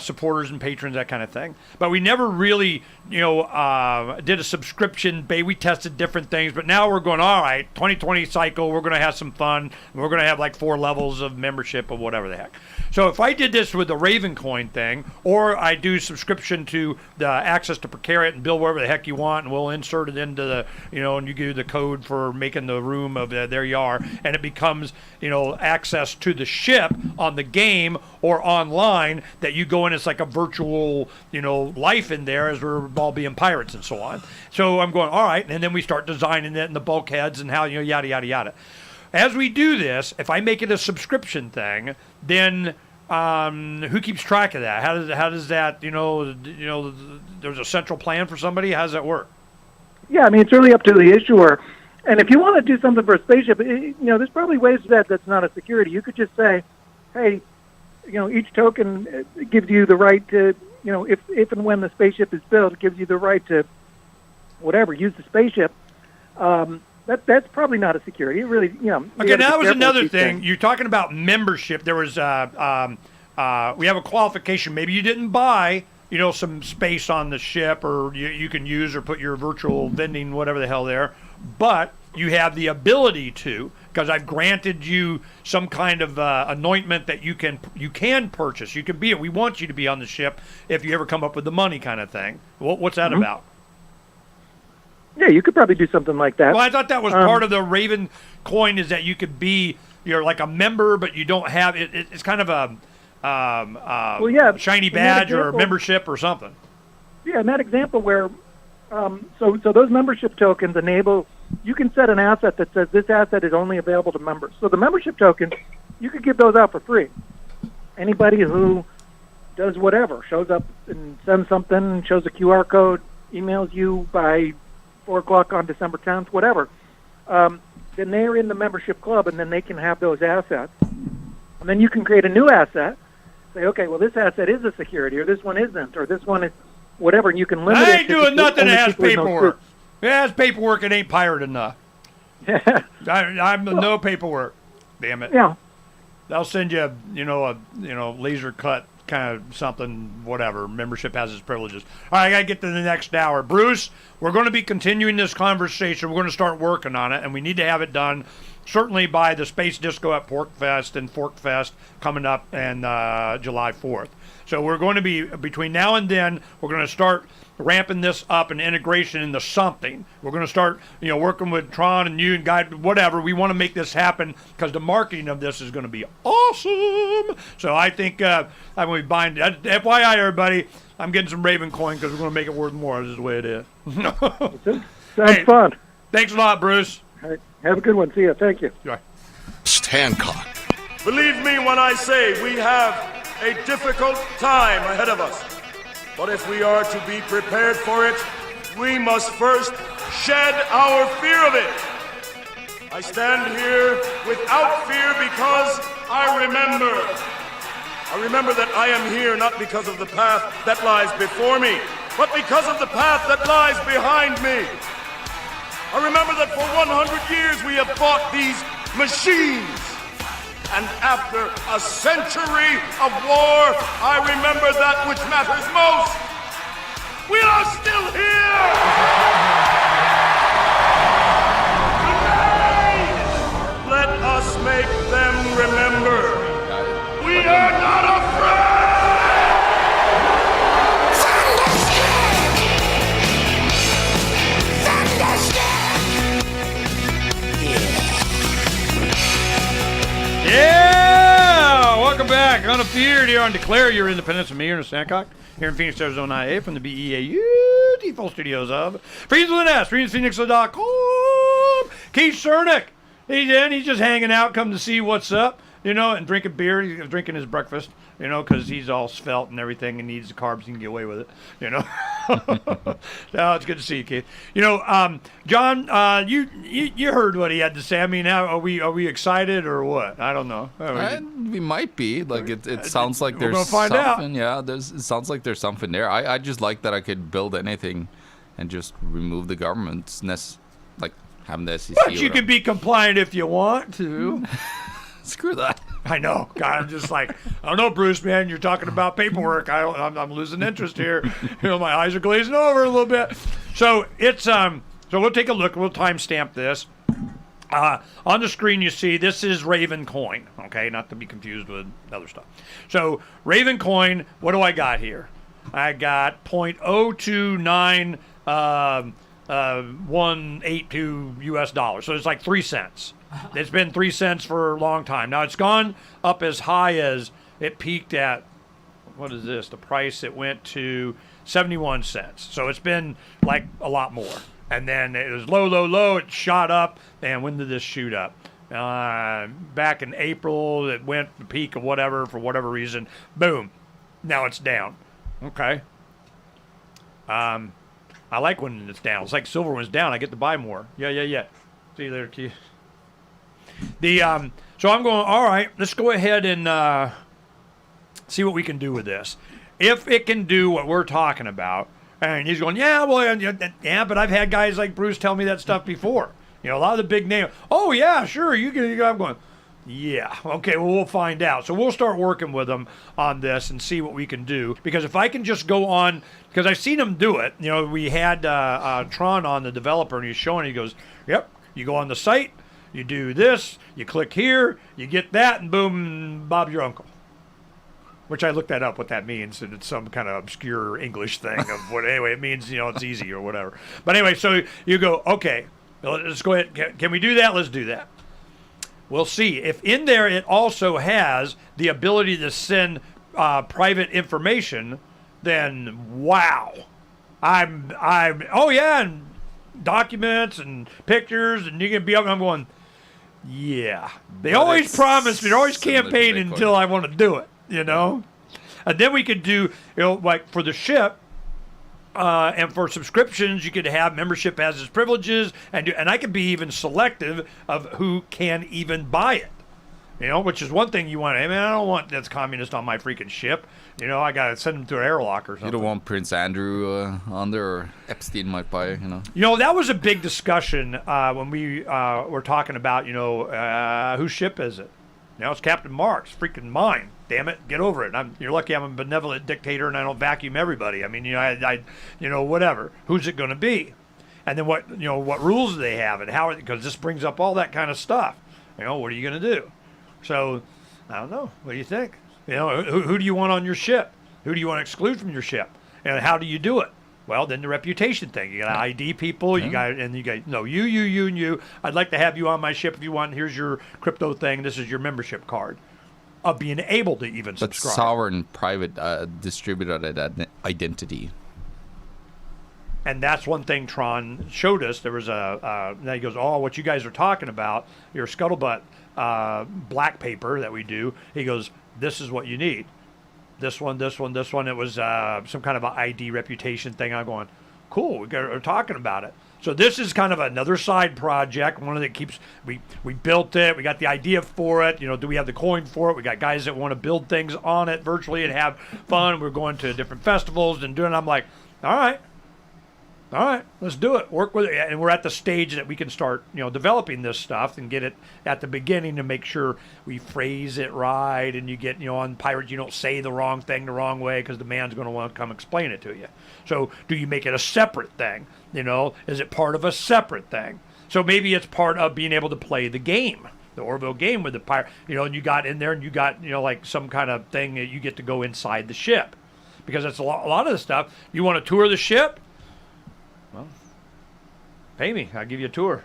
supporters and patrons, that kind of thing. But we never really, did a subscription. We tested different things. But now we're going, all right, 2020 cycle, we're going to have some fun. We're going to have like 4 levels of membership or whatever the heck. So if I did this with the Raven Coin thing, or I do subscription to the access to Precariat and build wherever the heck you want, and we'll insert it into the, and you give the code for making the room of there you are, and it becomes, access to the ship on the game or online that you go in. It's like a virtual, life in there as we're all being pirates and so on. So I'm going, all right, and then we start designing it and the bulkheads and how, yada, yada, yada. As we do this, if I make it a subscription thing, then who keeps track of that? How does that, there's a central plan for somebody? How does that work? Yeah, I mean, it's really up to the issuer. And if you want to do something for a spaceship, there's probably ways to that's not a security. You could just say, hey, each token gives you the right to, if and when the spaceship is built, it gives you the right to, whatever, use the spaceship. That's probably not a security. It really, Okay, that was another thing. You're talking about membership. There was, we have a qualification. Maybe you didn't buy, some space on the ship, or you can use or put your virtual vending, whatever the hell there. But you have the ability to, because I've granted you some kind of anointment that you can purchase. You can be it. We want you to be on the ship if you ever come up with the money, kind of thing. What's that about? Yeah, you could probably do something like that. Well, I thought that was part of the Raven coin, is that you could be, you're like a member, but you don't have it. It's kind of a shiny badge or a membership or something. Yeah, in that example where, so those membership tokens enable, you can set an asset that says this asset is only available to members. So the membership tokens, you could give those out for free. Anybody who does whatever, shows up and sends something, shows a QR code, emails you by 4 o'clock on December 10th, whatever, then they're in the membership club, and then they can have those assets. And then you can create a new asset, say, okay, well, this asset is a security, or this one isn't, or this one is whatever, and you can limit it. I ain't to doing nothing that has people in those paperwork. groups. If it has paperwork, it ain't pirate enough. I'm no paperwork. Damn it. Yeah. They'll send you, a laser cut kind of something, whatever. Membership has its privileges. All right, I got to get to the next hour. Bruce, we're going to be continuing this conversation. We're going to start working on it, and we need to have it done certainly by the Space Disco at Pork Fest and Fork Fest coming up on July 4th. So we're going to be, between now and then, we're going to start ramping this up and integration into something. We're going to start, working with Tron and you and Guy, whatever. We want to make this happen because the marketing of this is going to be awesome. So I think I'm going to be buying, FYI, everybody, I'm getting some Raven coin because we're going to make it worth more. This is the way it is. Sounds fun. Thanks a lot, Bruce. All right. Have a good one. See ya. Thank you. Hancock. Believe me when I say we have a difficult time ahead of us. But if we are to be prepared for it, we must first shed our fear of it. I stand here without fear because I remember that I am here not because of the path that lies before me, but because of the path that lies behind me. I remember that for 100 years we have fought these machines. And after a century of war, I remember that which matters most. We are still here! Today, let us make them remember. We are not afraid! Yeah! Welcome back. Unappeared here on Declare Your Independence with me, Ernest Hancock, here in Phoenix, Arizona, IA, from the BEAU default studios of Freeze with an S, FreezePhoenix.com. Keith Cernick, he's in. He's just hanging out, come to see what's up, and drinking beer. He's drinking his breakfast, because he's all svelte and everything and needs the carbs. He can get away with it, No, it's good to see you, Keith. John, you heard what he had to say. I mean, are we excited or what? I don't know. We might be. Like it sounds like there's gonna find something. Out. Yeah, it sounds like there's something there. I just like that I could build anything and just remove the government's like having the SEC. But you can be compliant if you want to. Screw that. I know. God, I'm just like, I don't know, Bruce, man. You're talking about paperwork. I'm losing interest here. My eyes are glazing over a little bit. So it's so we'll take a look. We'll timestamp this. On the screen, you see this is Raven Coin. Okay, not to be confused with other stuff. So Raven Coin. What do I got here? I got 0.029 182 US dollars. So it's like 3 cents. It's been 3 cents for a long time. Now, it's gone up as high as it peaked at, what is this? The price, it went to 71 cents. So it's been like a lot more. And then it was low. It shot up. And when did this shoot up? Back in April, it went the peak of whatever, for whatever reason. Boom. Now it's down. Okay. I like when it's down. It's like silver when it's down. I get to buy more. Yeah. See you later, Keith. So I'm going, all right, let's go ahead and see what we can do with this. If it can do what we're talking about, and he's going, yeah, but I've had guys like Bruce tell me that stuff before. A lot of the big names, oh, yeah, sure, you can. I'm going, yeah, okay, well, we'll find out. So we'll start working with them on this and see what we can do. Because if I can just go on, because I've seen them do it. We had Tron on, the developer, and he's showing, he goes, yep, you go on the site, you do this, you click here, you get that, and boom, Bob's your uncle. Which I looked that up, what that means, and it's some kind of obscure English thing of what, anyway, it means, it's easy or whatever. But anyway, so you go, okay, let's go ahead. Can we do that? Let's do that. We'll see. If in there it also has the ability to send private information, then wow. Oh yeah, and documents and pictures, and you can be up, and I'm going, yeah. They always promise me, they're always campaigning until I want to do it, And then we could do, like for the ship, and for subscriptions, you could have membership as its privileges, and I could be even selective of who can even buy it. Which is one thing you want. I mean, I don't want that's communist on my freaking ship. I got to send them to an airlock or something. You don't want Prince Andrew on there, or Epstein might buy it, That was a big discussion when we were talking about, whose ship is it? It's Captain Mark's, freaking mine. Damn it, get over it. You're lucky I'm a benevolent dictator and I don't vacuum everybody. I mean, whatever. Who's it going to be? And then what rules do they have and how? Because this brings up all that kind of stuff. What are you going to do? So, I don't know. What do you think? Who do you want on your ship? Who do you want to exclude from your ship? And how do you do it? Well, then the reputation thing. You got to ID people. You got no, you, and you. I'd like to have you on my ship if you want. Here's your crypto thing. This is your membership card. Of being able to even subscribe. But sovereign private distributed identity. And that's one thing Tron showed us. There was now he goes, what you guys are talking about, your scuttlebutt black paper that we do. He goes, this is what you need. This one. It was some kind of an ID reputation thing. I'm going, cool, we're talking about it. So this is kind of another side project, one that keeps, we built it, we got the idea for it, do we have the coin for it? We got guys that want to build things on it virtually and have fun. We're going to different festivals and doing it. I'm like, all right, let's do it. Work with it. And we're at the stage that we can start, developing this stuff and get it at the beginning to make sure we phrase it right. And you get, on Pirates, you don't say the wrong thing the wrong way because the man's going to want to come explain it to you. So do you make it a separate thing? Is it part of a separate thing? So maybe it's part of being able to play the game, the Orville game with the pirate, and you got in there and you got, like some kind of thing that you get to go inside the ship. Because that's a lot of the stuff. You want to tour the ship? Well, pay me. I'll give you a tour.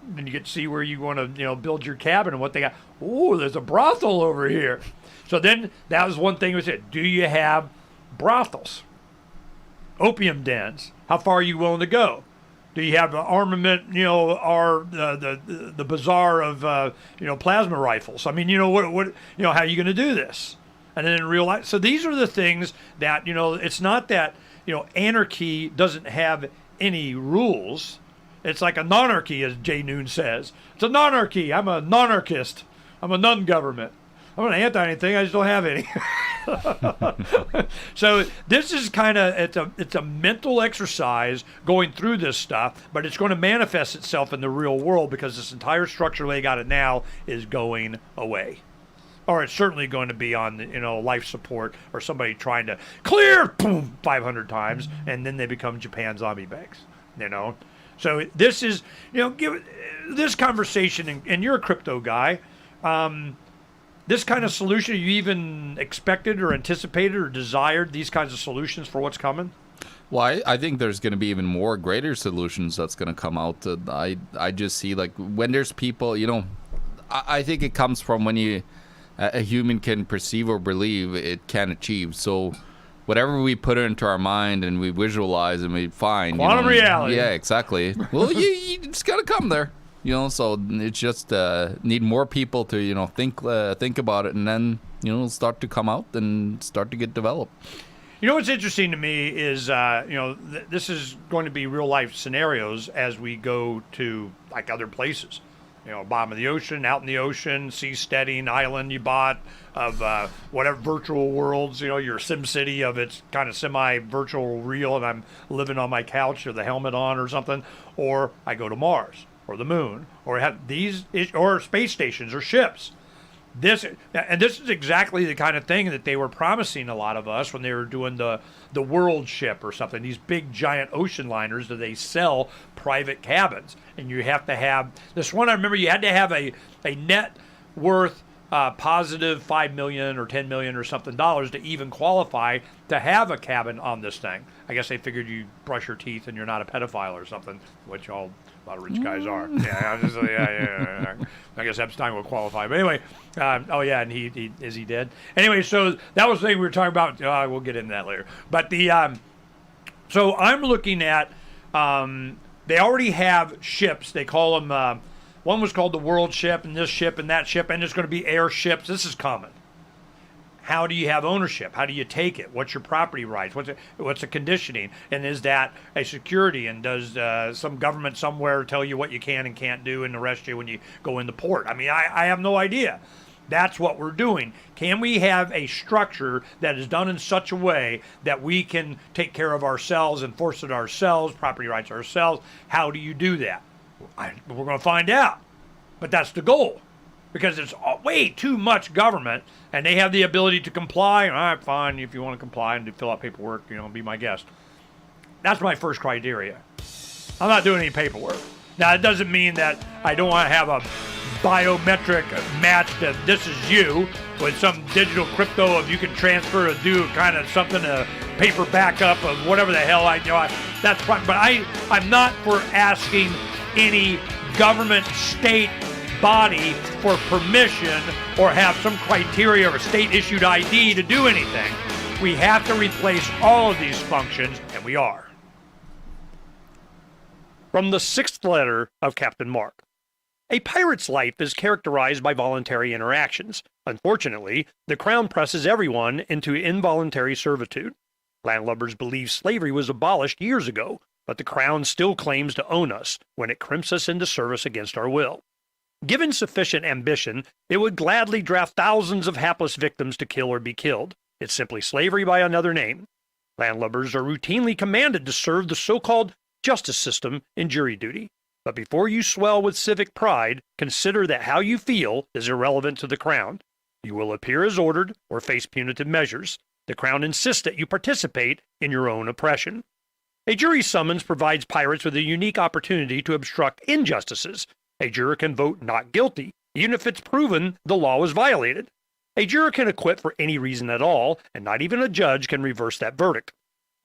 Then you get to see where you want to, build your cabin and what they got. Oh, there's a brothel over here. So then that was one thing we said. Do you have brothels? Opium dens? How far are you willing to go? Do you have armament, or the bazaar of, plasma rifles? I mean, what how are you going to do this? And then realize, so these are the things that, it's not that, anarchy doesn't have any rules. It's like a nonarchy, as Jay Noon says. It's a nonarchy. I'm a nonarchist. I'm a non-government. I'm not anti anything. I just don't have any. So this is kind of, it's a mental exercise going through this stuff, but it's going to manifest itself in the real world because this entire structure they got it now is going away. Or it's certainly going to be on, life support or somebody trying to clear, boom, 500 times, and then they become Japan zombie banks, So this is, give this conversation, and you're a crypto guy, this kind of solution, you even expected or anticipated or desired these kinds of solutions for what's coming? Well, I think there's going to be even more greater solutions that's going to come out. I just see, like, when there's people, I think it comes from when a human can perceive or believe, it can achieve. So whatever we put into our mind and we visualize and we find. Quantum reality. Yeah, exactly. Well, you just got to come there. So it's just need more people to, think about it and then, start to come out and start to get developed. What's interesting to me is, this is going to be real life scenarios as we go to like other places. Bottom of the ocean, out in the ocean, seasteading island you bought of whatever virtual worlds, your Sim City of it's kind of semi-virtual real and I'm living on my couch with the helmet on or something, or I go to Mars or the moon or have these or space stations or ships. This is exactly the kind of thing that they were promising a lot of us when they were doing the world ship or something. These big giant ocean liners that they sell private cabins, and you have to have this one. I remember you had to have a net worth positive $5 million or $10 million or something dollars to even qualify to have a cabin on this thing. I guess they figured you brush your teeth and you're not a pedophile or something, which a lot of rich guys are. Yeah. I guess Epstein will qualify. But anyway, and he is he dead? Anyway, so that was the thing we were talking about. We'll get into that later. But so I'm looking at, they already have ships. They call them, one was called the World Ship and this ship and that ship, and it's going to be airships. This is common. How do you have ownership? How do you take it? What's your property rights? What's the conditioning? And is that a security? And does some government somewhere tell you what you can and can't do and arrest you when you go in the port? I mean, I have no idea. That's what we're doing. Can we have a structure that is done in such a way that we can take care of ourselves, enforce it ourselves, property rights ourselves? How do you do that? We're going to find out. But that's the goal. Because it's way too much government, and they have the ability to comply. All right, fine, if you want to comply and fill out paperwork, be my guest. That's my first criteria. I'm not doing any paperwork. Now, it doesn't mean that I don't want to have a biometric match that this is you with some digital crypto if you can transfer or do kind of something, a paper backup of whatever the hell that's fine. But I'm not for asking any government, state, body for permission or have some criteria or state-issued ID to do anything. We have to replace all of these functions, and we are. From the 6th letter of Captain Mark. A pirate's life is characterized by voluntary interactions. Unfortunately, the Crown presses everyone into involuntary servitude. Landlubbers believe slavery was abolished years ago, but the Crown still claims to own us when it crimps us into service against our will. Given sufficient ambition, it would gladly draft thousands of hapless victims to kill or be killed. It's simply slavery by another name. Landlubbers are routinely commanded to serve the so-called justice system in jury duty. But before you swell with civic pride, consider that how you feel is irrelevant to the Crown. You will appear as ordered or face punitive measures. The Crown insists that you participate in your own oppression. A jury summons provides pirates with a unique opportunity to obstruct injustices. A juror can vote not guilty, even if it's proven the law was violated. A juror can acquit for any reason at all, and not even a judge can reverse that verdict.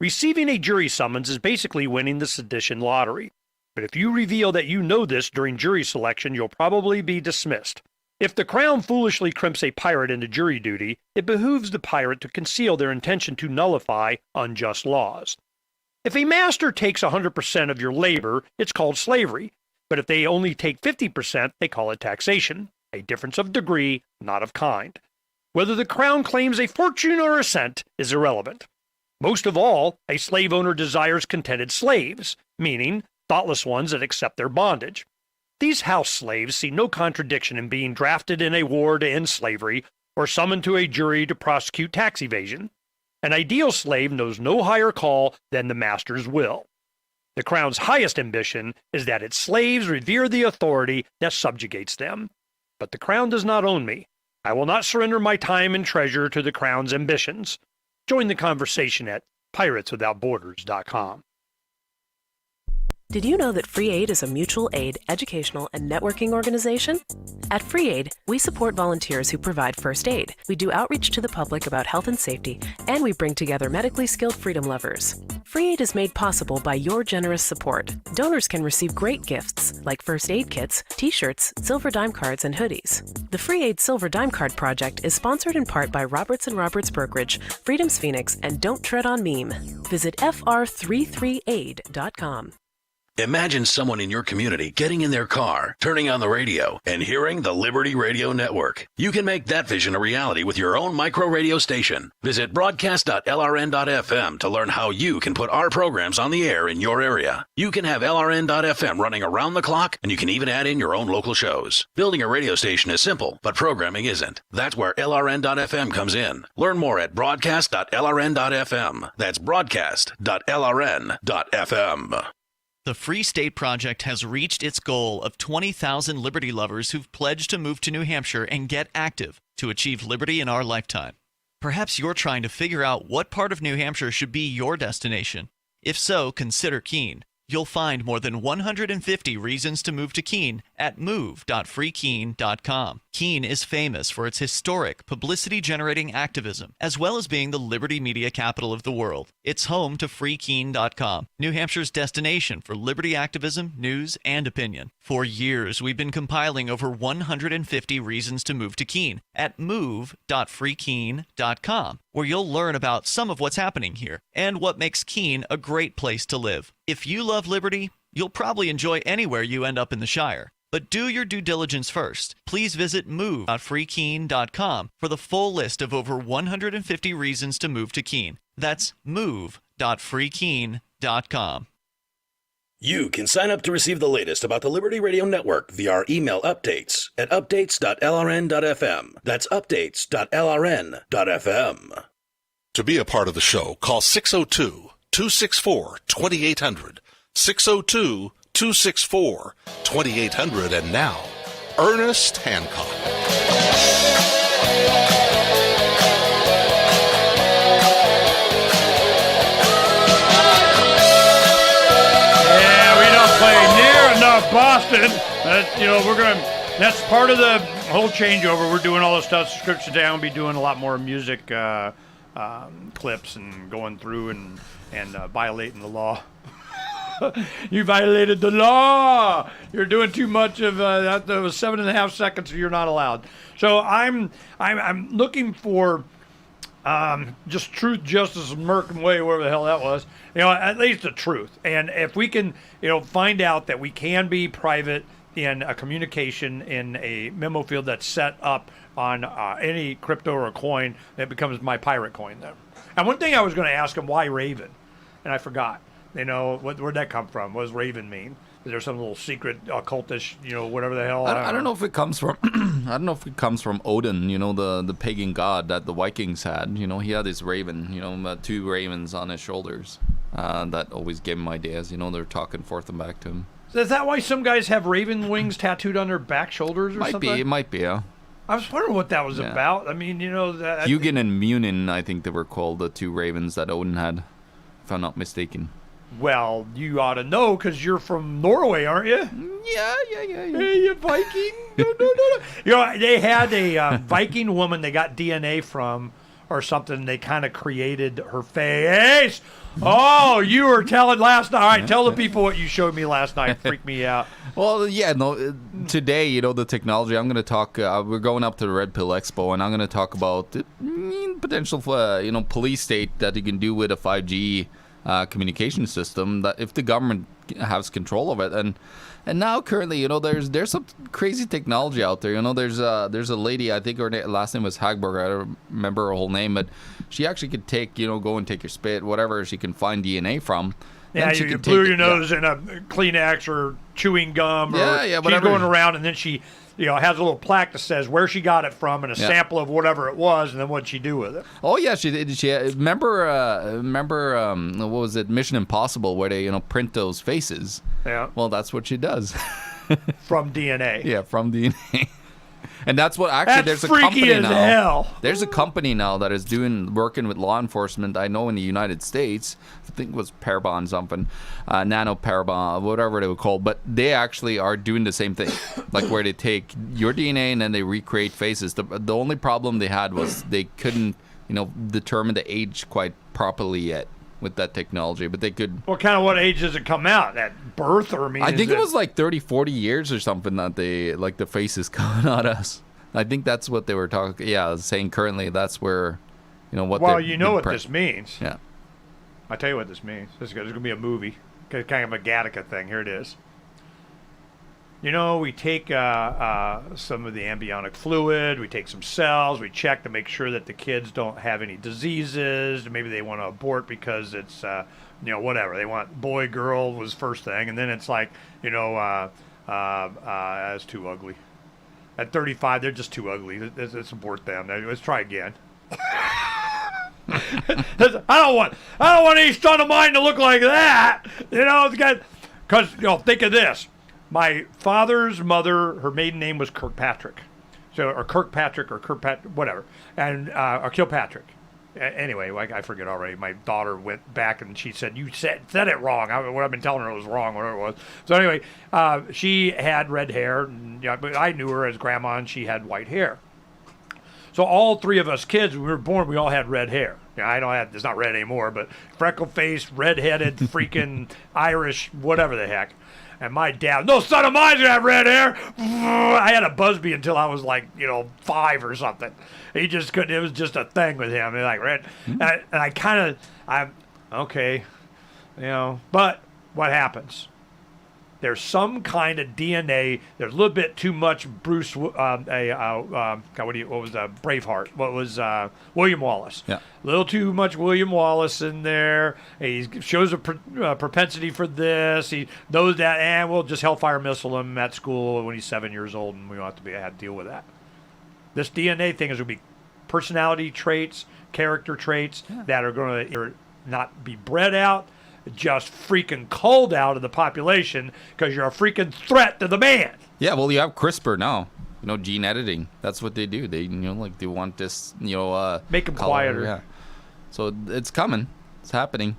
Receiving a jury summons is basically winning the sedition lottery. But if you reveal that you know this during jury selection, you'll probably be dismissed. If the Crown foolishly crimps a pirate into jury duty, it behooves the pirate to conceal their intention to nullify unjust laws. If a master takes 100% of your labor, it's called slavery. But if they only take 50%, they call it taxation, a difference of degree, not of kind. Whether the Crown claims a fortune or a cent is irrelevant. Most of all, a slave owner desires contented slaves, meaning thoughtless ones that accept their bondage. These house slaves see no contradiction in being drafted in a war to end slavery or summoned to a jury to prosecute tax evasion. An ideal slave knows no higher call than the master's will. The Crown's highest ambition is that its slaves revere the authority that subjugates them. But the Crown does not own me. I will not surrender my time and treasure to the Crown's ambitions. Join the conversation at pirateswithoutborders.com. Did you know that Free Aid is a mutual aid, educational, and networking organization? At Free Aid, we support volunteers who provide first aid. We do outreach to the public about health and safety, and we bring together medically skilled freedom lovers. Free Aid is made possible by your generous support. Donors can receive great gifts like first aid kits, t-shirts, silver dime cards, and hoodies. The Free Aid Silver Dime Card Project is sponsored in part by Roberts & Roberts Brokerage, Freedom's Phoenix, and Don't Tread on Meme. Visit fr33aid.com. Imagine someone in your community getting in their car, turning on the radio, and hearing the Liberty Radio Network. You can make that vision a reality with your own micro radio station. Visit broadcast.lrn.fm to learn how you can put our programs on the air in your area. You can have LRN.FM running around the clock, and you can even add in your own local shows. Building a radio station is simple, but programming isn't. That's where LRN.FM comes in. Learn more at broadcast.lrn.fm. That's broadcast.lrn.fm. The Free State Project has reached its goal of 20,000 liberty lovers who've pledged to move to New Hampshire and get active to achieve liberty in our lifetime. Perhaps you're trying to figure out what part of New Hampshire should be your destination. If so, consider Keene. You'll find more than 150 reasons to move to Keene at move.freekeene.com. Keene is famous for its historic, publicity-generating activism, as well as being the liberty media capital of the world. It's home to freekeene.com, New Hampshire's destination for liberty activism, news, and opinion. For years, we've been compiling over 150 reasons to move to Keene at move.freekeene.com, where you'll learn about some of what's happening here and what makes Keene a great place to live. If you love liberty, you'll probably enjoy anywhere you end up in the Shire. But do your due diligence first. Please visit move.freekeene.com for the full list of over 150 reasons to move to Keene. That's move.freekeene.com. You can sign up to receive the latest about the Liberty Radio Network via our email updates at updates.lrn.fm. That's updates.lrn.fm. To be a part of the show, call 602-264-2800. 602-264-2800. And now, Ernest Hancock. Boston, that's part of the whole changeover. We're doing all this stuff, subscription down, be doing a lot more music clips and going through and violating the law. You violated the law. You're doing too much of that. That was 7.5 seconds. So you're not allowed. So I'm looking for just truth, justice, American way, whatever the hell that was. At least the truth. And if we can, find out that we can be private in a communication in a memo field that's set up on any crypto or coin, it becomes my pirate coin then. And one thing I was going to ask him, why Raven? And I forgot. Where'd that come from? What does Raven mean? Is there some little secret occultish, whatever the hell? I don't know if it comes from I don't know if it comes from Odin, the pagan god that the Vikings had. He had his raven, 2 ravens on his shoulders. That always gave him ideas. They're talking forth and back to him. So is that why some guys have raven wings tattooed on their back shoulders or something? It might be, yeah. I was wondering what that was about. I mean, that... Hugin and Munin, I think they were called, the 2 ravens that Odin had, if I'm not mistaken. Well, you ought to know because you're from Norway, aren't you? Yeah. Hey, you Viking? No. They had a Viking woman they got DNA from or something. They kind of created her face. Oh, you were telling last night. All right, tell the people what you showed me last night. Freaked me out. Well, yeah, no. Today, the technology. I'm going to talk. We're going up to the Red Pill Expo, and I'm going to talk about the potential, police state that you can do with a 5G communication system. That if the government has control of it, and now currently, there's some crazy technology out there. There's a lady. I think her last name was Hagberg. I don't remember her whole name, but she actually could take, go and take your spit, whatever she can find DNA from. Yeah, you blew your nose in a Kleenex or chewing gum. Yeah, whatever. She's going around, and then she, has a little plaque that says where she got it from and a sample of whatever it was, and then what'd she do with it. Oh yeah, she did. She remember what was it, Mission Impossible, where they print those faces. Yeah. Well, that's what she does. From DNA. Yeah, from DNA. And that's what actually that's there's a freaky company as now. Hell. There's a company now that is working with law enforcement. I know in the United States, I think it was Parabon something, Nano Parabon, whatever they were called. But they actually are doing the same thing, like where they take your DNA and then they recreate faces. The only problem they had was they couldn't, determine the age quite properly yet with that technology, but they could. What age does it come out? At birth, or I think it was like 30, 40 years or something that they, like the faces coming at us. I think that's what they were talking. Yeah, saying currently that's where, what. Well, what this means. Yeah. I'll tell you what this means. There's going to be a movie, kind of a Gattaca thing. Here it is. We take some of the embryonic fluid, we take some cells, we check to make sure that the kids don't have any diseases. Maybe they want to abort because it's, whatever. They want boy, girl was first thing. And then it's like, that's too ugly. At 35, they're just too ugly. Let's abort them. Let's try again. I don't want any son of mine to look like that. Because, think of this. My father's mother, her maiden name was Kirkpatrick. Or Kirkpatrick, whatever. And, or Kilpatrick. Anyway, I forget already. My daughter went back and she said, you said it wrong. What I've been telling her was wrong, whatever it was. So anyway, she had red hair. And, but I knew her as grandma and she had white hair. So all 3 of us kids, when we were born, we all had red hair. It's not red anymore, but freckle-faced, red-headed, freaking Irish, whatever the heck. And my dad, no son of mine's gonna have red hair. I had a Busby until I was 5 or something. He just couldn't. It was just a thing with him. Red. And I'm okay, But what happens? there's some kind of DNA. There's a little bit too much Bruce. What was Braveheart? What was William Wallace? Yeah. A little too much William Wallace in there. He shows a propensity for this. He knows that, and we'll just hellfire missile him at school when he's 7 years old, and we don't have to deal with that. This DNA thing is going to be personality traits, character traits that are going to not be bred out, just freaking culled out of the population because you're a freaking threat to the man. Yeah, well, you have CRISPR now. Gene editing. That's what they do. They, they want this, make them color, quieter. Yeah. So it's coming. It's happening.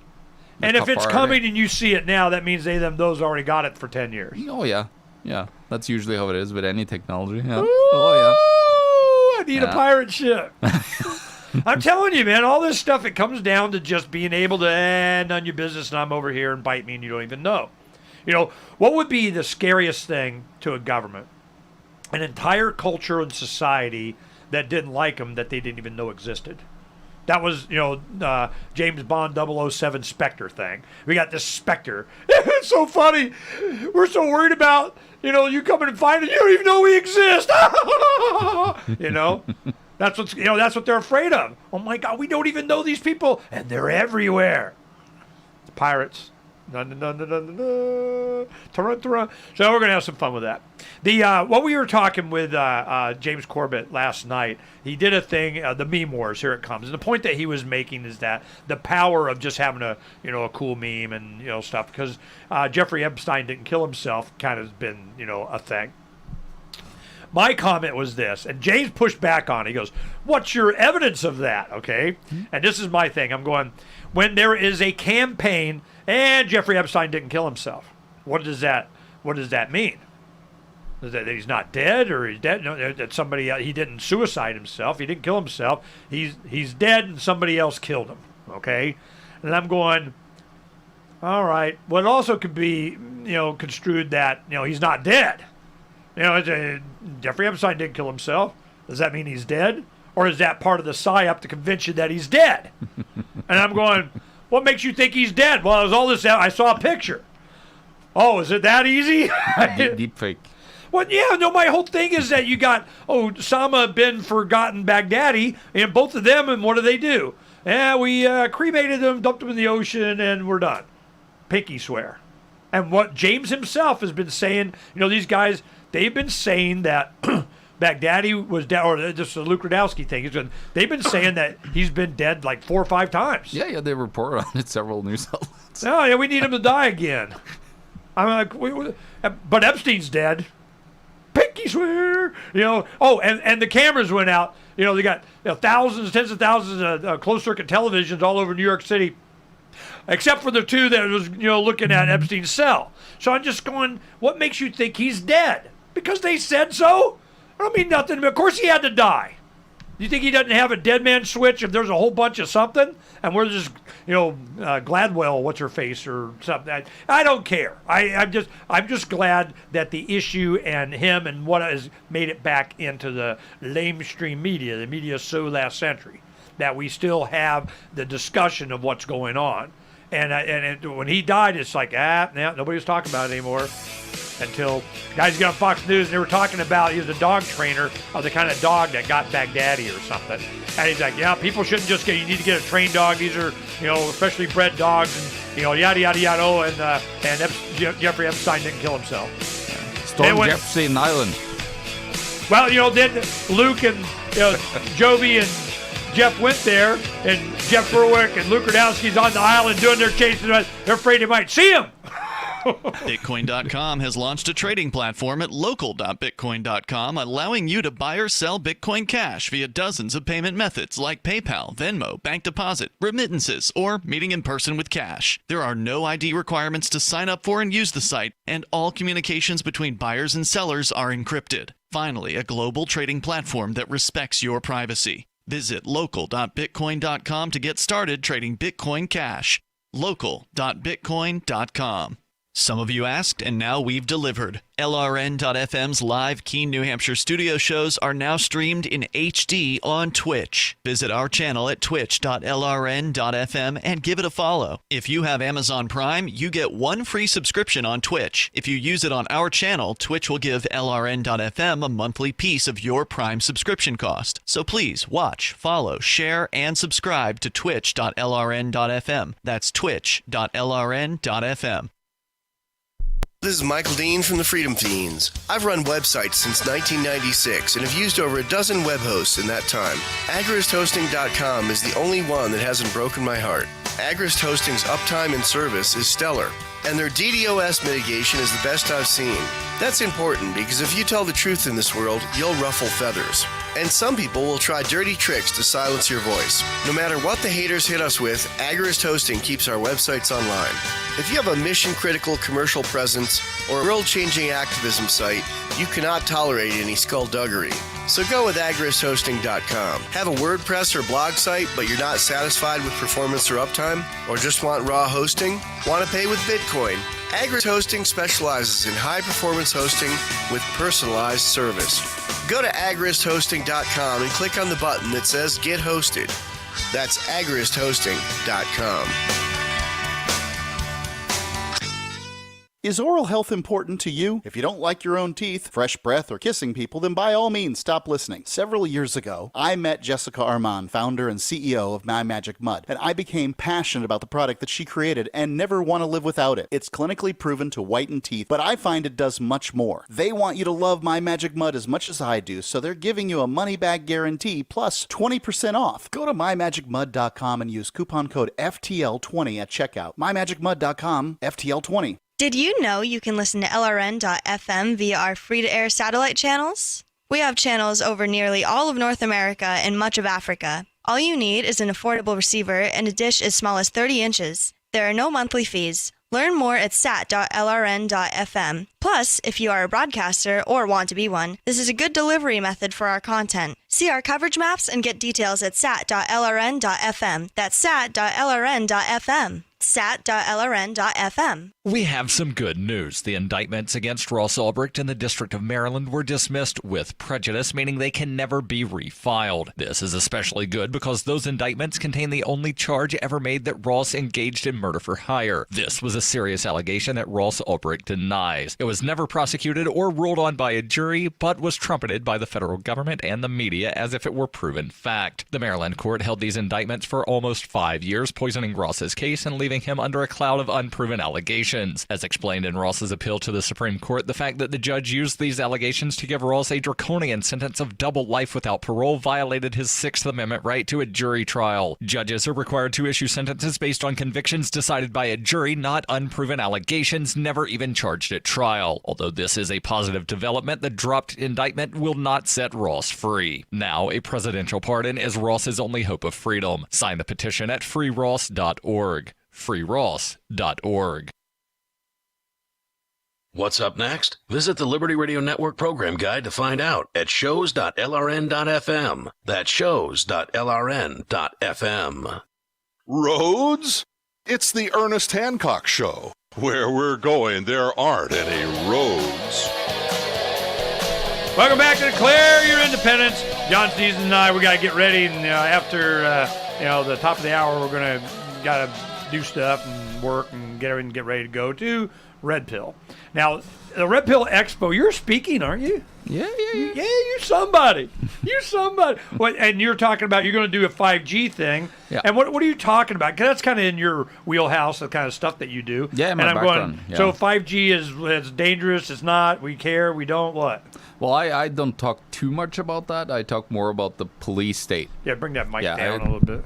And if it's coming and you see it now, that means those already got it for 10 years. Oh, yeah. Yeah. That's usually how it is with any technology. Yeah. I need a pirate ship. I'm telling you, man, all this stuff, it comes down to just being able to, none of your business, and I'm over here and bite me and you don't even know. What would be the scariest thing to a government? An entire culture and society that didn't like them, that they didn't even know existed. That was, James Bond 007 Spectre thing. We got this Spectre. It's so funny. We're so worried about, you coming and finding you don't even know we exist. That's what they're afraid of. Oh my God, we don't even know these people, and they're everywhere. It's pirates. So we're gonna have some fun with that. What we were talking with James Corbett last night, he did a thing, the meme wars. Here it comes. And the point that he was making is that the power of just having a cool meme and stuff, because Jeffrey Epstein didn't kill himself, kind of has been a thing. My comment was this, and James pushed back on it. He goes, "What's your evidence of that?" Okay, and this is my thing. I'm going, when there is a campaign. And Jeffrey Epstein didn't kill himself. What does that mean? Is that he's not dead, or he's dead? No, that somebody he didn't suicide himself. He didn't kill himself. He's dead, and somebody else killed him. Okay, and I'm going, all right. Well, it also could be construed that he's not dead. Jeffrey Epstein didn't kill himself. Does that mean he's dead, or is that part of the psyop to convince you that he's dead? And I'm going, what makes you think he's dead? Well, it was all this. I saw a picture. Oh, is it that easy? Deep fake. Well, yeah, no, my whole thing is that you got Osama bin Forgotten Baghdadi, and both of them, and what do? Yeah, we cremated them, dumped them in the ocean, and we're done. Pinky swear. And what James himself has been saying, these guys, they've been saying that Baghdadi was dead, or just the Luke Radowski thing. They've been saying that he's been dead like 4 or 5 times. Yeah, they reported on it several news outlets. Oh, yeah, we need him to die again. I'm like, but Epstein's dead. Pinky swear. And the cameras went out. They got thousands, tens of thousands of closed-circuit televisions all over New York City, except for the 2 that was looking at Epstein's cell. So I'm just going, what makes you think he's dead? Because they said so? I don't mean nothing. Of course he had to die. You think he doesn't have a dead man switch if there's a whole bunch of something? And we're just, Gladwell, what's her face or something. I don't care. I'm just glad that the issue and him and what has made it back into the lamestream media, the media so last century, that we still have the discussion of what's going on. And when he died, it's like, nobody was talking about it anymore. Until guys get on Fox News, and they were talking about he was a dog trainer of the kind of dog that got Baghdadi or something. And he's like, yeah, people shouldn't just you need to get a trained dog. These are, especially bred dogs, and, yada, yada, yada. Oh, and Jeffrey Epstein didn't kill himself. Storm Jefferson Island. Well, then Luke and Joby and Jeff went there, and Jeff Berwick and Luke Radowski's on the island doing their chasing. They're afraid they might see him. Bitcoin.com has launched a trading platform at local.bitcoin.com, allowing you to buy or sell Bitcoin Cash via dozens of payment methods like PayPal, Venmo, bank deposit, remittances, or meeting in person with cash. There are no ID requirements to sign up for and use the site, and all communications between buyers and sellers are encrypted. Finally, a global trading platform that respects your privacy. Visit local.bitcoin.com to get started trading Bitcoin Cash. local.bitcoin.com. Some of you asked, and now we've delivered. LRN.FM's live Keene, New Hampshire studio shows are now streamed in HD on Twitch. Visit our channel at twitch.lrn.fm and give it a follow. If you have Amazon Prime, you get 1 free subscription on Twitch. If you use it on our channel, Twitch will give LRN.FM a monthly piece of your Prime subscription cost. So please watch, follow, share, and subscribe to twitch.lrn.fm. That's twitch.lrn.fm. This is Michael Dean from the Freedom Fiends. I've run websites since 1996 and have used over a dozen web hosts in that time. AgristHosting.com is the only one that hasn't broken my heart. Agrist Hosting's uptime and service is stellar, and their DDoS mitigation is the best I've seen. That's important because if you tell the truth in this world, you'll ruffle feathers. And some people will try dirty tricks to silence your voice. No matter what the haters hit us with, Agrist Hosting keeps our websites online. If you have a mission-critical commercial presence or a world-changing activism site, you cannot tolerate any skullduggery. So go with agristhosting.com. Have a WordPress or blog site, but you're not satisfied with performance or uptime? Or just want raw hosting? Want to pay with Bitcoin? Agrist Hosting specializes in high-performance hosting with personalized service. Go to agristhosting.com and click on the button that says Get Hosted. That's agristhosting.com. Is oral health important to you? If you don't like your own teeth, fresh breath, or kissing people, then by all means stop listening. Several years ago, I met Jessica Armand, founder and CEO of My Magic Mud, and I became passionate about the product that she created and never want to live without it. It's clinically proven to whiten teeth, but I find it does much more. They want you to love My Magic Mud as much as I do, so they're giving you a money-back guarantee plus 20% off. Go to mymagicmud.com and use coupon code FTL20 at checkout. mymagicmud.com, FTL20. Did you know you can listen to LRN.FM via our free-to-air satellite channels? We have channels over nearly all of North America and much of Africa. All you need is an affordable receiver and a dish as small as 30 inches. There are no monthly fees. Learn more at sat.lrn.fm. Plus, if you are a broadcaster or want to be one, this is a good delivery method for our content. See our coverage maps and get details at sat.lrn.fm. That's sat.lrn.fm. sat.lrn.fm. We have some good news. The indictments against Ross Ulbricht in the District of Maryland were dismissed with prejudice, meaning they can never be refiled. This is especially good because those indictments contain the only charge ever made that Ross engaged in murder for hire. This was a serious allegation that Ross Ulbricht denies. It was never prosecuted or ruled on by a jury, but was trumpeted by the federal government and the media as if it were proven fact. The Maryland court held these indictments for almost 5 years, poisoning Ross's case and leaving him under a cloud of unproven allegations. As explained in Ross's appeal to the Supreme Court, the fact that the judge used these allegations to give Ross a draconian sentence of double life without parole violated his Sixth Amendment right to a jury trial. Judges are required to issue sentences based on convictions decided by a jury, not unproven allegations never even charged at trial. Although this is a positive development, the dropped indictment will not set Ross free. Now, a presidential pardon is Ross's only hope of freedom. Sign the petition at freeross.org. freeross.org. What's up next? Visit the Liberty Radio Network program guide to find out at shows.lrn.fm. That's shows.lrn.fm. Roads? It's the Ernest Hancock Show. Where we're going, there aren't any roads. Welcome back to Declare Your Independence. John Stevenson and I, we got to get ready, and after the top of the hour, we're going to got to do stuff and work and get ready to go to Red Pill. Now, the Red Pill Expo, you're speaking, aren't you? Yeah. Yeah, you're somebody. You're somebody. And you're talking about you're going to do a 5G thing. Yeah. And what are you talking about? Because that's kind of in your wheelhouse, the kind of stuff that you do. Yeah, my background. Yeah. So 5G is dangerous. It's not. We care. We don't. What? Well, I don't talk too much about that. I talk more about the police state. Yeah, bring that mic down a little bit.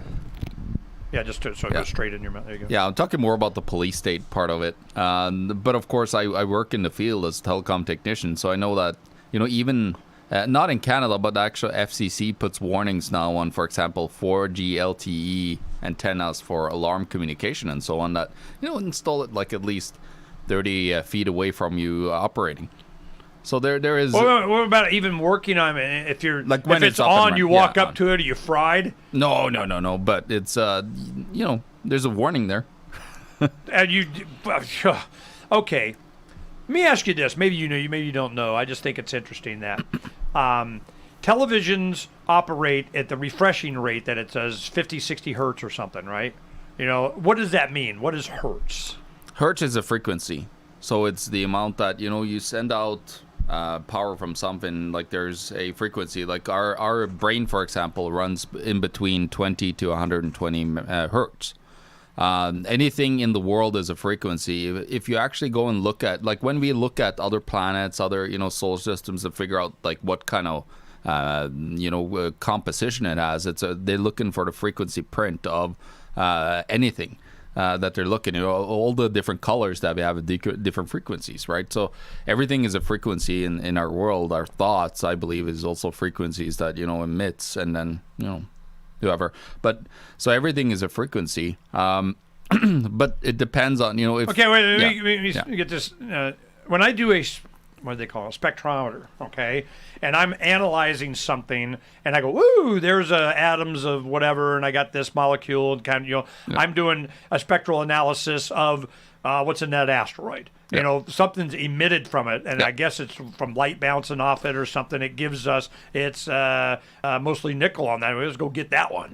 Yeah, just so it goes straight in your mouth. There you go. Yeah, I'm talking more about the police state part of it. But of course, I work in the field as a telecom technician, so I know that, even not in Canada, but actually FCC puts warnings now on, for example, 4G LTE antennas for alarm communication and so on that, install it like at least 30 feet away from you operating. So there is. What about even working on it? If you're like when if it's on, you walk up to it. Are you fried? No. But it's there's a warning there. And you, okay, let me ask you this. Maybe you know, maybe you don't know. I just think it's interesting that televisions operate at the refreshing rate that it says 50, 60 hertz or something, right? You know, what does that mean? What is hertz? Hertz is a frequency. So it's the amount that, you send out power from something. Like there's a frequency. Like our brain, for example, runs in between 20 to 120 hertz. Anything in the world is a frequency. If you actually go and look at, like when we look at other planets, other, solar systems to figure out like what kind of, composition it has, they're looking for the frequency print of anything that they're looking at. All the different colors that we have different frequencies, right? So everything is a frequency in our world. Our thoughts, I believe, is also frequencies that, emits, and then, whoever. But so everything is a frequency. But it depends on, if... Okay, wait, let me get this. When I do what do they call it? A spectrometer, okay? And I'm analyzing something, and I go, "Ooh, there's atoms of whatever," and I got this molecule, and kind of, I'm doing a spectral analysis of what's in that asteroid. Something's emitted from it, and I guess it's from light bouncing off it or something. It gives us, it's mostly nickel on that. Let's go get that one,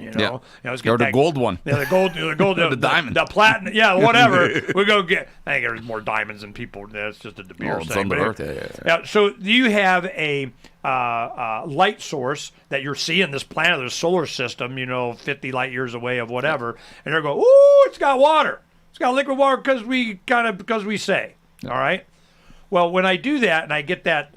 let's get or the gold one. Yeah, the gold, the diamond. The platinum, whatever. We go get, I think there's more diamonds than people. That's just a De Beers thing. It's on the Earth, yeah. So you have a light source that you're seeing this planet, this solar system, 50 light years away of whatever, and they're going, "Ooh, it's got water. It's got liquid water because we say." All right. Well, when I do that and I get that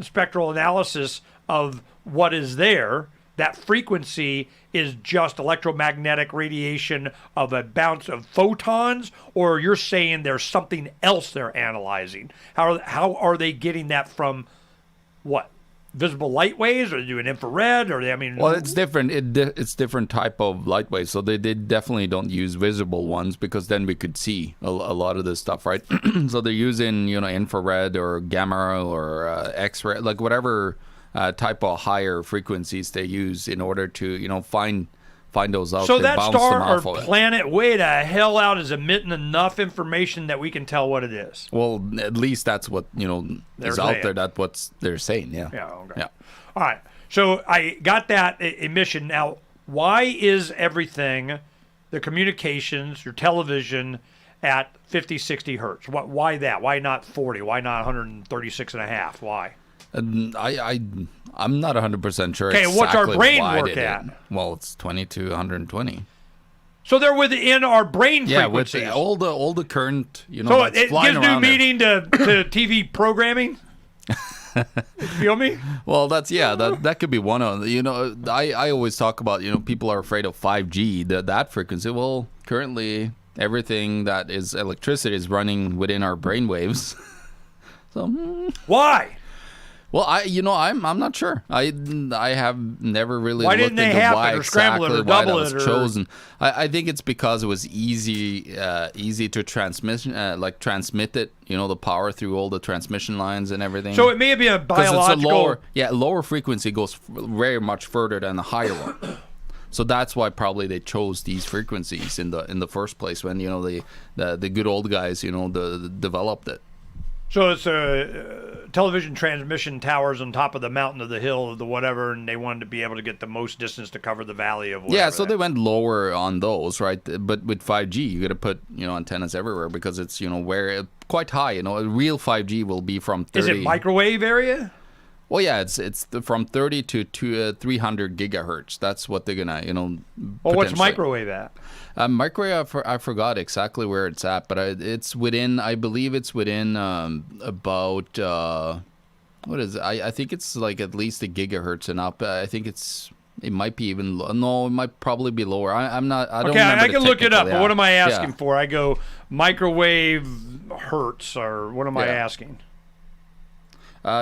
spectral analysis of what is there, that frequency is just electromagnetic radiation of a bounce of photons, or you're saying there's something else they're analyzing. How are they getting that from what? Visible light waves, or they doing infrared, or well, it's different. It's different type of light waves. So they definitely don't use visible ones, because then we could see a lot of this stuff, right? So they're using infrared or gamma or X-ray, like whatever type of higher frequencies they use in order to find those out. So there, that star or planet way the hell out is emitting enough information that we can tell what it is. Well, at least that's what is out there. That's what they're saying. Yeah. Yeah. Okay. Yeah. All right. So I got that emission. Now, why is everything, the communications, your television, at 50, 60 hertz? Why that? Why not 40? Why not 136 and a half? Why? I'm not 100% sure. Okay, exactly what's our brain why work at? Well, it's 20 to 120. So they're within our brain frequencies. frequencies. Yeah, with all the current, So it gives new meaning to TV programming. You feel me? Well, that could be one of I always talk about people are afraid of 5G, that frequency. Well, currently everything that is electricity is running within our brain waves. So why? Well, I'm not sure. I have never really why looked didn't they into have why it or scramble exactly it or why that double was it or... chosen. I think it's because it was easy to transmit it. The power through all the transmission lines and everything. So it may be a biological. It's a lower frequency goes very much further than the higher one. So that's why probably they chose these frequencies in the first place when the good old guys developed it. So it's television transmission towers on top of the mountain of the hill of the whatever, and they wanted to be able to get the most distance to cover the valley of whatever. Yeah, so they went lower on those, right? But with 5G, you got to put antennas everywhere because it's where quite high. A real 5G will be from 30. Is it microwave area? Well, yeah, it's from 30 to 300 gigahertz. That's what they're gonna Well, what's microwave at? Microwave, I forgot exactly where it's at, but it's within. I believe it's within about what is it? I think it's like at least a gigahertz and up. I think it might be even no, it might probably be lower. I'm not. I don't remember. I can look it up. Yeah. But what am I asking for? I go microwave hertz, or what am I asking?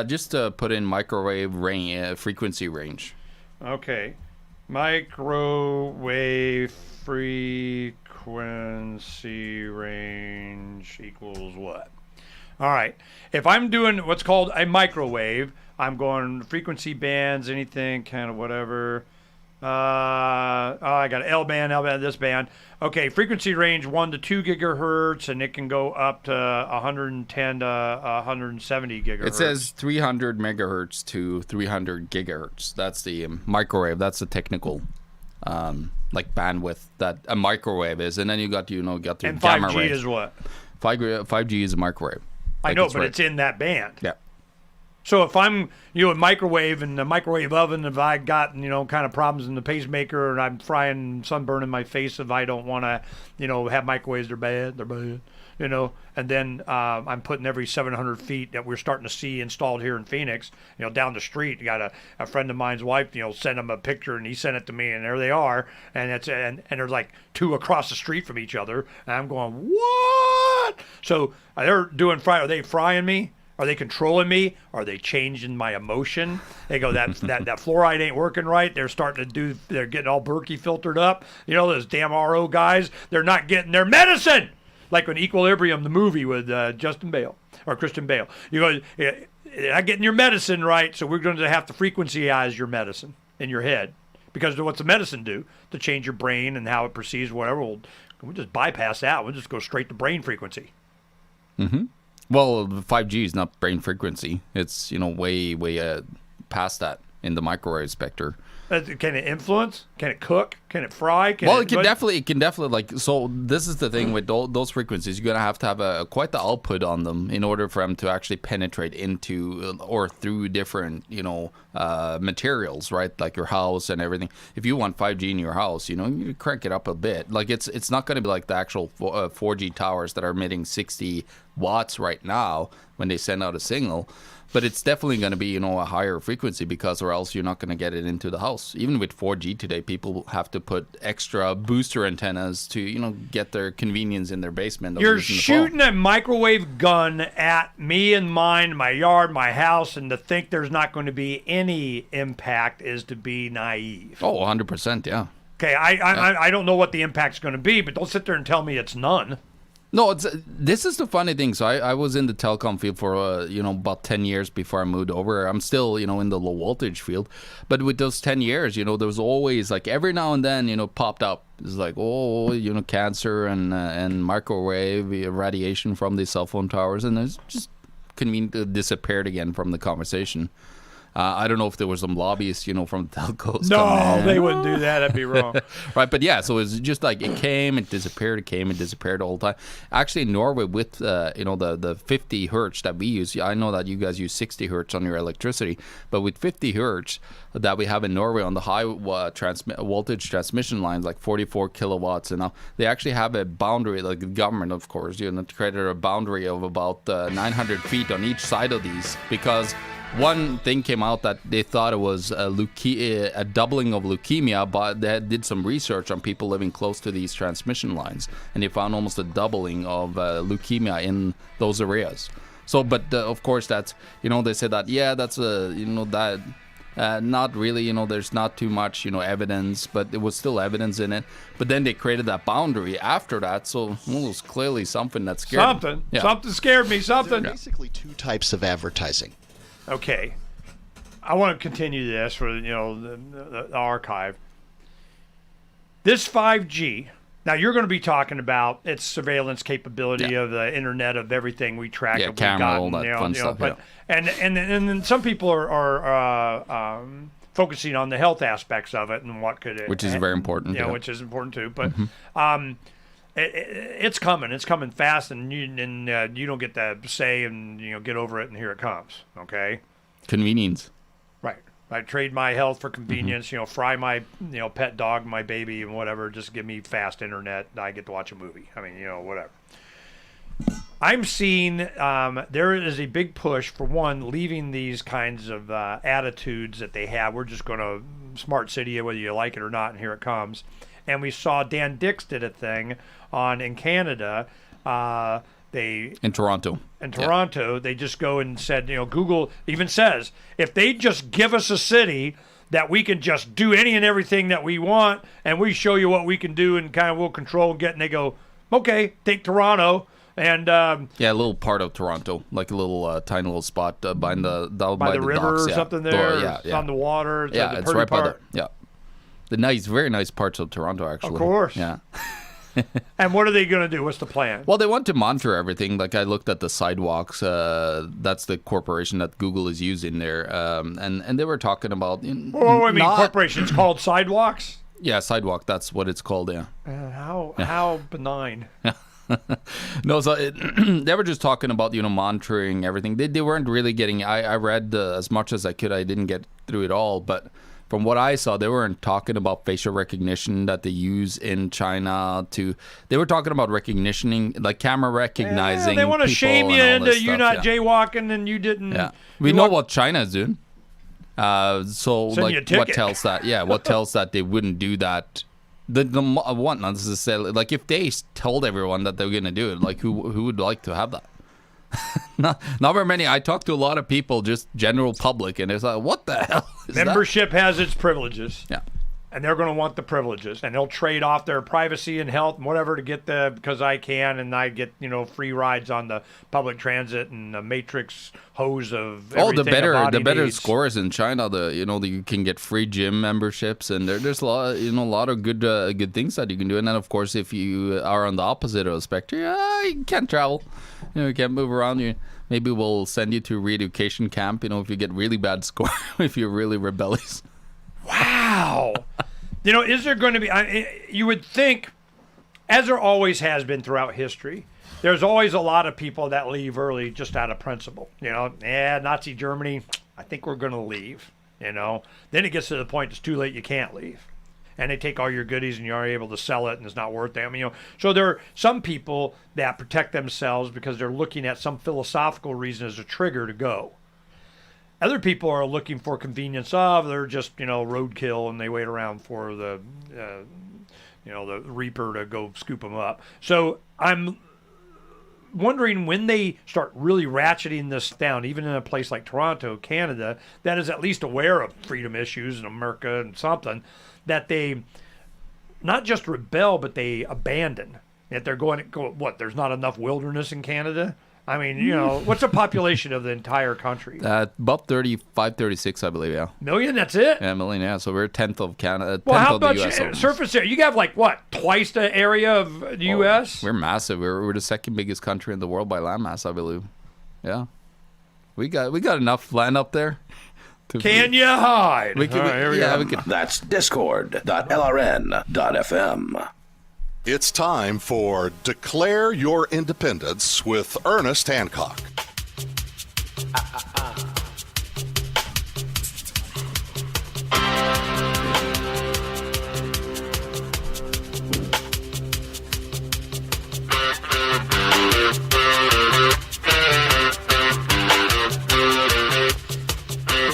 Just to put in microwave range, frequency range. Okay. Microwave frequency range equals what? All right. If I'm doing what's called a microwave, I'm going frequency bands, anything, kind of whatever. I got L band, this band. Okay, frequency range 1 to 2 gigahertz, and it can go up to 110 to 170 gigahertz. It says 300 megahertz to 300 gigahertz. That's the microwave. That's the technical like bandwidth that a microwave is. And then you got your and gamma 5G rays. is what? 5G is a microwave. I know, but it's in that band. Yeah. So if I'm, a microwave and the microwave oven, if I got, kind of problems in the pacemaker and I'm frying sunburn in my face, if I don't want to, have microwaves, they're bad, and then I'm putting every 700 feet that we're starting to see installed here in Phoenix, down the street. You got a friend of mine's wife, sent him a picture and he sent it to me and there they are. And and there's like 2 across the street from each other. And I'm going, what? So they're doing are they frying me? Are they controlling me? Are they changing my emotion? They go, that fluoride ain't working right. They're getting all Berkey filtered up. Those damn RO guys, they're not getting their medicine. Like in Equilibrium, the movie with Christian Bale. You go, you're not getting your medicine right, so we're going to have to frequencyize your medicine in your head. Because what's the medicine do? To change your brain and how it perceives whatever. We'll just bypass that. We'll just go straight to brain frequency. Mm-hmm. Well, 5G is not brain frequency. It's, way past that in the microwave spectrum. Can it influence? Can it cook? Can it fry? It can definitely so this is the thing with those frequencies. You're going to have quite the output on them in order for them to actually penetrate into or through different, materials, right? Like your house and everything. If you want 5G in your house, you crank it up a bit. Like it's not going to be like the actual 4G towers that are emitting 60 watts right now when they send out a signal. But it's definitely going to be, a higher frequency or else you're not going to get it into the house. Even with 4G today, people have to put extra booster antennas to, get their convenience in their basement. You're shooting a microwave gun at me and mine, my yard, my house, and to think there's not going to be any impact is to be naive. Oh, 100%, yeah. Okay, I don't know what the impact's going to be, but don't sit there and tell me it's none. No, this is the funny thing. So I was in the telecom field for, about 10 years before I moved over. I'm still, in the low voltage field. But with those 10 years, there was always, like, every now and then, popped up. It's like, cancer and microwave radiation from the cell phone towers. And it's just conveniently disappeared again from the conversation. I don't know if there was some lobbyists, from the telcos. No, they wouldn't do that. That'd be wrong. Right, but yeah, so it's just like it came, it disappeared all the time. Actually, in Norway, with the 50 hertz that we use, I know that you guys use 60 hertz on your electricity, but with 50 hertz that we have in Norway on the high voltage transmission lines, like 44 kilowatts, and they actually have a boundary, like the government, of course, created a boundary of about 900 feet on each side of these because. One thing came out that they thought it was a doubling of leukemia, but they did some research on people living close to these transmission lines, and they found almost a doubling of leukemia in those areas. So, but of course, that's they said that that's not really there's not too much evidence, but there was still evidence in it. But then they created that boundary after that, so it was clearly something that scared me. Something scared me. Something. There are basically 2 types of advertising. Okay, I want to continue this for the archive. This 5G. Now you're going to be talking about its surveillance capability of the Internet of everything we track. Yeah, camera, all that fun stuff. But and then some people are focusing on the health aspects of it and what could it, which is very important. Which is important too. But it's coming. It's coming fast, and you don't get to say and get over it, and here it comes. Okay. Convenience. Right. I trade my health for convenience. Fry my pet dog, my baby, and whatever. Just give me fast internet. I get to watch a movie. I mean, whatever. I'm seeing there is a big push for one leaving these kinds of attitudes that they have. We're just going to smart city it, whether you like it or not, and here it comes. And we saw Dan Dix did a thing in Canada. In Toronto. They just go and said, Google even says, if they just give us a city that we can just do any and everything that we want, and we show you what we can do and kind of we'll control and get, and they go, okay, take Toronto. And a little part of Toronto, like a little tiny little spot by the river docks, or something there, on the water. Yeah, it's right by there. Yeah. the very nice parts of Toronto, actually. Of course. Yeah. And what are they going to do? What's the plan? Well, they want to monitor everything. Like I looked at the sidewalks. That's the corporation that Google is using there, and they were talking about. Corporations called sidewalks? Yeah, sidewalk. That's what it's called. Yeah. How benign. No, so they were just talking about monitoring everything. They weren't really getting. I read as much as I could. I didn't get through it all, but from what I saw, they weren't talking about facial recognition that they use in China. They were talking about recognition, like camera recognizing. They want to shame you into you not yeah. jaywalking and you didn't. Yeah, we know what China is doing. So like, what tells that? Yeah, what tells that they wouldn't do that? The one not necessarily like if they told everyone that they were gonna do it, like who would like to have that? not very many. I talked to a lot of people, just general public, and it's like, what the hell is Membership has its privileges. Yeah. And they're going to want the privileges, and they'll trade off their privacy and health and whatever to get because I can, and I get free rides on the public transit and the matrix hose of everything the better needs. scores in China. You can get free gym memberships, and there's a lot of good things that you can do. And then of course, if you are on the opposite of the spectrum, you can't travel, you can't move around. Maybe we'll send you to a re-education camp. If you get really bad score, if you're really rebellious. Wow. Is there going to be, you would think, as there always has been throughout history, there's always a lot of people that leave early just out of principle. Nazi Germany, I think we're going to leave, Then it gets to the point it's too late, you can't leave. And they take all your goodies and you're able to sell it and it's not worth it. So there are some people that protect themselves because they're looking at some philosophical reason as a trigger to go. Other people are looking for convenience they're just, roadkill, and they wait around for the reaper to go scoop them up. So I'm wondering when they start really ratcheting this down, even in a place like Toronto, Canada, that is at least aware of freedom issues in America and something, that they not just rebel, but they abandon. That they're there's not enough wilderness in Canada? I mean, what's the population of the entire country? About 35, 36, I believe, yeah. Million, that's it? Yeah, million, yeah. So we're a tenth of Canada, well, how of the much U.S. surface area? You have twice the area of the U.S.? We're massive. We're the second biggest country in the world by landmass, I believe. Yeah. We got enough land up there. Can you hide? We can. That's discord.lrn.fm. It's time for Declare Your Independence with Ernest Hancock.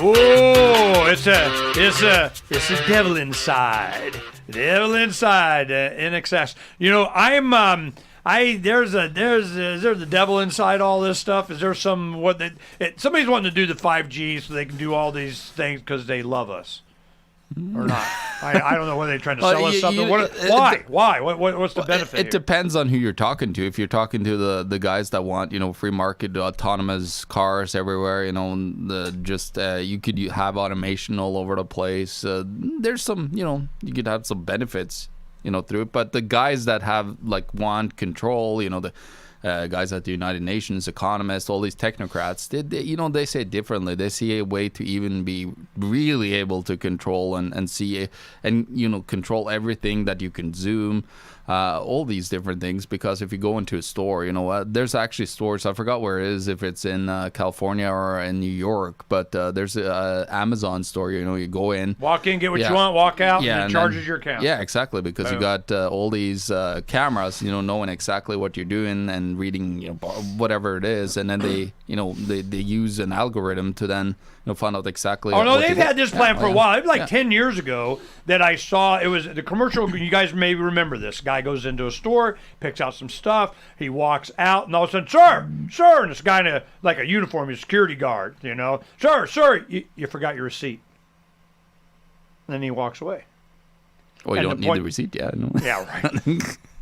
Oh, it's a devil inside. Devil inside, in excess. I'm there's the devil inside all this stuff. Is there somebody's wanting to do the 5G so they can do all these things because they love us, or not? I don't know whether they're trying to sell us something. Why? What's the benefit? It depends on who you're talking to. If you're talking to the guys that want free market autonomous cars everywhere, you could have automation all over the place. There's some you could have some benefits through it. But the guys that want control, the guys at the United Nations, economists, all these technocrats, they say it differently. They see a way to even be really able to control and see and control everything that you can zoom, all these different things. Because if you go into a store, there's actually stores. I forgot where it is, if it's in California or in New York, but there's a Amazon store. You go in, walk in, get what you want, walk out, and it charges your account. Yeah, exactly, because you got all these cameras, knowing exactly what you're doing and reading, whatever it is, and then they use an algorithm to then find out exactly. Oh no, they've had this plan for a while. It was 10 years ago that I saw. It was the commercial. You guys maybe remember this. Guy goes into a store, picks out some stuff. He walks out, and all of a sudden, sir, and this guy in a uniform, a security guard, sir, you forgot your receipt. And then he walks away. Well, you don't need the receipt yet. No. Yeah, right.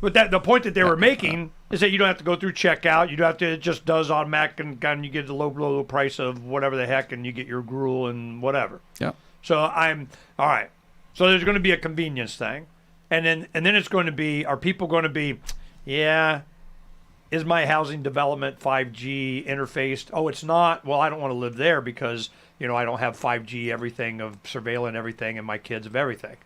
But the point that they were making is that you don't have to go through checkout. You don't have to. It just does automatic, and you get the low price of whatever the heck, and you get your gruel and whatever. Yeah. So I'm all right. So there's going to be a convenience thing. And then it's going to be, are people going to be, yeah, is my housing development 5G interfaced? Oh, it's not. Well, I don't want to live there because, I don't have 5G everything of surveillance everything and my kids of everything.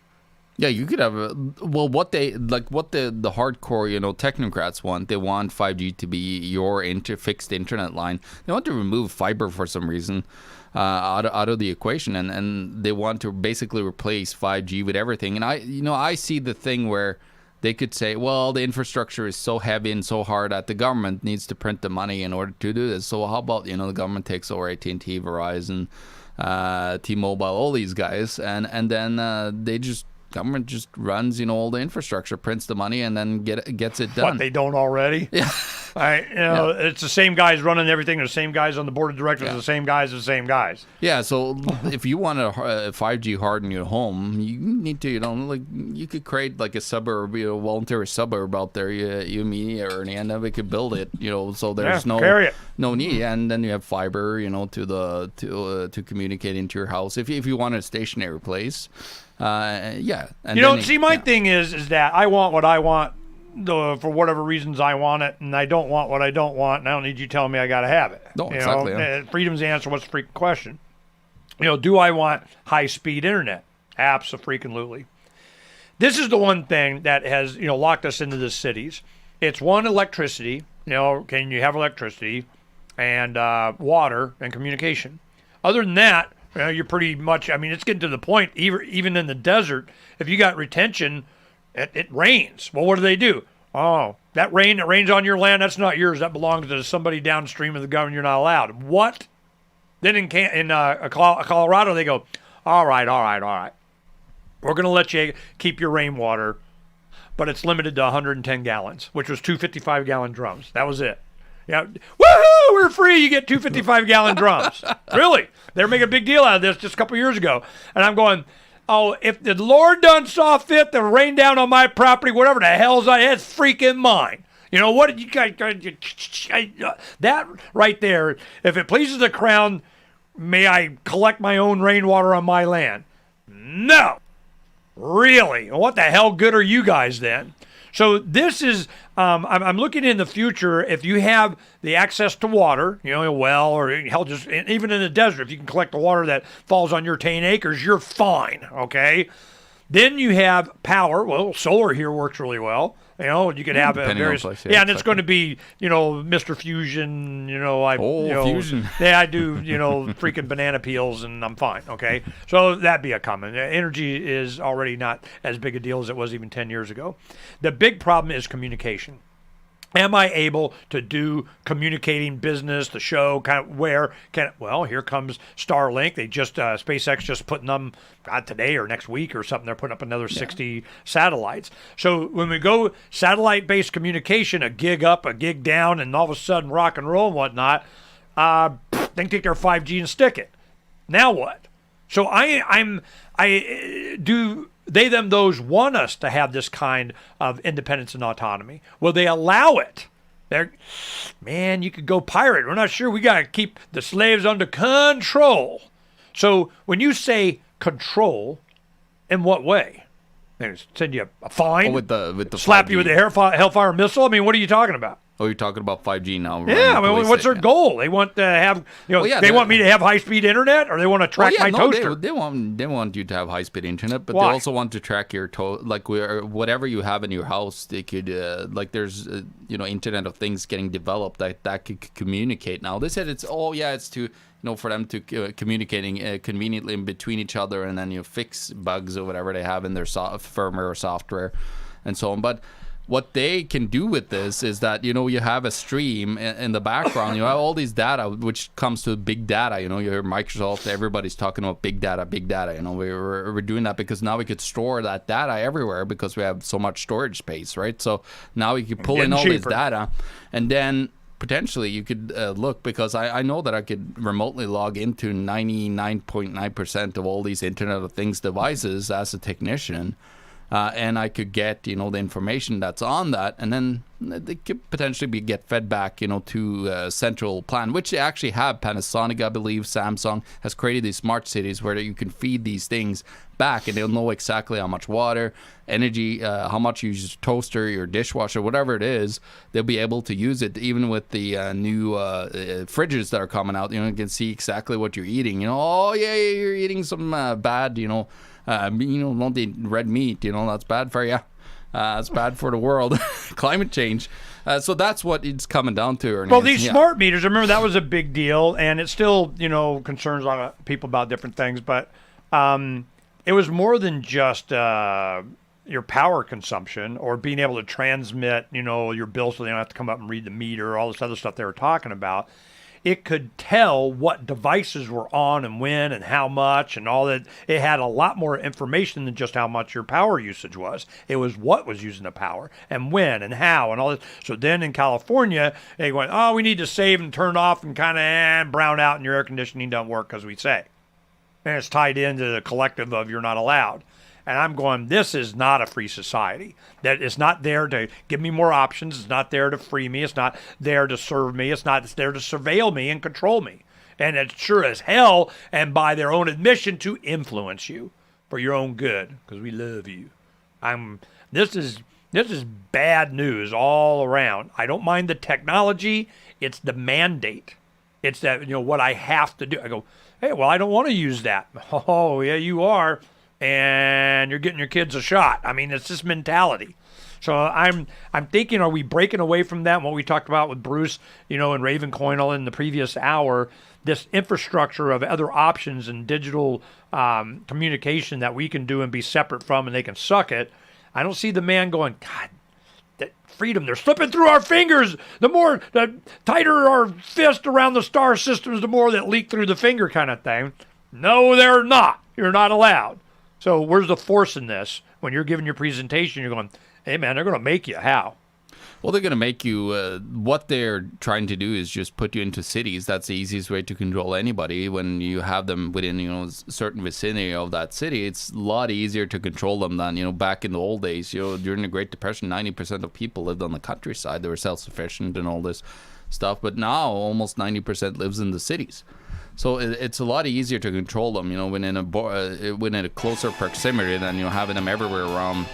Yeah, you could have what the hardcore, technocrats want. They want 5G to be your fixed internet line. They want to remove fiber for some reason out of the equation, and they want to basically replace 5G with everything. And I see the thing where they could say, well, the infrastructure is so heavy and so hard that the government needs to print the money in order to do this. So how about, the government takes over AT&T, Verizon, T-Mobile, all these guys, and then government just runs, all the infrastructure, prints the money, and then gets it done. What, they don't already? Yeah. It's the same guys running everything. The same guys on the board of directors. The same guys. Yeah. So if you want to 5G harden your home, you need to, you could create like a suburb, voluntary suburb out there. You, me, Ernie, and then we could build it. So there's no need, and then you have fiber, to communicate into your house. If you want a stationary place. And my thing is that I want what I want for whatever reasons I want it, and I don't want what I don't want, and I don't need you telling me I got to have it. No, exactly. Freedom's the answer. What's the freaking question? Do I want high-speed internet? Absolutely. This is the one thing that has, locked us into the cities. It's one, electricity. Can you have electricity and water and communication? Other than that, you're pretty much, it's getting to the point, even in the desert, if you got retention, it rains. Well, what do? Oh, that rains on your land, that's not yours. That belongs to somebody downstream of the government. You're not allowed. What? Then in Colorado, they go, all right. We're going to let you keep your rainwater, but it's limited to 110 gallons, which was 2 55-gallon drums. That was it. Yeah, woohoo! We're free. You get 2 55-gallon drums. Really? They were making a big deal out of this just a couple years ago. And I'm going, oh, if the Lord done saw fit to rain down on my property, whatever the hell's it's freaking mine. What did you guys? That right there, if it pleases the crown, may I collect my own rainwater on my land? No. Really? What the hell good are you guys then? So this is, I'm looking in the future, if you have the access to water, a well, or hell, just even in the desert, if you can collect the water that falls on your 10 acres, you're fine, okay? Then you have power. Well, solar here works really well. You could have various. Place, and it's going to be, Mr. Fusion. Fusion. Yeah, I do. Freaking banana peels, and I'm fine. Okay, so that'd be a common. Energy is already not as big a deal as it was even 10 years ago. The big problem is communication. Am I able to do communicating business, the show, here comes Starlink. They just, SpaceX just putting them, today or next week or something, they're putting up another 60 satellites. So when we go satellite-based communication, a gig up, a gig down, and all of a sudden rock and roll and whatnot, they can take their 5G and stick it. Now what? So those want us to have this kind of independence and autonomy. Will they allow it? You could go pirate. We're not sure. We got to keep the slaves under control. So when you say control, in what way? They send you a fine? With the slap 5G. You with a Hellfire missile? What are you talking about? Oh, you're talking about 5G now. Yeah, what's their goal? They want to have, they want me to have high-speed internet, or they want to track my toaster? They want you to have high-speed internet, but Why? they also want to track your whatever you have in your house. They could there's Internet of Things getting developed that could communicate now. They said it's to for them to communicating conveniently in between each other, and then fix bugs or whatever they have in their firmware or software, and so on. But what they can do with this is that, you have a stream in the background. You have all these data, which comes to big data. You hear Microsoft, everybody's talking about big data. We're doing that because now we could store that data everywhere because we have so much storage space, right? So now we could pull in all this data, and then potentially you could look, because I know that I could remotely log into 99.9% of all these Internet of Things devices as a technician. And I could get, the information that's on that, and then they could potentially get fed back, to central plant, which they actually have. Panasonic, I believe, Samsung has created these smart cities where you can feed these things back, and they'll know exactly how much water, energy, how much you use your toaster, your dishwasher, whatever it is. They'll be able to use it. Even with the new fridges that are coming out, you can see exactly what you're eating. Oh yeah, you're eating some bad, don't eat red meat. That's bad for you. It's bad for the world. Climate change. So that's what it's coming down to. Ernest. Well, these smart meters, I remember that was a big deal, and it still, concerns a lot of people about different things, but it was more than just your power consumption or being able to transmit, your bill so they don't have to come up and read the meter, all this other stuff they were talking about. It could tell what devices were on and when and how much and all that. It had a lot more information than just how much your power usage was. It was what was using the power and when and how and all this. So then in California, they went, oh, we need to save and turn off and kind of brown out and your air conditioning doesn't work because we say. And it's tied into the collective of you're not allowed. And I'm going, this is not a free society. That it's not there to give me more options. It's not there to free me. It's not there to serve me. It's there to surveil me and control me. And it's sure as hell, and by their own admission, to influence you for your own good, because we love you. This is bad news all around. I don't mind the technology. It's the mandate. It's that, what I have to do. I go, hey, well, I don't want to use that. Oh, yeah, you are. And you're getting your kids a shot. It's this mentality. So I'm thinking, are we breaking away from that? What we talked about with Bruce, and Ravencoin in the previous hour, this infrastructure of other options and digital communication that we can do and be separate from, and they can suck it. I don't see the man going, God, that freedom, they're slipping through our fingers. The tighter our fist around the star systems, the more that leak through the finger kind of thing. No, they're not. You're not allowed. So where's the force in this? When you're giving your presentation, you're going, hey, man, they're going to make you. How? Well, they're going to make you, what they're trying to do is just put you into cities. That's the easiest way to control anybody. When you have them within, a certain vicinity of that city, it's a lot easier to control them than, back in the old days. During the Great Depression, 90% of people lived on the countryside. They were self-sufficient and all this stuff. But now almost 90% lives in the cities. So it's a lot easier to control them, within a closer proximity than having them everywhere around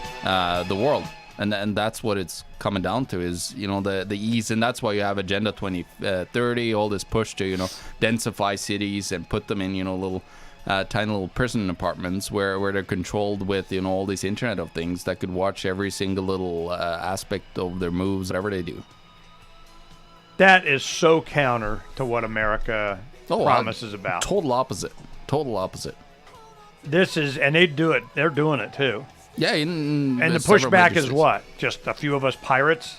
the world, and that's what it's coming down to is the ease, and that's why you have Agenda 2030, all this push to densify cities and put them in little tiny little prison apartments where they're controlled with all these Internet of Things that could watch every single little aspect of their moves, whatever they do. That is so counter to what America promises about. Total opposite. This is, and they do it. They're doing it too. Yeah, and the pushback is what? Just a few of us pirates.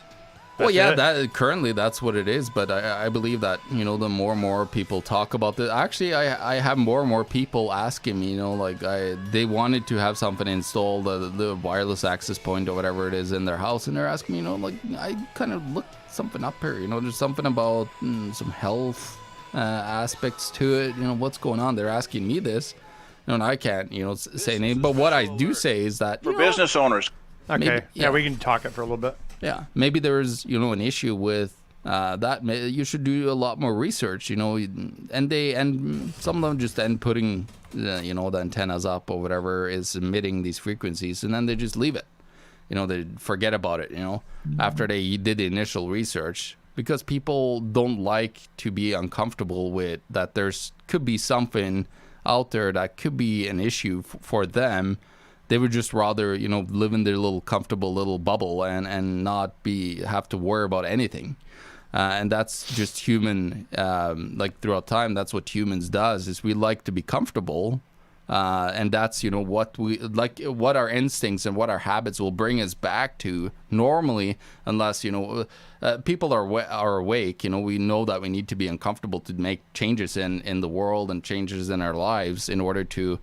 Well, yeah, currently that's what it is. But I believe that the more and more people talk about this. Actually, I have more and more people asking me. They wanted to have something installed, the wireless access point or whatever it is in their house, and they're asking me. I kind of looked something up here. There's something about some health aspects to it. What's going on? They're asking me this. And I can't, say anything. But what I do say is that for business owners. Okay. Maybe, yeah, we can talk it for a little bit. Yeah, maybe there's an issue with that. You should do a lot more research. And some of them just end putting the antennas up or whatever is emitting these frequencies, and then they just leave it. They forget about it. After they did the initial research. Because people don't like to be uncomfortable with that could be something out there that could be an issue for them. They would just rather, live in their little comfortable little bubble and not have to worry about anything. And that's just human, throughout time, that's what humans does, is we like to be comfortable. And that's, what we like, what our instincts and what our habits will bring us back to normally, unless, people are awake, we know that we need to be uncomfortable to make changes in the world and changes in our lives in order to,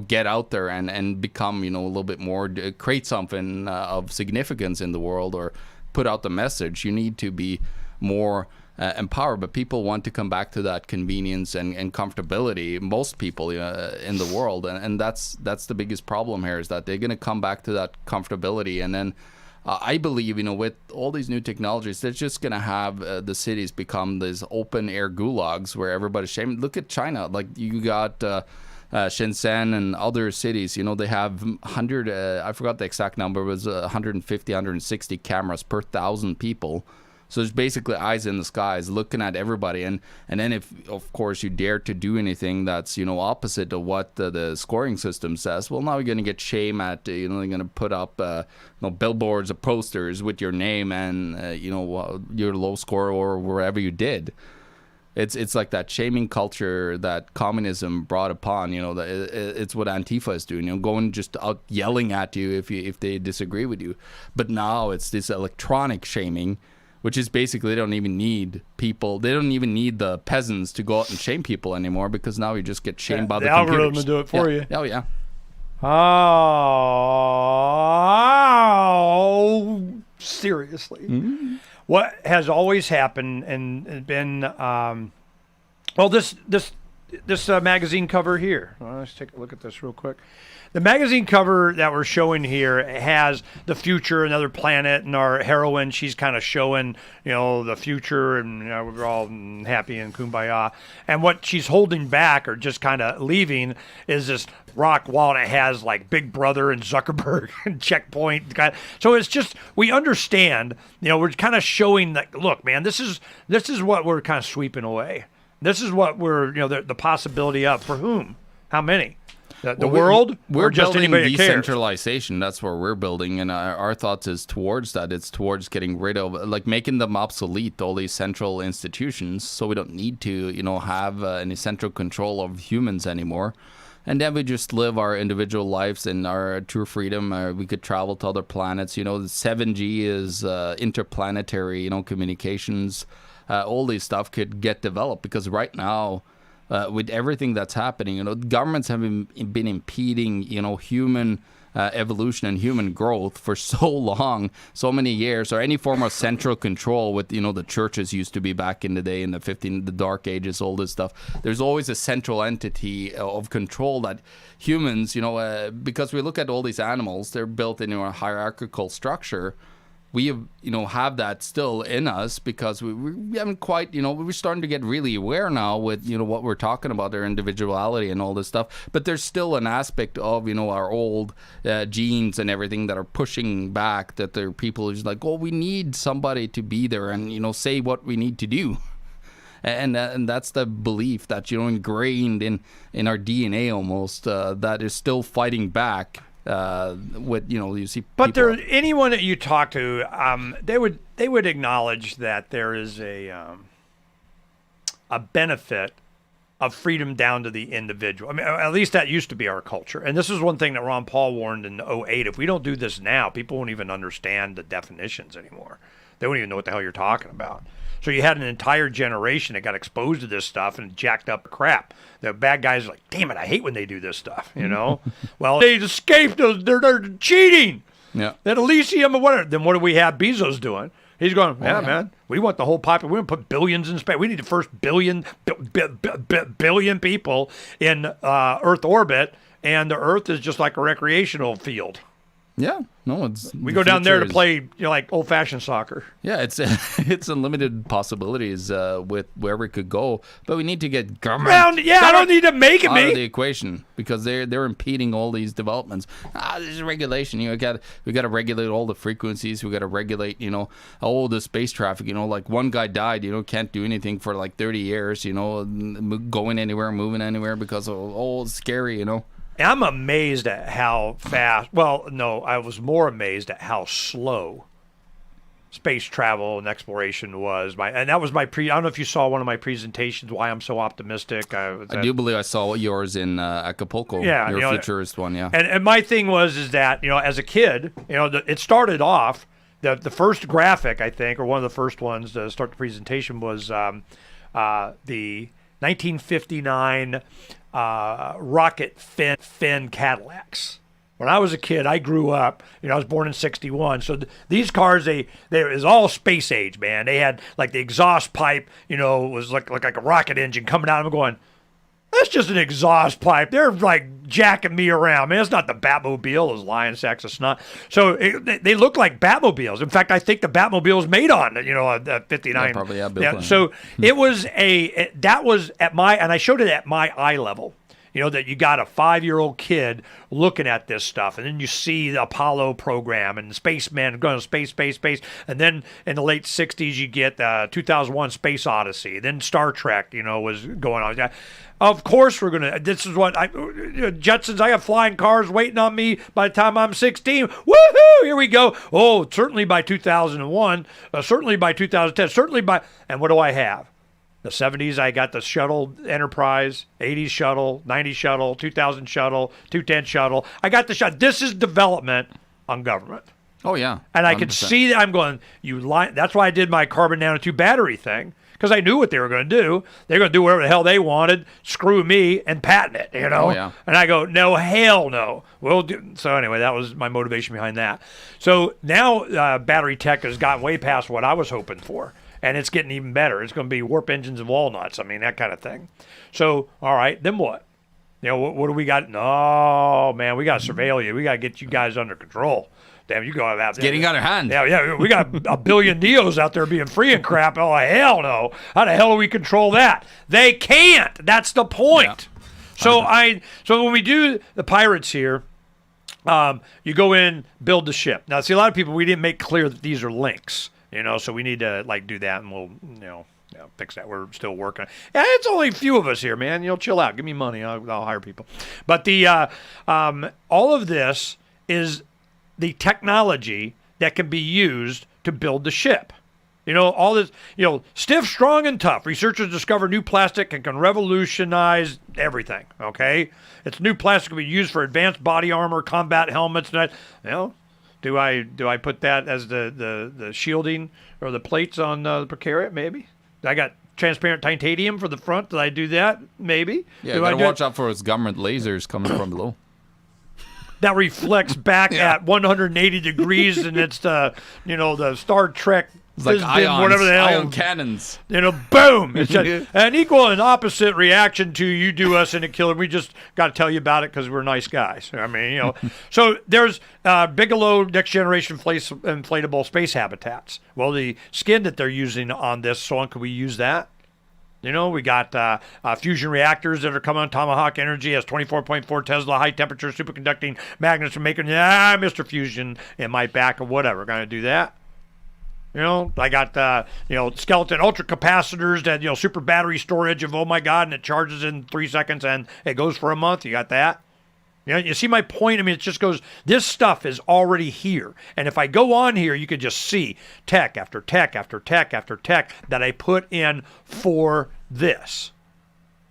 get out there and become, a little bit more, create something of significance in the world or put out the message. You need to be more empowered, but people want to come back to that convenience and comfortability. Most people in the world, and that's the biggest problem here, is that they're going to come back to that comfortability, and then I believe, with all these new technologies, they're just going to have the cities become these open air gulags where everybody's shamed. Look at China. Like, you got Shenzhen and other cities, they have 100, I forgot the exact number, it was 150, 160 cameras per 1,000 people. So there's basically eyes in the skies looking at everybody. And then if, of course, you dare to do anything that's, opposite of what the scoring system says, well, now you're going to get shame at, they're going to put up, billboards or posters with your name and, your low score or wherever you did. It's like that shaming culture that communism brought upon. It's what Antifa is doing. Going just out yelling at you if they disagree with you. But now it's this electronic shaming, which is basically they don't even need people. They don't even need the peasants to go out and shame people anymore because now you just get shamed by the computers. algorithm will do it for you. Oh yeah. Oh, seriously. Mm-hmm. What has always happened and been, this magazine cover here. Well, let's take a look at this real quick. The magazine cover that we're showing here has the future, another planet, and our heroine, she's kind of showing, the future, and we're all happy and kumbaya. And what she's holding back or just kind of leaving is this rock wall that has like Big Brother and Zuckerberg and Checkpoint. So it's just, we understand, we're kind of showing that, look, man, this is what we're kind of sweeping away. This is what we're, the possibility of, for whom? How many? The world, we're or just building anybody that cares? Decentralization. That's what we're building, and our thoughts is towards that. It's towards getting rid of, like, making them obsolete, all these central institutions, so we don't need to, have any central control of humans anymore. And then we just live our individual lives and our true freedom. We could travel to other planets. The 7G is interplanetary, communications. All these stuff could get developed because right now, with everything that's happening, governments have been impeding, human evolution and human growth for so long, so many years, or any form of central control with, the churches used to be back in the day in the Dark Ages, all this stuff. There's always a central entity of control that humans, because we look at all these animals, they're built in a hierarchical structure. We have that still in us because we haven't quite, we're starting to get really aware now with, what we're talking about, their individuality and all this stuff. But there's still an aspect of, our old genes and everything that are pushing back, that there are people who's like, we need somebody to be there and, say what we need to do. And that's the belief that, ingrained in our DNA almost, that is still fighting back. You see, but there, anyone that you talk to, they would acknowledge that there is a benefit of freedom down to the individual. I mean, at least that used to be our culture. And this is one thing that Ron Paul warned in 2008. If we don't do this now, people won't even understand the definitions anymore. They won't even know what the hell you're talking about. So you had an entire generation that got exposed to this stuff and jacked up crap. The bad guys are like, damn it, I hate when they do this stuff, Well, they escaped. They're cheating. Yeah. That Elysium or whatever. Then what do we have Bezos doing? He's going, man, we want the whole population. We want to put billions in space. We need the first billion people in Earth orbit, and the Earth is just like a recreational field. Yeah, no, we go down there to play, like old-fashioned soccer. Yeah, it's unlimited possibilities with where we could go, but we need to get government. I don't need to make it out of the equation because they're impeding all these developments. There's regulation. We got to regulate all the frequencies. We got to regulate, all the space traffic. Like one guy died. Can't do anything for like 30 years. Going anywhere, moving anywhere because it's scary. I'm amazed at how fast. Well, no, I was more amazed at how slow space travel and exploration was. And that was my I don't know if you saw one of my presentations. Why I'm so optimistic. I do believe I saw yours in Acapulco. Yeah, your futurist one. Yeah. And my thing was that as a kid, it started off. The first graphic, I think, or one of the first ones to start the presentation was the 1959. Rocket fin Cadillacs. When I was a kid, I grew up, I was born in 61. So these cars, they was all space age, man. They had like the exhaust pipe, was like a rocket engine coming out. I'm going, That's just an exhaust pipe. They're like jacking me around. Man, it's not the Batmobile, those lion sacks of snot. So they look like Batmobiles. In fact, I think the Batmobile is made on, a 59. Yeah, probably, yeah. So it was that was at my, and I showed it at my eye level. That you got a 5-year-old kid looking at this stuff, and then you see the Apollo program and the spaceman going to space. And then in the late 60s, you get 2001 Space Odyssey. Then Star Trek, was going on. Of course, this is what Jetsons, I got flying cars waiting on me by the time I'm 16. Woohoo! Here we go. Oh, certainly by 2001, certainly by 2010, and what do I have? The 70s, I got the shuttle Enterprise, 80s shuttle, 90s shuttle, 2000 shuttle, 210 shuttle. I got the shuttle. This is development on government. Oh, yeah. And I could see that. I'm going, that's why I did my carbon nanotube battery thing, because I knew what they were going to do. They're going to do whatever the hell they wanted, screw me, and patent it, Oh, yeah. And I go, no, hell no. So anyway, that was my motivation behind that. So now battery tech has gotten way past what I was hoping for. And it's getting even better. It's going to be warp engines and walnuts. I mean, that kind of thing. So, all right, then what? What do we got? No, man, we got to surveil you. We got to get you guys under control. Damn, you go out there. Getting out of hand. Yeah, we got a billion Neos out there being free and crap. Oh, hell no. How the hell do we control that? They can't. That's the point. Yeah. So when we do the pirates here, you go in, build the ship. Now, see, a lot of people, we didn't make clear that these are links. So we need to do that, and we'll fix that. We're still working. Yeah, it's only a few of us here, man. Chill out. Give me money. I'll hire people. But the all of this is the technology that can be used to build the ship. All this, stiff, strong, and tough. Researchers discover new plastic and can revolutionize everything. Okay, it's new plastic can be used for advanced body armor, combat helmets, and that. Do I put that as the shielding or the plates on the Precariat? Maybe. I got transparent titanium for the front. Did I do that? Maybe. Yeah, you gotta watch out for its government lasers coming from below. That reflects back at 180 degrees, and it's the Star Trek. It's like ions, whatever the hell. ion cannons. Boom! It's an equal and opposite reaction to you do us in a killer. We just got to tell you about it because we're nice guys. I mean, So there's Bigelow next generation inflatable space habitats. Well, the skin that they're using on this, so can we use that? We got fusion reactors that are coming on. Tomahawk Energy has 24.4 Tesla high temperature superconducting magnets for making Mr. Fusion in my back or whatever. Going to do that. I got, skeleton ultra capacitors that, super battery storage of, oh my God, and it charges in 3 seconds and it goes for a month. You got that? You see my point? I mean, it just goes, this stuff is already here. And if I go on here, you can just see tech after tech after tech after tech that I put in for this.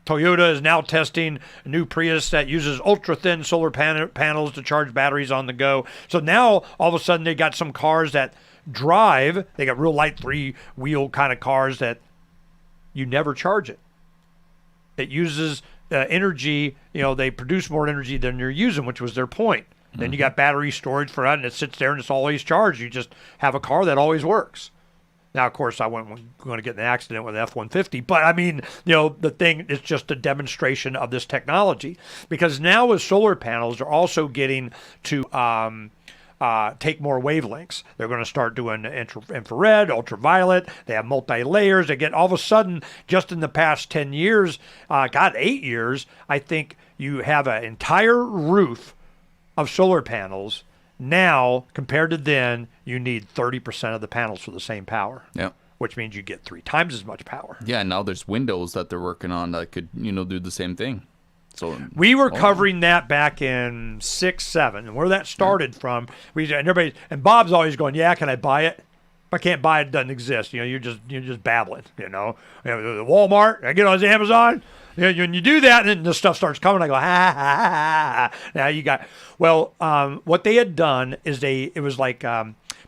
Toyota is now testing a new Prius that uses ultra-thin solar panels to charge batteries on the go. So now, all of a sudden, they got some cars that drive. They got real light 3-wheel kind of cars that you never charge it. It uses energy. They produce more energy than you're using, which was their point. Then you got battery storage for that, and it sits there and it's always charged. You just have a car that always works. Now, of course, I wasn't going to get in an accident with an F-150, but I mean, the thing is just a demonstration of this technology, because now with solar panels, they're also getting to take more wavelengths. They're going to start doing infrared, ultraviolet. They have multi-layers. They get all of a sudden, just in the past 10 years, 8 years, I think you have an entire roof of solar panels. Now, compared to then, you need 30% of the panels for the same power. Yeah. Which means you get 3 times as much power. Yeah, now there's windows that they're working on that could, do the same thing. So we were covering that back in 6, 7, and where that started from. And Bob's always going, "Yeah, can I buy it? If I can't buy it, it doesn't exist." You're just babbling. The Walmart, I get on Amazon. When you do that, then the stuff starts coming. I go, ha ha ha ha. Now you got what they had done is it was like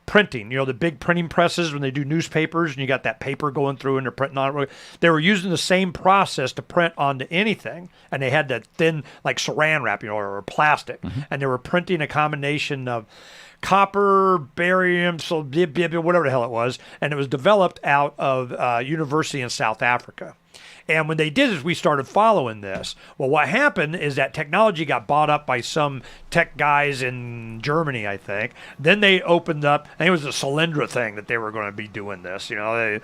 printing. The big printing presses when they do newspapers, and you got that paper going through and they're printing on it. They were using the same process to print onto anything, and they had that thin like saran wrap, or plastic, and they were printing a combination of copper, barium, whatever the hell it was, and it was developed out of a university in South Africa. And when they did this, we started following this. Well, what happened is that technology got bought up by some tech guys in Germany, I think. Then they opened up, and it was a Solyndra thing that they were going to be doing this. And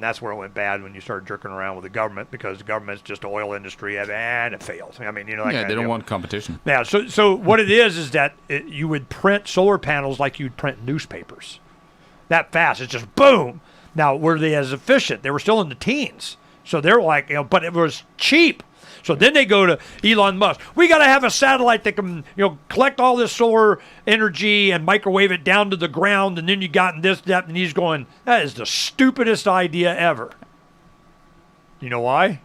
that's where it went bad when you started jerking around with the government, because the government's just oil industry, and it failed. I mean, that they don't want competition. Yeah. So what it is that you would print solar panels like you'd print newspapers. That fast. It's just boom. Now, were they as efficient? They were still in the teens. So they're like, but it was cheap. So then they go to Elon Musk. We got to have a satellite that can, collect all this solar energy and microwave it down to the ground. And then you got this, that, and he's going, that is the stupidest idea ever. You know why?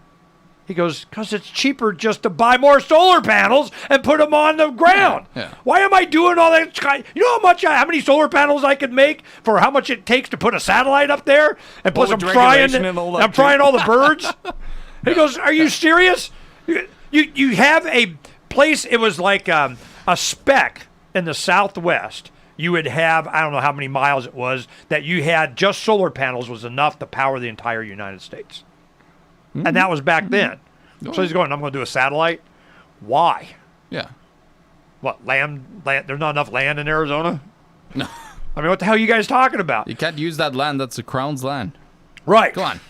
He goes, because it's cheaper just to buy more solar panels and put them on the ground. Yeah. Why am I doing all that? You know how many solar panels I could make for how much it takes to put a satellite up there? And plus I'm frying all the birds. He goes, are you serious? You have a place, it was like a speck in the Southwest. You would have, I don't know how many miles it was, that you had just solar panels was enough to power the entire United States. And that was back then. So he's going, I'm going to do a satellite. Why? Yeah. What, land? There's not enough land in Arizona? No. I mean, what the hell are you guys talking about? You can't use that land. That's the Crown's land. Right. Come on.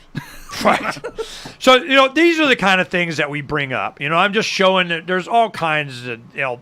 Right. So, these are the kind of things that we bring up. I'm just showing that there's all kinds of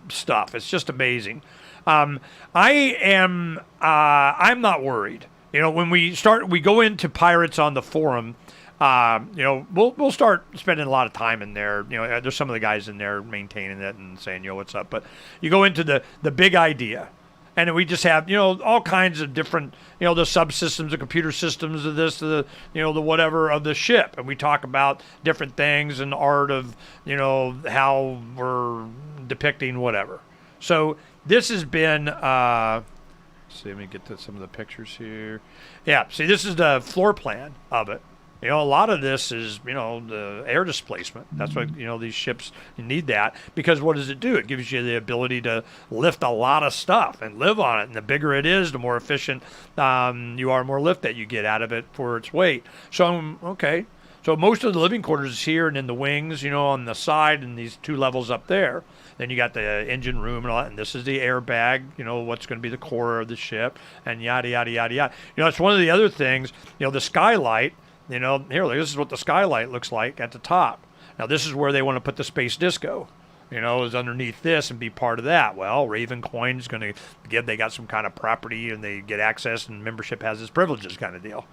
stuff. It's just amazing. I'm not worried. When we go into Pirates on the forum, we'll start spending a lot of time in there. There's some of the guys in there maintaining it and saying, what's up. But you go into the big idea, and we just have, all kinds of different, the subsystems, the computer systems of this, the whatever of the ship. And we talk about different things and art of, how we're depicting whatever. So this has been, see, let me get to some of the pictures here. Yeah, see, this is the floor plan of it. A lot of this is, the air displacement. That's why, these ships need that, because what does it do? It gives you the ability to lift a lot of stuff and live on it. And the bigger it is, the more efficient you are, more lift that you get out of it for its weight. So, okay. So most of the living quarters is here and in the wings, on the side and these two levels up there. Then you got the engine room and all that. And this is the airbag, what's going to be the core of the ship and yada, yada, yada, yada. It's one of the other things, the skylight. Here, this is what the skylight looks like at the top. Now, this is where they want to put the space disco, is underneath this and be part of that. Well, Raven Coin is going to they got some kind of property and they get access and membership has its privileges kind of deal,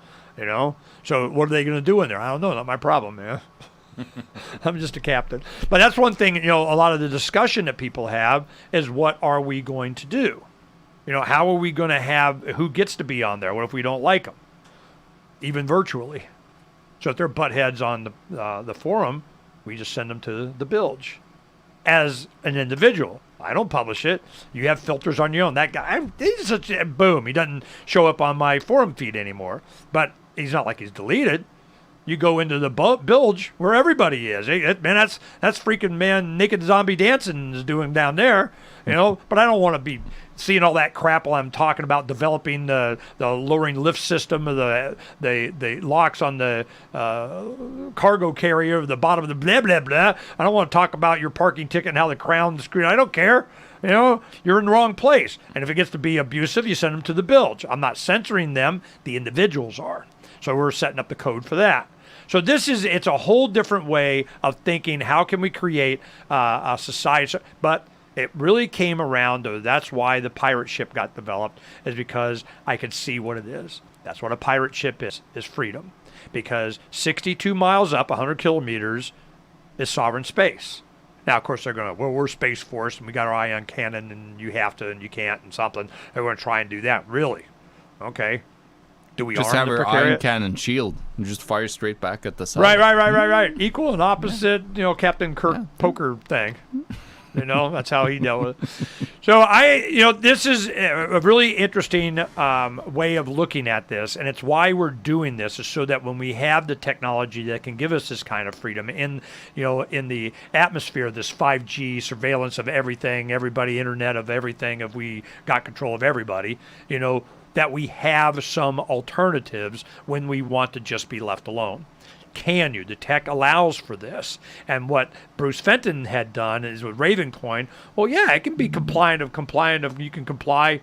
So what are they going to do in there? I don't know. Not my problem, man. I'm just a captain. But that's one thing, a lot of the discussion that people have is what are we going to do? How are we going to have, who gets to be on there? What if we don't like them? Even virtually. So if they're butt heads on the forum, we just send them to the bilge as an individual. I don't publish it. You have filters on your own. That guy, he's such a boom. He doesn't show up on my forum feed anymore. But he's not like he's deleted. You go into the bilge where everybody is. Man, that's freaking naked zombie dancing is doing down there. But I don't want to be seeing all that crap while I'm talking about developing the lowering lift system of the locks on the cargo carrier, the bottom of the blah, blah, blah. I don't want to talk about your parking ticket and how the crown's screwed. I don't care. You're in the wrong place. And if it gets to be abusive, you send them to the bilge. I'm not censoring them. The individuals are. So we're setting up the code for that. So it's a whole different way of thinking. How can we create a society? But it really came around, though. That's why the pirate ship got developed, is because I could see what it is. That's what a pirate ship is freedom. Because 62 miles up, 100 kilometers, is sovereign space. Now, of course, they're going to, we're Space Force, and we got our ion cannon, and you have to, and you can't, and something. They're going to try and do that. Really? Okay. Do we just arm have the our ion Precariat? cannon shield and just fire straight back at the sun? Right. Equal and opposite, Captain Kirk poker thing. That's how he dealt with it. So this is a really interesting way of looking at this, and it's why we're doing this, is so that when we have the technology that can give us this kind of freedom in the atmosphere of this 5G surveillance of everything, everybody, internet of everything, if we got control of everybody, that we have some alternatives when we want to just be left alone. can you? The tech allows for this. And what Bruce Fenton had done is with Ravencoin, well, yeah, it can be compliant of you can comply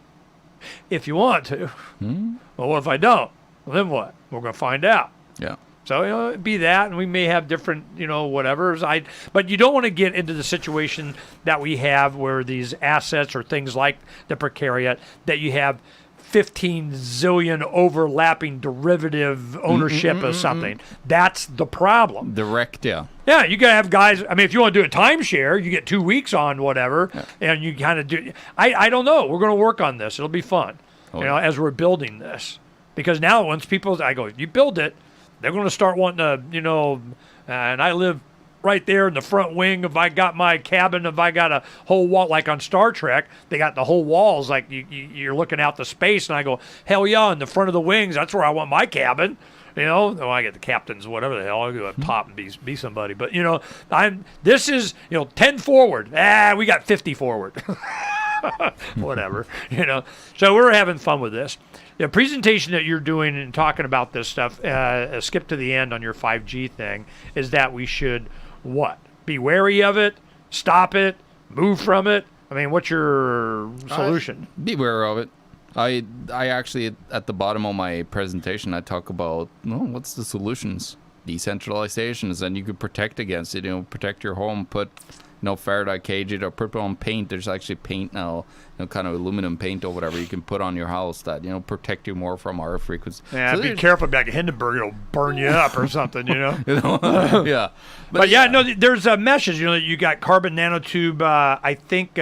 if you want to. Well, what if I don't? Well, then what? We're going to find out. Yeah. So, it'd be that, and we may have different, whatevers. But you don't want to get into the situation that we have where these assets or things like the precariat, that you have 15 zillion overlapping derivative ownership of something. That's the problem. Direct, yeah. Yeah, you got to have guys. I mean, if you want to do a timeshare, you get 2 weeks on whatever, and you kind of do. I don't know. We're going to work on this. It'll be fun, as we're building this. Because now once people, I go, you build it, they're going to start wanting to, and I live right there in the front wing. If I got my cabin, if I got a whole wall, like on Star Trek, they got the whole walls, like you're looking out the space, and I go, hell yeah, in the front of the wings, that's where I want my cabin. I get the captains, whatever the hell, I'll go up top and be somebody. But, this is, 10 forward. We got 50 forward. Whatever, So we're having fun with this. The presentation that you're doing and talking about this stuff, skip to the end on your 5G thing, is that we should, what? Be wary of it, stop it, move from it? I mean, what's your solution? Be wary of it. I actually, at the bottom of my presentation, I talk about, what's the solutions? Decentralizations, and you could protect against it, protect your home, put... Faraday cage it or put on paint. There's actually paint now, kind of aluminum paint or whatever you can put on your house that, protect you more from our frequency. Yeah, so be careful back at Hindenburg, it'll burn you up or something, Yeah. But there's meshes, you got carbon nanotube, I think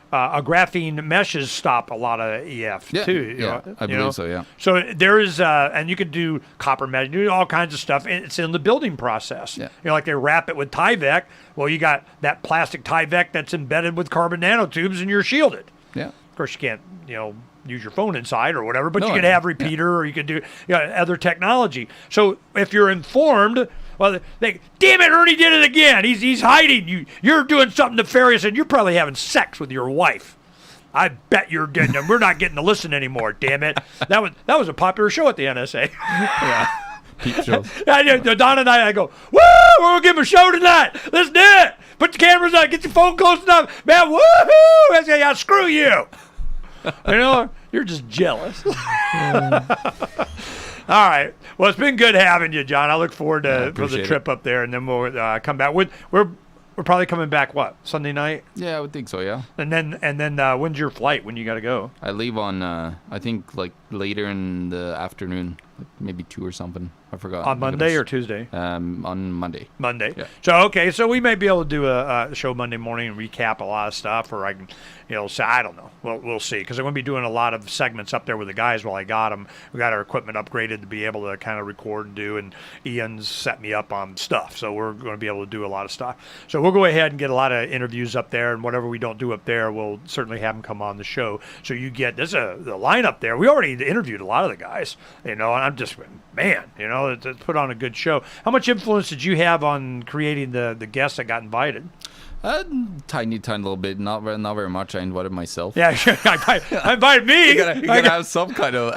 a graphene meshes stop a lot of EF too. I believe so, yeah. So there is, and you could do copper mesh, do all kinds of stuff. It's in the building process. Yeah. Like they wrap it with Tyvek. Well, you got that plastic Tyvek that's embedded with carbon nanotubes, and you're shielded. Yeah. Of course, you can't, use your phone inside or whatever, but you could have repeater or you could do other technology. So if you're informed. Well, damn it, Ernie did it again. He's hiding you. You're doing something nefarious, and you're probably having sex with your wife. I bet you're getting them. We're not getting to listen anymore. Damn it. That was a popular show at the NSA. Yeah. Peep shows. Don and I go, woo! We're gonna give him a show tonight. Let's do it. Put the cameras on. Get your phone close enough, man. Woohoo! I say, yeah, screw you. You're just jealous. All right. Well, it's been good having you, John. I look forward to for the trip up there, and then we'll come back. We're probably coming back. What, Sunday night? Yeah, I would think so. Yeah. And then when's your flight? When you got to go? I leave on I think like later in the afternoon, like maybe 2 or something. I forgot. On Monday or Tuesday? On Monday. Monday. Yeah. So we may be able to do a show Monday morning and recap a lot of stuff, or I can, say I don't know. We'll see, because I'm going to be doing a lot of segments up there with the guys while I got them. We got our equipment upgraded to be able to kind of record and do, and Ian's set me up on stuff, so we're going to be able to do a lot of stuff. So we'll go ahead and get a lot of interviews up there, and whatever we don't do up there, we'll certainly have them come on the show. So you get the lineup there. We already interviewed a lot of the guys, and I'm just, man, to put on a good show. How much influence did you have on creating the guests that got invited? Tiny little bit, not very much. I invited myself. Yeah, sure. I invited me. You gotta have some kind of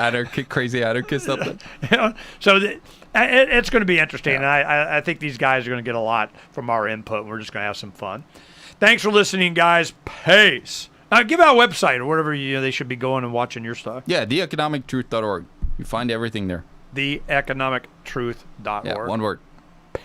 crazy anarchist up there. So it's going to be interesting, and I think these guys are going to get a lot from our input. We're just going to have some fun. Thanks for listening, guys. Peace. Give out a website or whatever they should be going and watching your stuff. Yeah, theeconomictruth.org. You find everything there. Theeconomictruth.org. Yeah, one word.